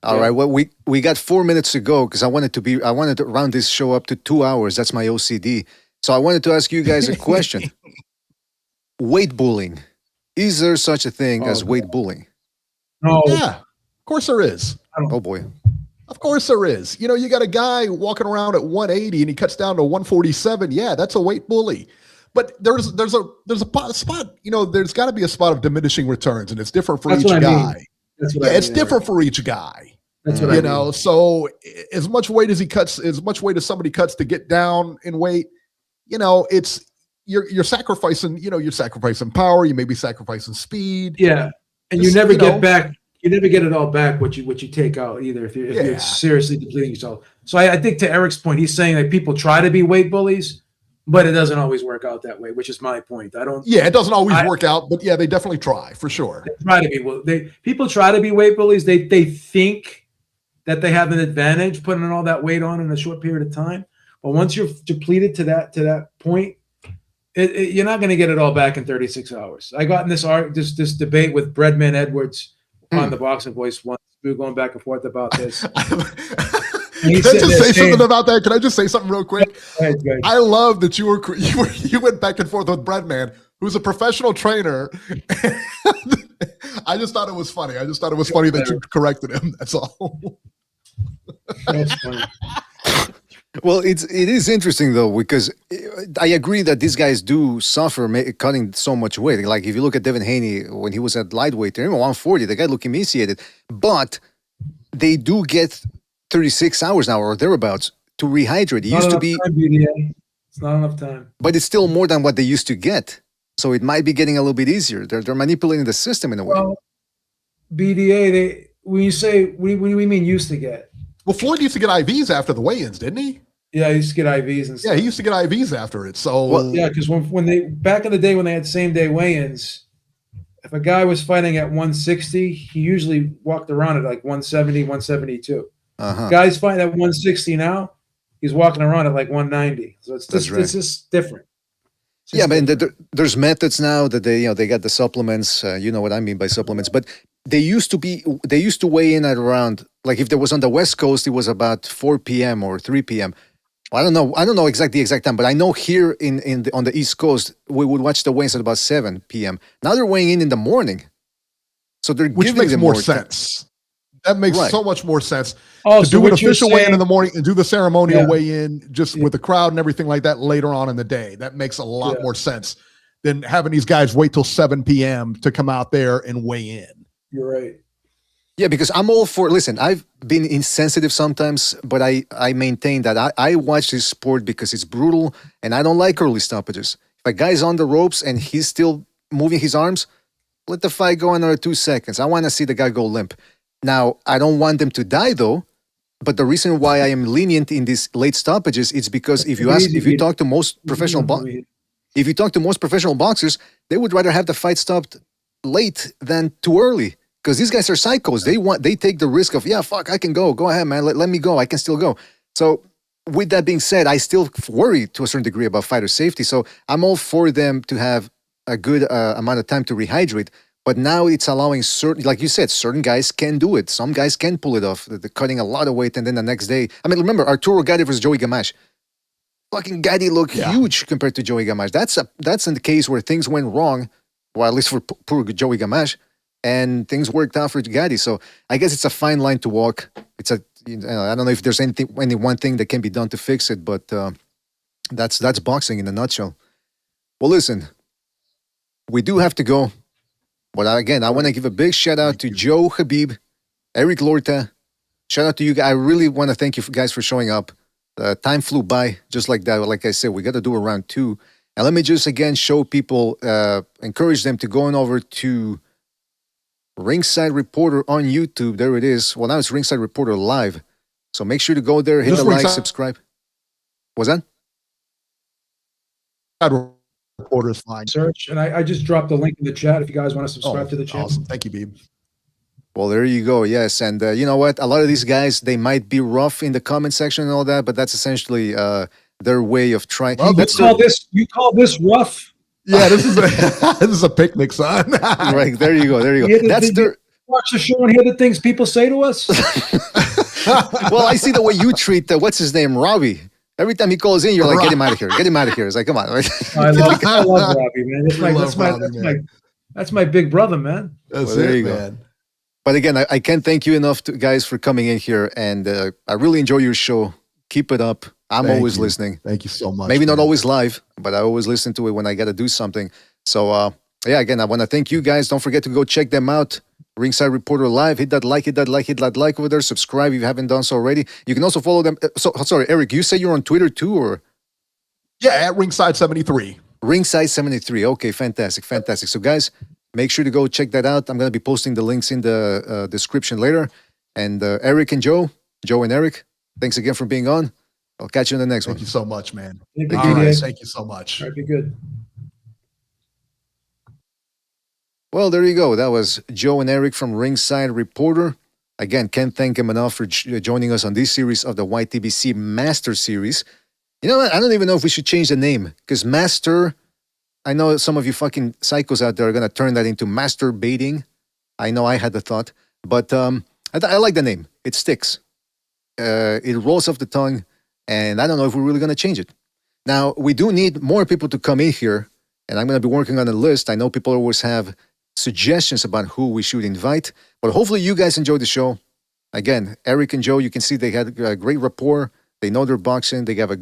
All right. Well, we got 4 minutes to go because I wanted to round this show up to 2 hours. That's my OCD. So I wanted to ask you guys a question. Weight bullying. Is there such a thing as weight bullying? No. Yeah, of course there is. Oh boy. Of course there is. You know, you got a guy walking around at 180 and he cuts down to 147. Yeah, that's a weight bully. But there's a spot, you know, there's got to be a spot of diminishing returns, and it's different for each guy. It's different for each guy. That's what I mean. You know, so as much weight as somebody cuts to get down in weight, you know, it's you're sacrificing, you know, you're sacrificing power, you may be sacrificing speed. Yeah. And you never get back, you never get it all back what you take out either if you're seriously depleting yourself. So I think to Eric's point, he's saying that people try to be weight bullies, but it doesn't always work out that way, which is my point. It doesn't always work out, but yeah, they definitely try for sure. People try to be weight bullies. They think that they have an advantage putting all that weight on in a short period of time. But once you're depleted to that point, you're not going to get it all back in 36 hours. I got in this debate with Breadman Edwards on the Boxing Voice once. We were going back and forth about this. Can I just say something about that? Can I just say something real quick? I love that you went back and forth with Breadman, who's a professional trainer. I just thought it was funny. That you corrected him. That's all. That's funny. Well, it is interesting though, because I agree that these guys do suffer cutting so much weight. Like if you look at Devin Haney when he was at lightweight, they're 140. The guy looked emaciated, but they do get 36 hours now or thereabouts to rehydrate. It used to be. It's not enough time. But it's still more than what they used to get. So it might be getting a little bit easier. They're manipulating the system in a way. Well, BDA, when you say, what do we mean used to get? Well, Floyd used to get IVs after the weigh-ins, didn't he? Yeah, he used to get IVs and stuff. Yeah, he used to get IVs after it. So yeah, because when they back in the day when they had same-day weigh-ins, if a guy was fighting at 160, he usually walked around at like 170, 172. Guys fighting at 160 now, he's walking around at like 190. So it's just different. But there's methods now that they got the supplements. You know what I mean by supplements. But they used to weigh in at around, like if there was on the West Coast, it was about 4 p.m. or 3 p.m. I don't know the exact time, but I know here on the East Coast we would watch the weigh-ins at about 7 p.m. Now they're weighing in the morning, so which makes more sense. That makes so much more sense. To do an official weigh-in in the morning and do the ceremonial weigh-in just with the crowd and everything like that later on in the day. That makes a lot more sense than having these guys wait till 7 p.m. to come out there and weigh in. You're right. Yeah, because I'm all for, listen, I've been insensitive sometimes, but I maintain that I watch this sport because it's brutal and I don't like early stoppages. If a guy's on the ropes and he's still moving his arms, let the fight go another 2 seconds. I want to see the guy go limp. Now, I don't want them to die though, but the reason why I am lenient in these late stoppages is because if you talk to most professional boxers, they would rather have the fight stopped late than too early. Because these guys are psychos. They take the risk of, I can go. Go ahead, man. Let me go. I can still go. So with that being said, I still worry to a certain degree about fighter safety. So I'm all for them to have a good amount of time to rehydrate. But now it's allowing certain, like you said, certain guys can do it. Some guys can pull it off. They're cutting a lot of weight and then the next day. I mean, remember, Arturo Gatti versus Joey Gamache. Fucking Gatti looked huge compared to Joey Gamache. That's in the case where things went wrong, well, at least for poor Joey Gamache. And things worked out for Gatti. So I guess it's a fine line to walk. I don't know if there's any one thing that can be done to fix it, but that's boxing in a nutshell. Well, listen, we do have to go. But again, I want to give a big shout out to Joe Habib, Eric Lorta. Shout out to you guys. I really want to thank you guys for showing up. Time flew by just like that. Like I said, we got to do a round 2. And let me just again show people, encourage them to go on over to Ringside Reporter on YouTube. There it is. Well, now it's Ringside Reporter Live. So make sure to go there, hit Just the like, Ringside- subscribe. What's that? Reporter's fine. Search, and I just dropped the link in the chat if you guys want to subscribe to the channel. Awesome. Thank you, Beeb. Well, there you go. Yes. And you know what? A lot of these guys, they might be rough in the comment section and all that, but that's essentially their way of trying. Well, You call this rough? Yeah, this is a this is a picnic, son. Right. There you go. There you Hear go. the That's thing- their. Watch the show and hear the things people say to us. Well, I see the way you treat, what's his name? Robbie. Every time he calls in, you're like, get him out of here. Get him out of here. It's like, come on. I love Robbie, man. We love Robbie, man. That's my big brother, man. That's Well, there it, you go. man. But again, I can't thank you enough, guys, for coming in here. And I really enjoy your show. Keep it up. I'm Thank always you. listening. Thank you so much. Maybe not man. always live, but I always listen to it when I got to do something. So, yeah, again, I want to thank you guys. Don't forget to go check them out. Ringside Reporter Live. Hit that like over there. Subscribe if you haven't done so already. You can also follow them. Sorry, Eric, you say you're on Twitter too, or? Yeah, at Ringside 73. Ringside 73. Okay, fantastic. So, guys, make sure to go check that out. I'm going to be posting the links in the description later. And Eric and Joe and Eric, thanks again for being on. I'll catch you in the next Thank one. you so much, man. Thank you, All PDA. right, thank you so much. All right, be good. Well, there you go. That was Joe and Eric from Ringside Reporter. Again, can't thank him enough for joining us on this series of the YTBC Master Series. You know what? I don't even know if we should change the name, because Master, I know some of you fucking psychos out there are going to turn that into masturbating. I know I had the thought, but I like the name. It sticks. It rolls off the tongue, and I don't know if we're really going to change it. Now, we do need more people to come in here, and I'm going to be working on a list. I know people always have suggestions about who we should invite, but hopefully you guys enjoyed the show. Again, Eric and Joe, you can see they had a great rapport. They know their boxing. They have a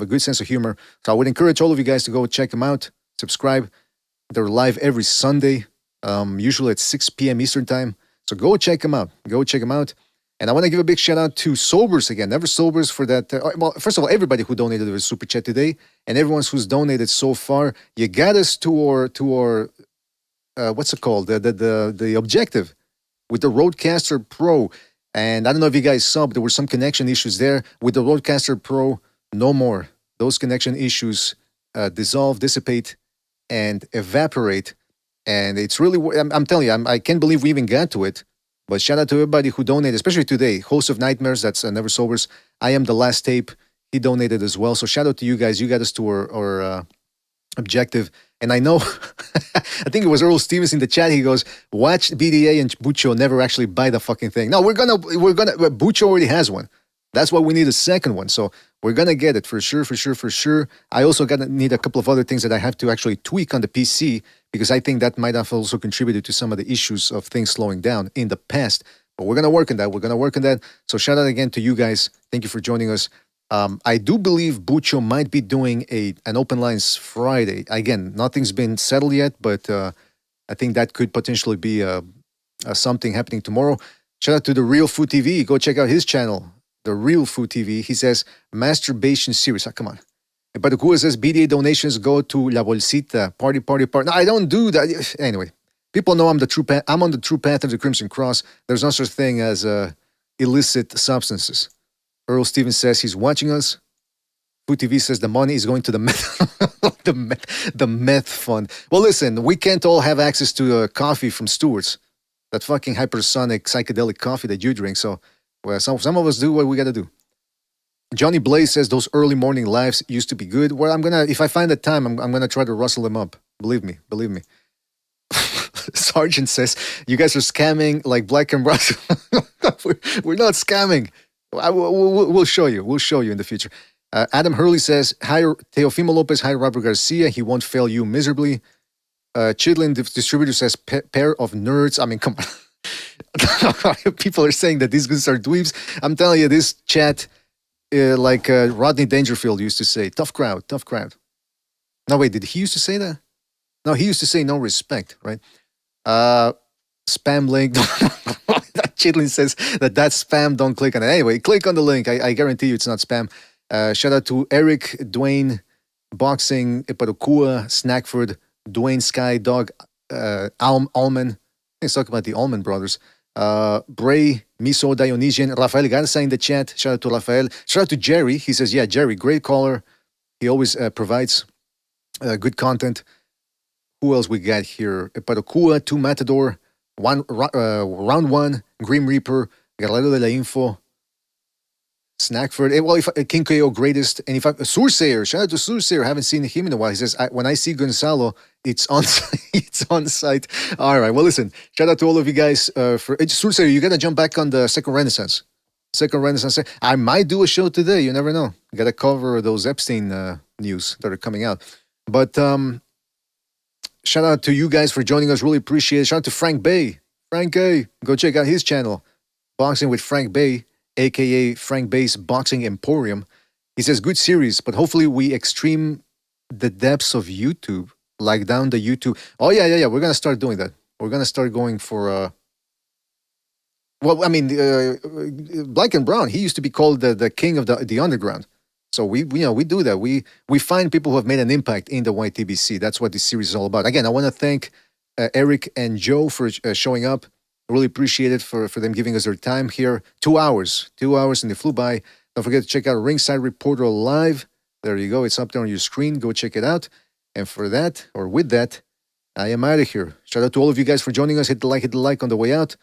good sense of humor. So I would encourage all of you guys to go check them out, subscribe. They're live every Sunday, usually at 6 p.m. Eastern time. So go check them out. And I want to give a big shout out to Sobers again. Never Sobers for that. Well, first of all, everybody who donated to the Super Chat today and everyone who's donated so far, you got us to our what's it called? The objective with the Roadcaster Pro. And I don't know if you guys saw, but there were some connection issues there. With the Roadcaster Pro, no more. Those connection issues dissolve, dissipate, and evaporate. And it's really, I'm telling you, I can't believe we even got to it. But shout out to everybody who donated, especially today. Host of Nightmares, that's Never Sobers. I Am the Last Tape. He donated as well. So shout out to you guys. You got us to our objective. And I know, I think it was Earl Stevens in the chat. He goes, watch BDA and Bucho never actually buy the fucking thing. No, Bucho already has one. That's why we need a second one. So we're going to get it for sure. I also need a couple of other things that I have to actually tweak on the PC, because I think that might have also contributed to some of the issues of things slowing down in the past. But we're going to work on that. So shout out again to you guys. Thank you for joining us. I do believe Bucho might be doing an open lines Friday. Again, nothing's been settled yet, but I think that could potentially be something happening tomorrow. Shout out to The Real Food TV. Go check out his channel, The Real Food TV. He says, masturbation series. Come on. But the cool says, BDA donations go to La Bolsita. Party. No, I don't do that. Anyway, people know I'm on the true path of the Crimson Cross. There's no such thing as illicit substances. Earl Stevens says he's watching us. Food TV says the money is going to the meth, the meth fund. Well, listen, we can't all have access to coffee from Stewart's, that fucking hypersonic psychedelic coffee that you drink. So, well, some of us do what we got to do. Johnny Blaze says those early morning lives used to be good. Well, if I find the time, I'm gonna try to rustle them up. Believe me. Sergeant says you guys are scamming like Black and Russell. We're not scamming. We'll show you. We'll show you in the future. Adam Hurley says, hi, Teofimo Lopez. Hi, Robert Garcia. He won't fail you miserably. Chidlin Distributor says, pair of nerds. I mean, come on. People are saying that these guys are dweebs. I'm telling you, this chat, like Rodney Dangerfield used to say, tough crowd, tough crowd. No, wait, did he used to say that? No, he used to say no respect, right? Spam link. Chitlin says that's spam. Don't click on it. Anyway, click on the link. I guarantee you it's not spam. Shout out to Eric, Dwayne, Boxing, Iparokua, Snackford, Dwayne, Sky, Dog, Alman. Let's talk about the Allman brothers. Bray, Miso, Dionysian, Rafael Garza in the chat. Shout out to Rafael. Shout out to Jerry. He says, yeah, Jerry, great caller. He always provides good content. Who else we got here? Parokua, 2 Matador, round 1, Grim Reaper, Guerrero de la Info, Snackford. Well, if King KO greatest, and if Sursayer, shout out to Sursayer. Haven't seen him in a while. He says, when I see Gonzalo, it's on it's on site. All right. Well, listen. Shout out to all of you guys. For Sursayer, you gotta jump back on the Second Renaissance. Second Renaissance. I might do a show today. You never know. Gotta cover those Epstein news that are coming out. But shout out to you guys for joining us. Really appreciate it. Shout out to Frank Bay. Frank A. Go check out his channel, Boxing with Frank Bay, aka Frank Bay's Boxing Emporium. He says, good series, but hopefully we extreme the depths of YouTube, like down the YouTube. Oh, yeah. We're going to start doing that. We're going to start going for, well, I mean, Black and Brown, he used to be called the king of the underground. So we do that. We find people who have made an impact in the YTBC. That's what this series is all about. Again, I want to thank Eric and Joe for showing up. Really appreciate it for them giving us their time here. 2 hours, and they flew by. Don't forget to check out Ringside Reporter Live. There you go. It's up there on your screen. Go check it out. And for that, or with that, I am out of here. Shout out to all of you guys for joining us. Hit the like on the way out.